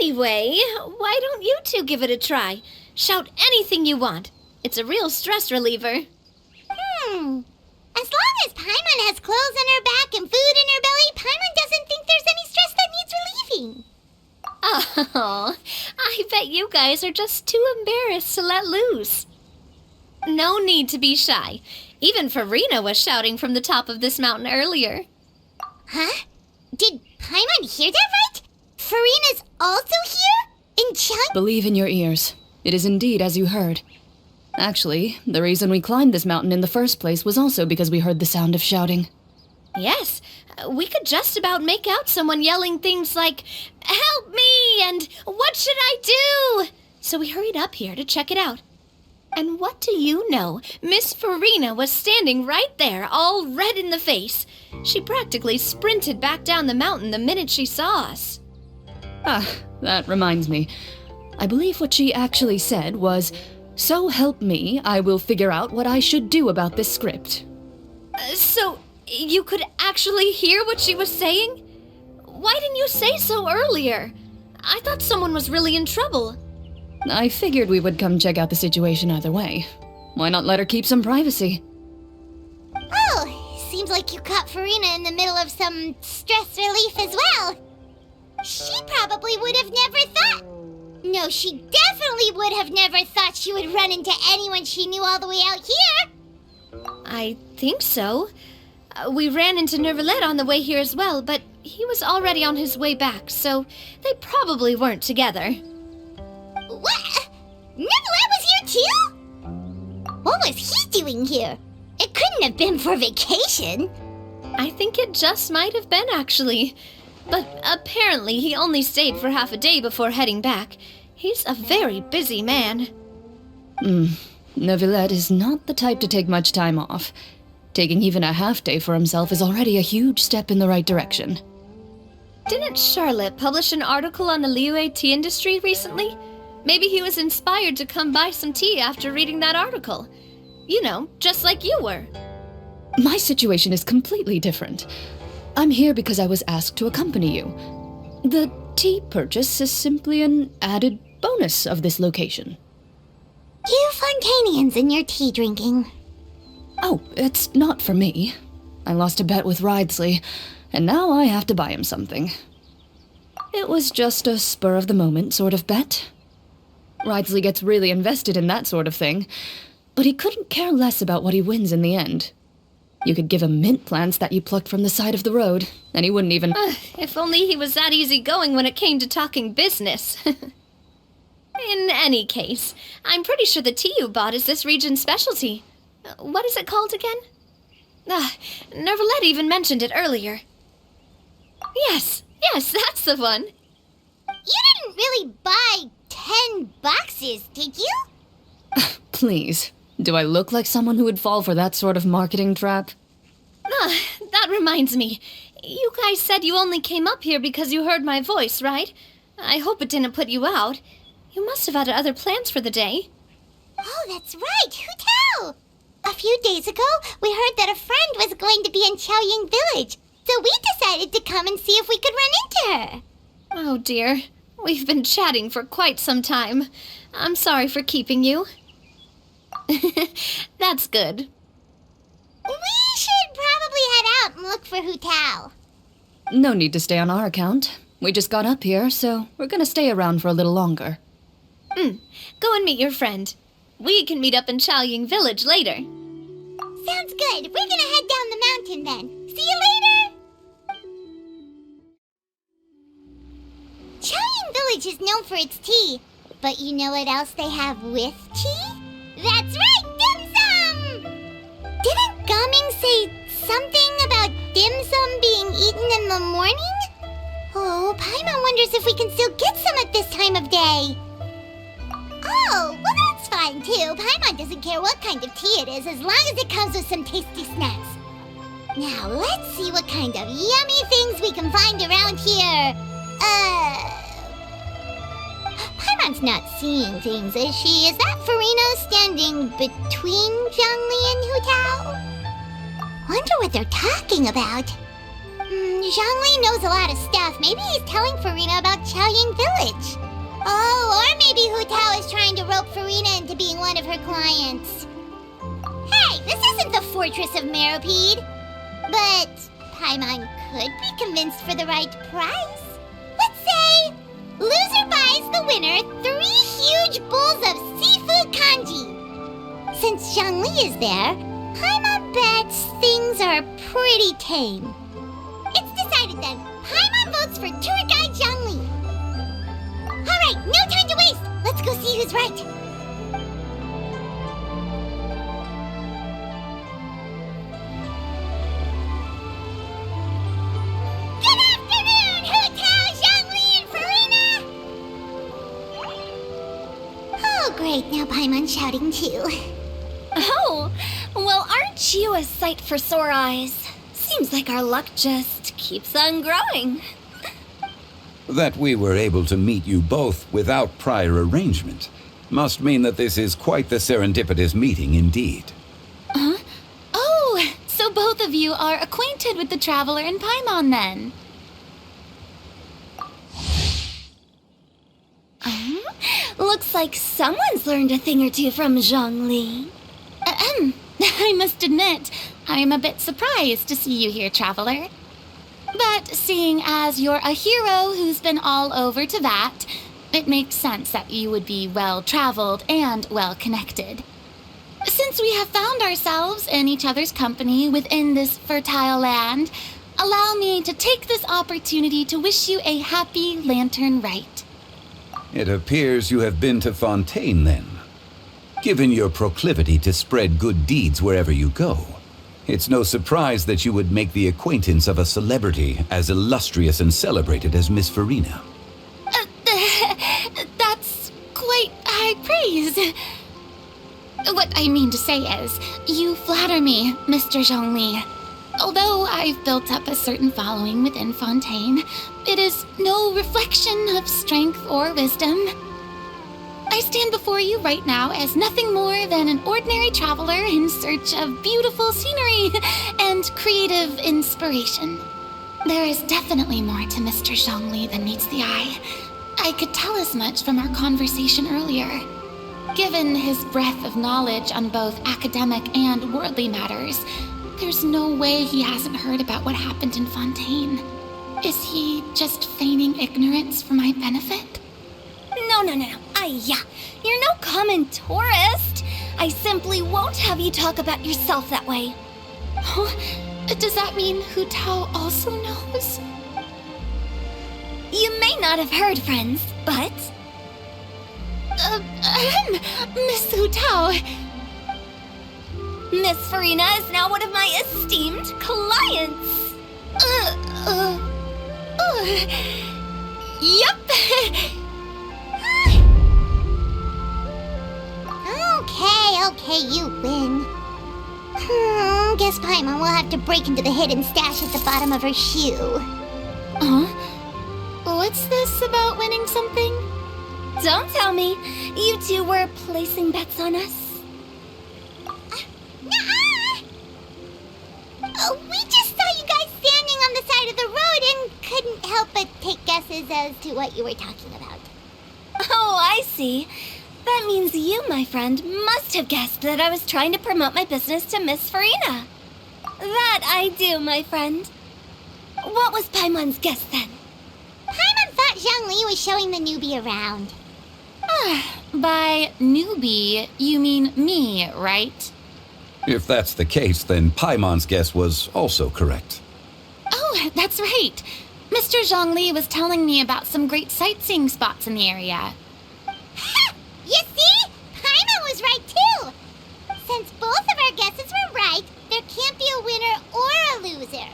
Anyway, why don't you two give it a try? Shout anything you want. It's a real stress reliever. As long as Paimon has clothes on her back and food in her belly, Paimon doesn't think there's any stress that needs relieving. Oh, I bet you guys are just too embarrassed to let loose. No need to be shy. Even Farina was shouting from the top of this mountain earlier. Huh? Did Paimon hear that right? Farina's also here? In Chun? Believe in your ears. It is indeed as you heard. Actually, the reason we climbed this mountain in the first place was also because we heard the sound of shouting. Yes, we could just about make out someone yelling things like, "Help me!" and "What should I do?" So we hurried up here to check it out. And what do you know? Miss Farina was standing right there, all red in the face. She practically sprinted back down the mountain the minute she saw us. That reminds me. I believe what she actually said was, "So help me, I will figure out what I should do about this script." So, you could actually hear what she was saying? Why didn't you say so earlier? I thought someone was really in trouble. I figured we would come check out the situation either way. Why not let her keep some privacy? Oh, seems like you caught Farina in the middle of some stress relief as well. She probably would have never thought... No, she definitely would have never thought she would run into anyone she knew all the way out here. I think so. We ran into Nervalet on the way here as well, but he was already on his way back, so they probably weren't together. What? Nervalet was here too? What was he doing here? It couldn't have been for vacation. I think it just might have been, actually. But apparently he only stayed for half a day before heading back. He's a very busy man. Nervalet is not the type to take much time off. Taking even a half day for himself is already a huge step in the right direction. Didn't Charlotte publish an article on the Liyue tea industry recently? Maybe he was inspired to come buy some tea after reading that article. You know, just like you were. My situation is completely different. I'm here because I was asked to accompany you. The tea purchase is simply an added bonus of this location. You Fontanians and your tea drinking. Oh, it's not for me. I lost a bet with Ridesley, and now I have to buy him something. It was just a spur-of-the-moment sort of bet. Ridesley gets really invested in that sort of thing, but he couldn't care less about what he wins in the end. You could give him mint plants that you plucked from the side of the road, and he wouldn't even— If only he was that easygoing when it came to talking business. In any case, I'm pretty sure the tea you bought is this region's specialty. What is it called again? Nervalette even mentioned it earlier. Yes, that's the one. You didn't really buy 10 boxes, did you? Please, do I look like someone who would fall for that sort of marketing trap? That reminds me. You guys said you only came up here because you heard my voice, right? I hope it didn't put you out. You must have had other plans for the day. Oh, that's right. Who tell? A few days ago, we heard that a friend was going to be in Chaoying Village, so we decided to come and see if we could run into her. Oh dear. We've been chatting for quite some time. I'm sorry for keeping you. That's good. We should probably head out and look for Hu Tao. No need to stay on our account. We just got up here, so we're gonna stay around for a little longer. Go and meet your friend. We can meet up in Chaoying Village later. Sounds good. We're gonna head down the mountain then. See you later! Chaoying Village is known for its tea, but you know what else they have with tea? That's right, dim sum! Didn't Gaming say something about dim sum being eaten in the morning? Oh, Paimon wonders if we can still get some at this time of day. Oh, well that's fine too. Paimon doesn't care what kind of tea it is as long as it comes with some tasty snacks. Now let's see what kind of yummy things we can find around here. Paimon's not seeing things, is she? Is that Farina standing between Zhongli and Hu Tao? Wonder what they're talking about. Zhongli knows a lot of stuff. Maybe he's telling Farina about Chaoying Village. Oh, or maybe Hu Tao is trying to rope Farina into being one of her clients. Hey, this isn't the Fortress of Meropide. But Paimon could be convinced for the right price. Let's say loser buys the winner 3 huge bowls of seafood kanji. Since Zhongli is there, Paimon bets things are pretty tame. It's decided then. Paimon votes for tour guide Zhongli. Alright, no time to waste. Let's go see who's right. Good afternoon, Hu Tao, Zhongli, and Farina! Oh, great. Now Paimon's shouting too. Oh, well, aren't you a sight for sore eyes? Seems like our luck just keeps on growing. That we were able to meet you both without prior arrangement must mean that this is quite the serendipitous meeting indeed. Huh? Oh, so both of you are acquainted with the Traveler and Paimon then? Looks like someone's learned a thing or two from Zhongli. I must admit, I am a bit surprised to see you here, Traveler. But seeing as you're a hero who's been all over Teyvat, it makes sense that you would be well-traveled and well-connected. Since we have found ourselves in each other's company within this fertile land, allow me to take this opportunity to wish you a happy Lantern Rite. It appears you have been to Fontaine then. Given your proclivity to spread good deeds wherever you go, it's no surprise that you would make the acquaintance of a celebrity as illustrious and celebrated as Miss Farina. That's quite high praise. What I mean to say is, you flatter me, Mr. Zhongli. Although I've built up a certain following within Fontaine, it is no reflection of strength or wisdom. I stand before you right now as nothing more than an ordinary traveler in search of beautiful scenery and creative inspiration. There is definitely more to Mr. Zhongli than meets the eye. I could tell as much from our conversation earlier. Given his breadth of knowledge on both academic and worldly matters, there's no way he hasn't heard about what happened in Fontaine. Is he just feigning ignorance for my benefit? No. You're no common tourist. I simply won't have you talk about yourself that way. Huh? Does that mean Hu Tao also knows? You may not have heard, friends, but... Miss Hu Tao. Miss Farina is now one of my esteemed clients. Yup. Okay, you win. Guess Paimon will have to break into the hidden stash at the bottom of her shoe. What's this about winning something? Don't tell me. You two were placing bets on us. We just saw you guys standing on the side of the road and couldn't help but take guesses as to what you were talking about. Oh, I see. That means you, my friend, must have guessed that I was trying to promote my business to Miss Farina. That I do, my friend. What was Paimon's guess then? Paimon thought Zhongli was showing the newbie around. By newbie, you mean me, right? If that's the case, then Paimon's guess was also correct. Oh, that's right. Mr. Zhongli was telling me about some great sightseeing spots in the area. You see? Paimon was right too! Since both of our guesses were right, there can't be a winner or a loser.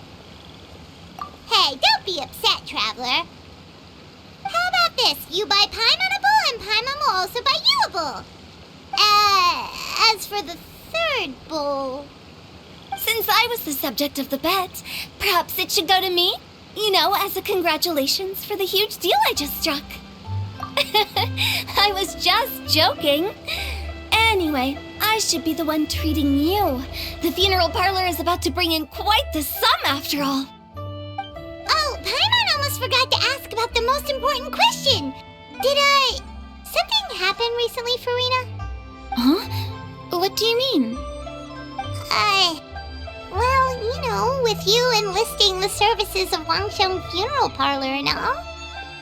Hey, don't be upset, Traveler. How about this? You buy Paimon a bowl and Paimon will also buy you a bowl. As for the third bowl... Since I was the subject of the bet, perhaps it should go to me? You know, as a congratulations for the huge deal I just struck. I was just joking. Anyway, I should be the one treating you. The funeral parlor is about to bring in quite the sum after all. Oh, Paimon almost forgot to ask about the most important question. Something happen recently, Farina? Huh? What do you mean? Well, you know, with you enlisting the services of Wangsheng Funeral Parlor and all.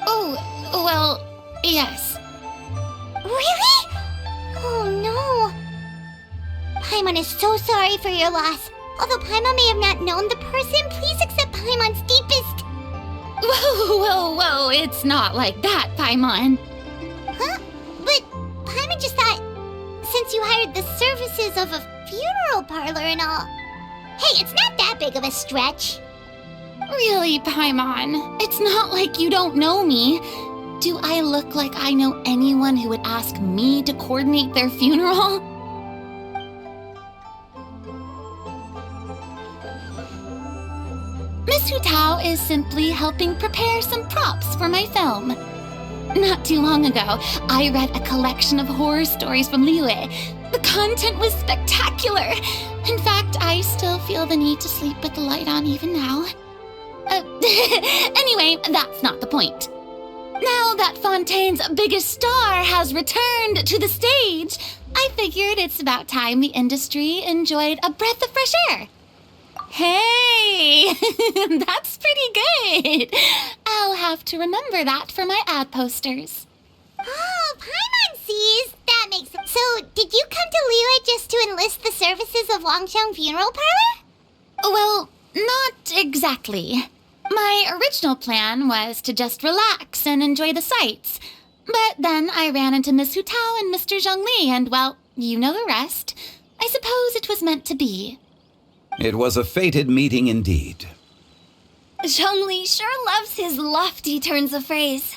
Oh, well, yes. Really? Oh no. Paimon is so sorry for your loss. Although Paimon may have not known the person, please accept Paimon's deepest... Whoa, it's not like that, Paimon. Huh? But Paimon just thought, since you hired the services of a funeral parlor and all... Hey, it's not that big of a stretch. Really, Paimon? It's not like you don't know me. Do I look like I know anyone who would ask me to coordinate their funeral? Miss Hu Tao is simply helping prepare some props for my film. Not too long ago, I read a collection of horror stories from Liyue. The content was spectacular. In fact, I still feel the need to sleep with the light on even now. Anyway, that's not the point. Now that Fontaine's biggest star has returned to the stage, I figured it's about time the industry enjoyed a breath of fresh air. Hey, that's pretty good. I'll have to remember that for my ad posters. Oh, Paimon sees. That makes sense. So, did you come to Liyue just to enlist the services of Wangsheng Funeral Parlor? Well, not exactly. My original plan was to just relax and enjoy the sights. But then I ran into Miss Hu Tao and Mr. Zhongli, and well, you know the rest. I suppose it was meant to be. It was a fated meeting indeed. Zhongli sure loves his lofty turns of phrase.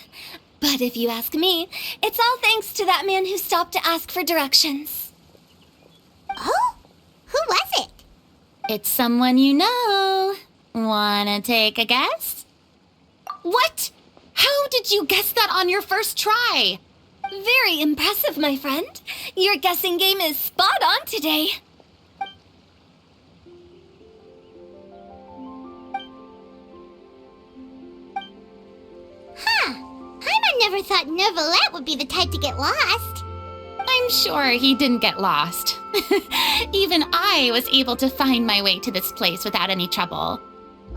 But if you ask me, it's all thanks to that man who stopped to ask for directions. Oh? Who was it? It's someone you know. Wanna take a guess? What? How did you guess that on your first try? Very impressive, my friend. Your guessing game is spot on today. Huh. Paimon never thought Neuvillette would be the type to get lost. I'm sure he didn't get lost. Even I was able to find my way to this place without any trouble.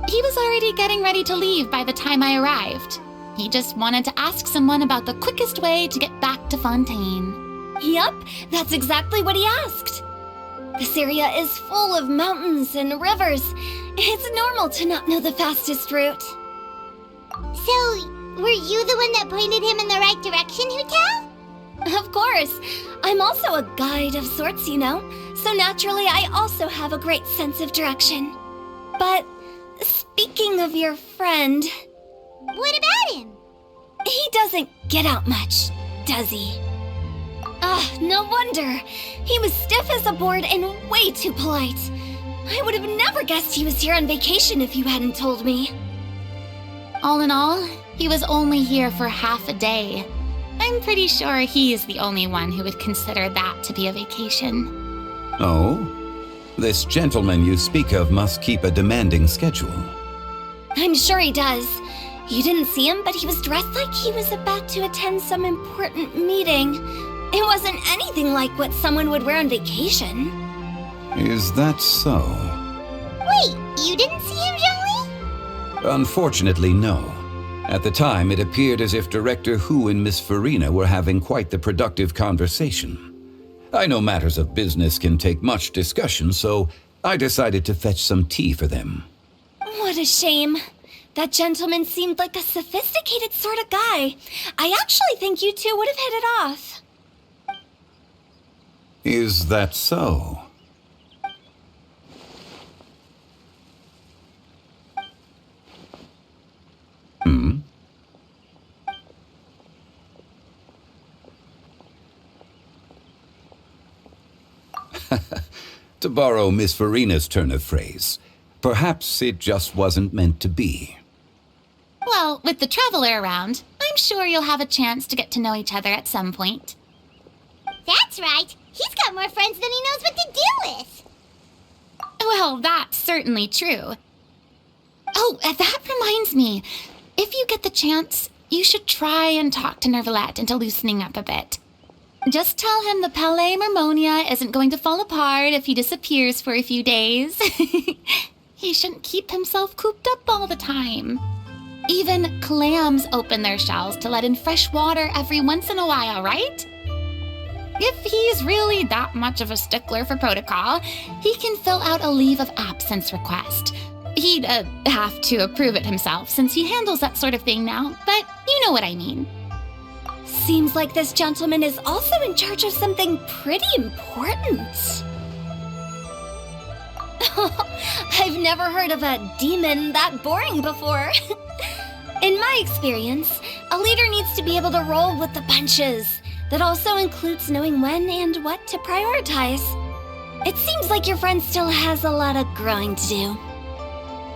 He was already getting ready to leave by the time I arrived. He just wanted to ask someone about the quickest way to get back to Fontaine. Yup, that's exactly what he asked. This area is full of mountains and rivers. It's normal to not know the fastest route. So, were you the one that pointed him in the right direction, Hu-Tao? Of course. I'm also a guide of sorts, you know. So naturally, I also have a great sense of direction. But speaking of your friend... What about him? He doesn't get out much, does he? No wonder. He was stiff as a board and way too polite. I would have never guessed he was here on vacation if you hadn't told me. All in all, he was only here for half a day. I'm pretty sure he's the only one who would consider that to be a vacation. Oh? This gentleman you speak of must keep a demanding schedule. I'm sure he does. You didn't see him, but he was dressed like he was about to attend some important meeting. It wasn't anything like what someone would wear on vacation. Is that so? Wait, you didn't see him, Zhongli? Unfortunately, no. At the time, it appeared as if Director Hu and Miss Farina were having quite the productive conversation. I know matters of business can take much discussion, so I decided to fetch some tea for them. What a shame. That gentleman seemed like a sophisticated sort of guy. I actually think you two would have hit it off. Is that so? To borrow Miss Farina's turn of phrase, perhaps it just wasn't meant to be. Well, with the traveler around, I'm sure you'll have a chance to get to know each other at some point. That's right. He's got more friends than he knows what to do with. Well, that's certainly true. Oh, that reminds me. If you get the chance, you should try and talk to Nervalette into loosening up a bit. Just tell him the Palais Mermonia isn't going to fall apart if he disappears for a few days. He shouldn't keep himself cooped up all the time. Even clams open their shells to let in fresh water every once in a while, right? If he's really that much of a stickler for protocol, he can fill out a leave of absence request. He'd have to approve it himself since he handles that sort of thing now, but you know what I mean. Seems like this gentleman is also in charge of something pretty important. I've never heard of a demon that boring before. In my experience, a leader needs to be able to roll with the punches. That also includes knowing when and what to prioritize. It seems like your friend still has a lot of growing to do.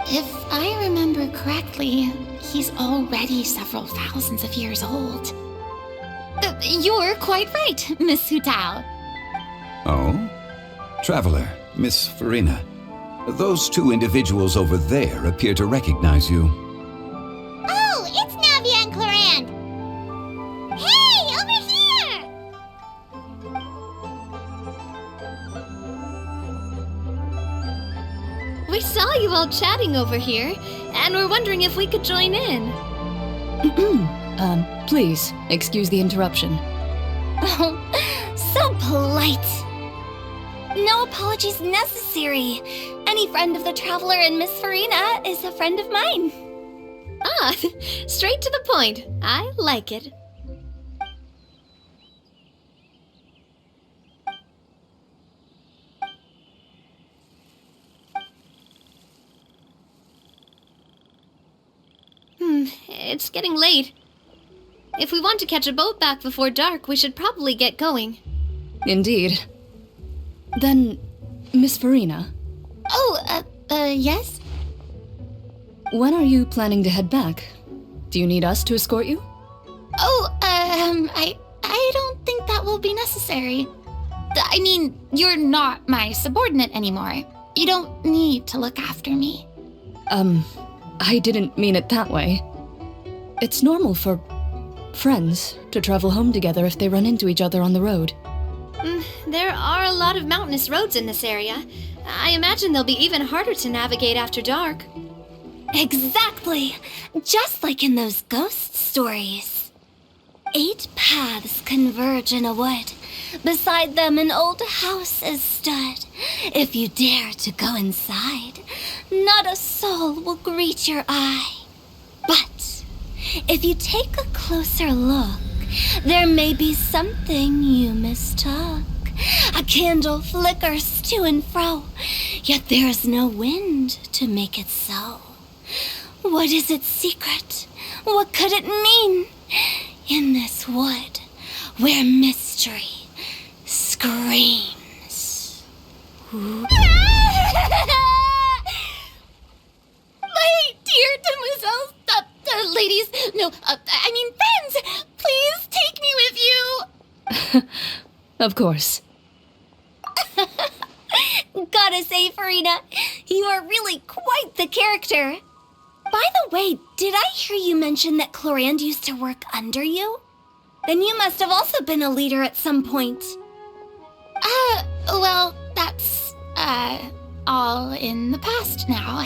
If I remember correctly, he's already several thousands of years old. You're quite right, Miss Hu-Tao. Oh? Traveler, Miss Farina. Those two individuals over there appear to recognize you. Oh, it's Navia and Clorand. Hey, over here! We saw you all chatting over here, and we're wondering if we could join in. Please, excuse the interruption. Oh, so polite. No apologies necessary. Any friend of the Traveler and Miss Farina is a friend of mine. Ah, straight to the point. I like it. It's getting late. If we want to catch a boat back before dark, we should probably get going. Indeed. Then, Miss Farina. Oh, yes? When are you planning to head back? Do you need us to escort you? Oh, I don't think that will be necessary. I mean, you're not my subordinate anymore. You don't need to look after me. I didn't mean it that way. It's normal for friends to travel home together if they run into each other on the road. There are a lot of mountainous roads in this area. I imagine they'll be even harder to navigate after dark. Exactly! Just like in those ghost stories. 8 paths converge in a wood. Beside them an old house is stood. If you dare to go inside, not a soul will greet your eye. But if you take a closer look, there may be something you mistook. A candle flickers to and fro, yet there is no wind to make it so. What is its secret? What could it mean? In this wood, where mystery screams. My dear demoiselles, ladies, no, I mean friends, please take me with you. Of course. Gotta say, Farina, you are really quite the character. By the way, did I hear you mention that Clorand used to work under you? Then you must have also been a leader at some point. Well, that's, all in the past now.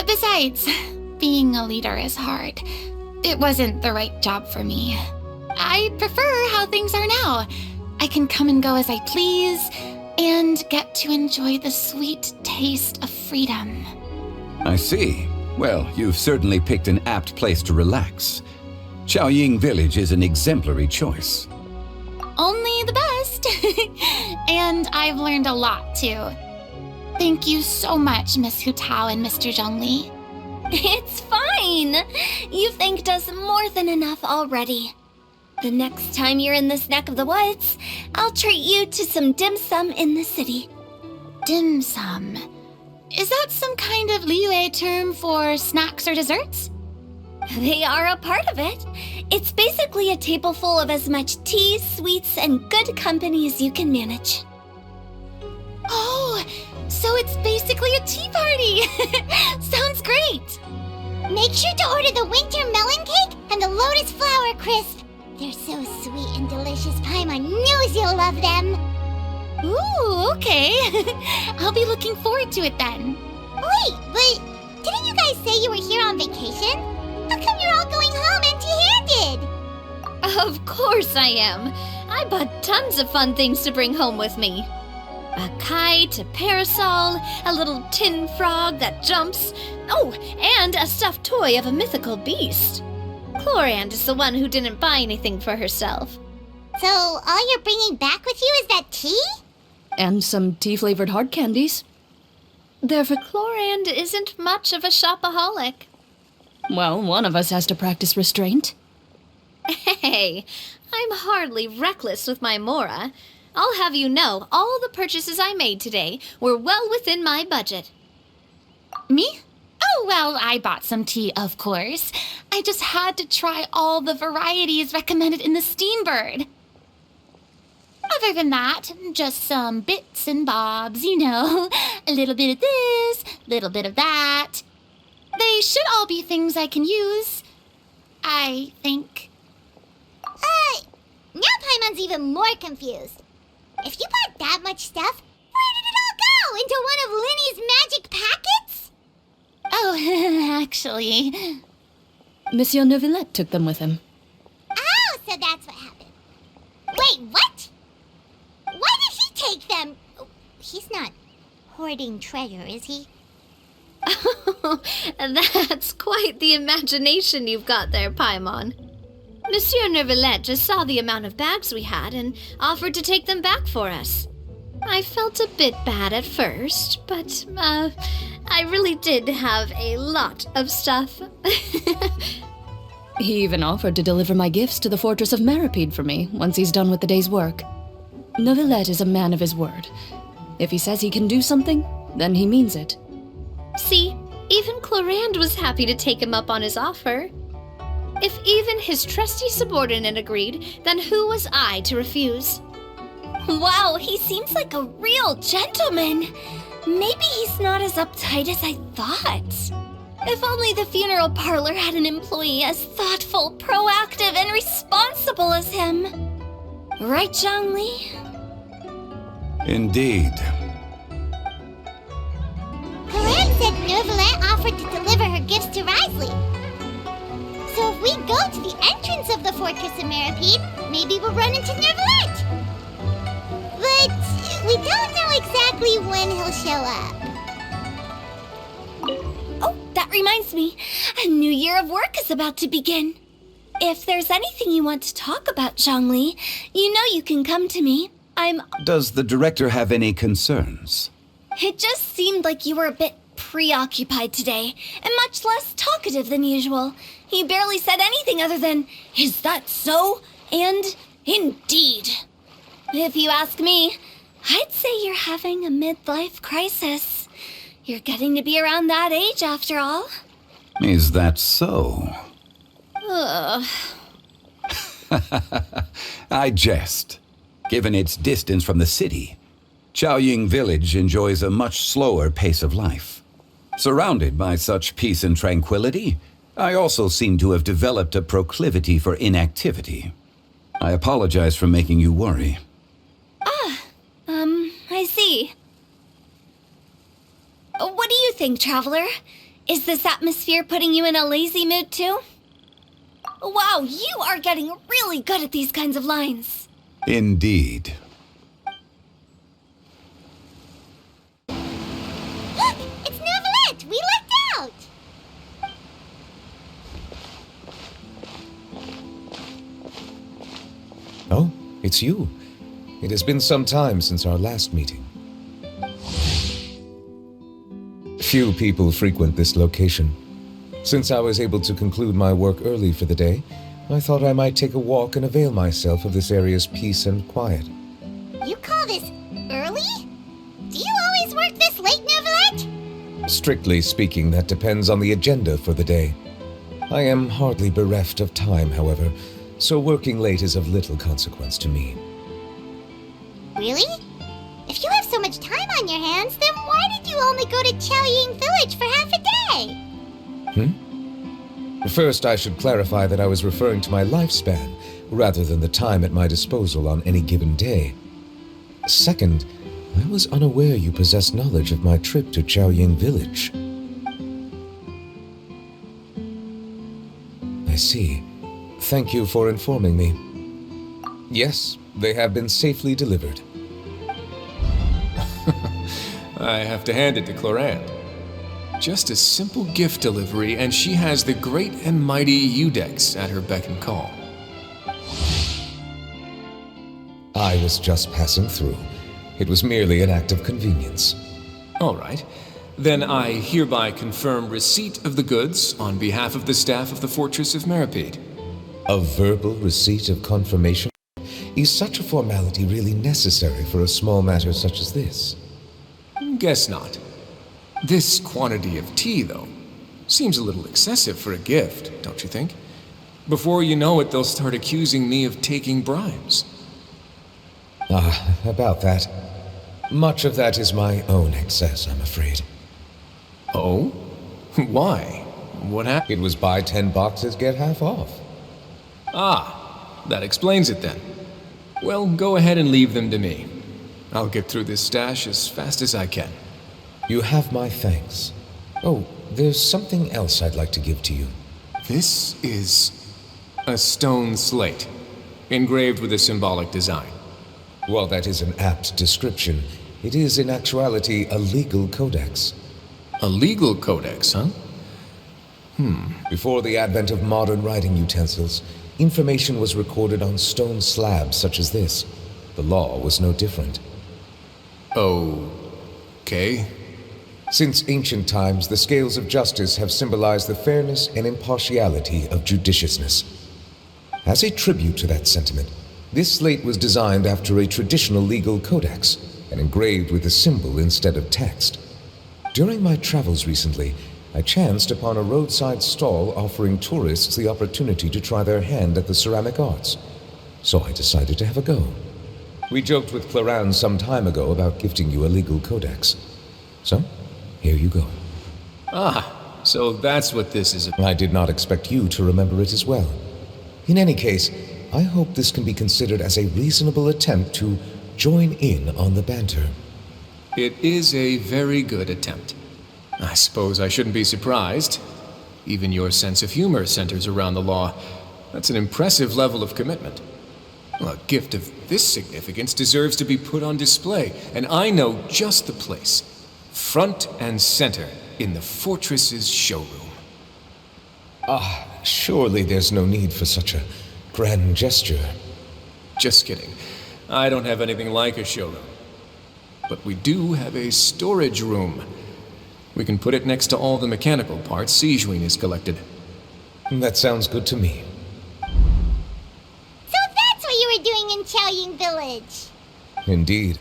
Besides, being a leader is hard. It wasn't the right job for me. I prefer how things are now. I can come and go as I please, and get to enjoy the sweet taste of freedom. I see. Well, you've certainly picked an apt place to relax. Xiaoying Village is an exemplary choice. Only the best. And I've learned a lot, too. Thank you so much, Miss Hu Tao and Mr. Zhongli. It's fine. You've thanked us more than enough already. The next time you're in this neck of the woods, I'll treat you to some dim sum in the city. Dim sum? Is that some kind of Liyue term for snacks or desserts? They are a part of it. It's basically a table full of as much tea, sweets, and good company as you can manage. Oh, so it's basically a tea party! Sounds great! Make sure to order the winter melon cake and the lotus flower crisp. They're so sweet and delicious, Paimon knows you'll love them. Ooh, okay. I'll be looking forward to it then. Wait, but didn't you guys say you were here on vacation? How come you're all going home empty-handed? Of course I am. I bought tons of fun things to bring home with me. A kite, a parasol, a little tin frog that jumps. Oh, and a stuffed toy of a mythical beast. Clorand is the one who didn't buy anything for herself. So all you're bringing back with you is that tea? And some tea-flavored hard candies. Therefore, Clorand isn't much of a shopaholic. Well, one of us has to practice restraint. Hey, I'm hardly reckless with my Mora. I'll have you know, all the purchases I made today were well within my budget. Me? Oh, well, I bought some tea, of course. I just had to try all the varieties recommended in the Steambird. Other than that, just some bits and bobs, you know. A little bit of this, a little bit of that. They should all be things I can use, I think. Now Paimon's even more confused. If you bought that much stuff, where did it all go? Into one of Linny's magic packets? Oh, actually... Monsieur Neuvillette took them with him. Oh, so that's what happened. Wait, what? Why did he take them? He's not hoarding treasure, is he? That's quite the imagination you've got there, Paimon. Monsieur Neuvillette just saw the amount of bags we had and offered to take them back for us. I felt a bit bad at first, but, I really did have a lot of stuff. He even offered to deliver my gifts to the Fortress of Maripede for me once he's done with the day's work. Neuvillette is a man of his word. If he says he can do something, then he means it. See, even Clorand was happy to take him up on his offer. If even his trusty subordinate agreed, then who was I to refuse? Wow, he seems like a real gentleman. Maybe he's not as uptight as I thought. If only the funeral parlor had an employee as thoughtful, proactive, and responsible as him. Right, Zhongli? Indeed. Coran said Neuvillette offered to deliver her gifts to Risley. So if we go to the entrance of the Fortress of Meripede, maybe we'll run into Neuvillette. But we don't know exactly when he'll show up. Oh, that reminds me. A new year of work is about to begin. If there's anything you want to talk about, Zhongli, you know you can come to me. Does the director have any concerns? It just seemed like you were a bit preoccupied today, and much less talkative than usual. He barely said anything other than, "Is that so?" and "Indeed." If you ask me, I'd say you're having a midlife crisis. You're getting to be around that age after all. Is that so? Ugh. I jest. Given its distance from the city, Chaoying Village enjoys a much slower pace of life. Surrounded by such peace and tranquility, I also seem to have developed a proclivity for inactivity. I apologize for making you worry. I see. What do you think, Traveler? Is this atmosphere putting you in a lazy mood too? Wow, you are getting really good at these kinds of lines. Indeed. Look! It's Neuvillette! We lucked out! Oh, it's you. It has been some time since our last meeting. Few people frequent this location. Since I was able to conclude my work early for the day, I thought I might take a walk and avail myself of this area's peace and quiet. You call this early? Do you always work this late, Neuvillette? Strictly speaking, that depends on the agenda for the day. I am hardly bereft of time, however, so working late is of little consequence to me. Really? If you have so much time on your hands, then why did you only go to Chaoying Village for half a day? First, I should clarify that I was referring to my lifespan, rather than the time at my disposal on any given day. Second, I was unaware you possessed knowledge of my trip to Chaoying Village. I see. Thank you for informing me. Yes, they have been safely delivered. I have to hand it to Clorande. Just a simple gift delivery, and she has the great and mighty Udex at her beck and call. I was just passing through. It was merely an act of convenience. All right. Then I hereby confirm receipt of the goods on behalf of the staff of the Fortress of Meripede. A verbal receipt of confirmation? Is such a formality really necessary for a small matter such as this? Guess not. This quantity of tea, though, seems a little excessive for a gift, don't you think? Before you know it, they'll start accusing me of taking bribes. About that. Much of that is my own excess, I'm afraid. Oh? Why? What happened? It was buy 10 boxes, get half off. That explains it then. Well, go ahead and leave them to me. I'll get through this stash as fast as I can. You have my thanks. Oh, there's something else I'd like to give to you. This is a stone slate, engraved with a symbolic design. While that is an apt description, it is in actuality a legal codex. A legal codex, huh? Before the advent of modern writing utensils, information was recorded on stone slabs such as this. The law was no different. Okay. Since ancient times, the scales of justice have symbolized the fairness and impartiality of judiciousness. As a tribute to that sentiment, this slate was designed after a traditional legal codex and engraved with a symbol instead of text. During my travels recently, I chanced upon a roadside stall offering tourists the opportunity to try their hand at the ceramic arts, so I decided to have a go. We joked with Clorande some time ago about gifting you a legal codex. So, here you go. So that's what this is about. I did not expect you to remember it as well. In any case, I hope this can be considered as a reasonable attempt to join in on the banter. It is a very good attempt. I suppose I shouldn't be surprised. Even your sense of humor centers around the law. That's an impressive level of commitment. Well, a gift of this significance deserves to be put on display, and I know just the place. Front and center in the fortress's showroom. Ah, surely there's no need for such a grand gesture. Just kidding. I don't have anything like a showroom. But we do have a storage room. We can put it next to all the mechanical parts Sijun has collected. That sounds good to me. So that's what you were doing in Chaoying Village. Indeed.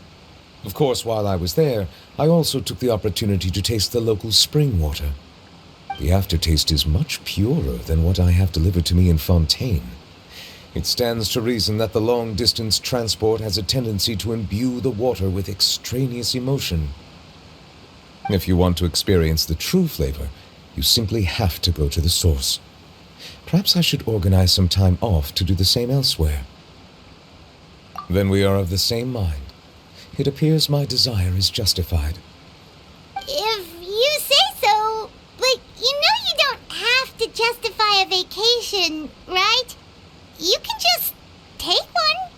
Of course, while I was there, I also took the opportunity to taste the local spring water. The aftertaste is much purer than what I have delivered to me in Fontaine. It stands to reason that the long-distance transport has a tendency to imbue the water with extraneous emotion. If you want to experience the true flavor, you simply have to go to the source. Perhaps I should organize some time off to do the same elsewhere. Then we are of the same mind. It appears my desire is justified. If you say so, but you know you don't have to justify a vacation, right? You can just take one.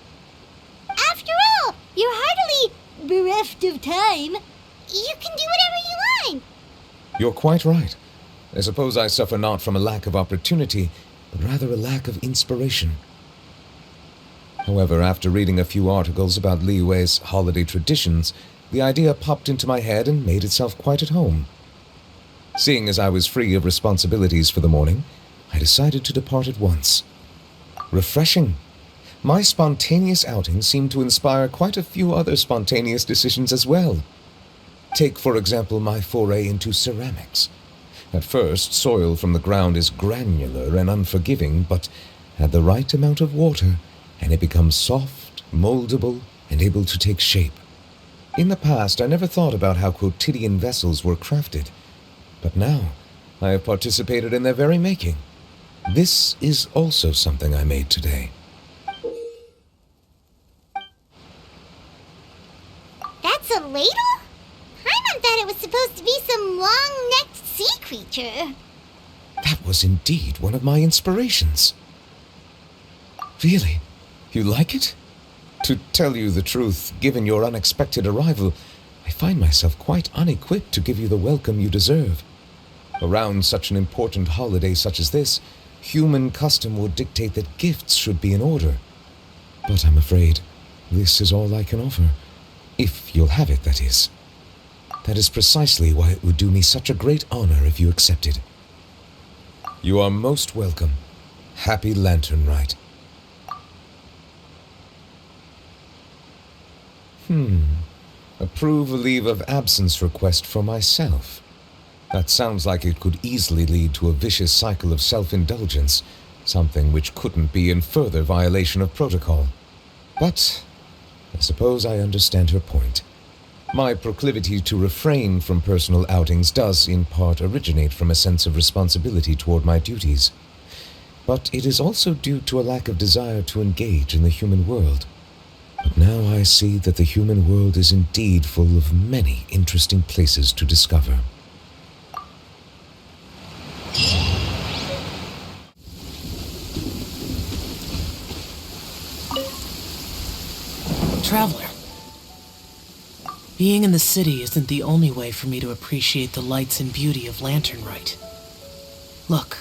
After all, you're hardly bereft of time. You can do whatever you want. You're quite right. I suppose I suffer not from a lack of opportunity, but rather a lack of inspiration. However, after reading a few articles about Liyue's holiday traditions, the idea popped into my head and made itself quite at home. Seeing as I was free of responsibilities for the morning, I decided to depart at once. Refreshing. My spontaneous outing seemed to inspire quite a few other spontaneous decisions as well. Take, for example, my foray into ceramics. At first, soil from the ground is granular and unforgiving, but add the right amount of water, and it becomes soft, moldable, and able to take shape. In the past, I never thought about how quotidian vessels were crafted, but now I have participated in their very making. This is also something I made today. That's a ladle? Paimon thought it was supposed to be some long-necked sea creature. That was indeed one of my inspirations. Really? You like it? To tell you the truth, given your unexpected arrival, I find myself quite unequipped to give you the welcome you deserve. Around such an important holiday such as this, human custom would dictate that gifts should be in order. But I'm afraid this is all I can offer. If you'll have it, that is. That is precisely why it would do me such a great honor if you accepted. You are most welcome. Happy Lantern Rite. Approve a leave of absence request for myself. That sounds like it could easily lead to a vicious cycle of self-indulgence, something which couldn't be in further violation of protocol. But I suppose I understand her point. My proclivity to refrain from personal outings does in part originate from a sense of responsibility toward my duties. But it is also due to a lack of desire to engage in the human world. But now I see that the human world is indeed full of many interesting places to discover. Traveler, being in the city isn't the only way for me to appreciate the lights and beauty of Lantern Rite. Look,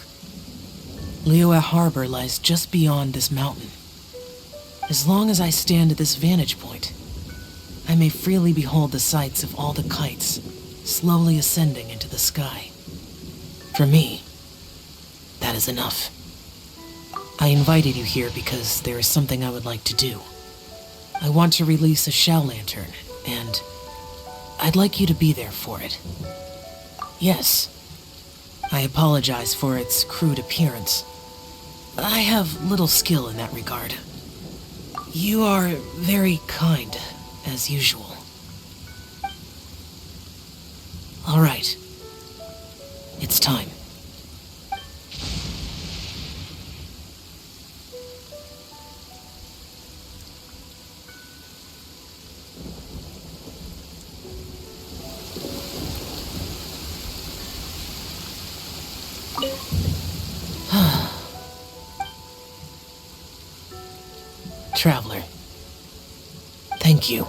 Liyue Harbor lies just beyond this mountain. As long as I stand at this vantage point, I may freely behold the sights of all the kites slowly ascending into the sky. For me, that is enough. I invited you here because there is something I would like to do. I want to release a shell lantern, and I'd like you to be there for it. Yes, I apologize for its crude appearance. I have little skill in that regard. You are very kind, as usual. All right. It's time. Traveler, thank you.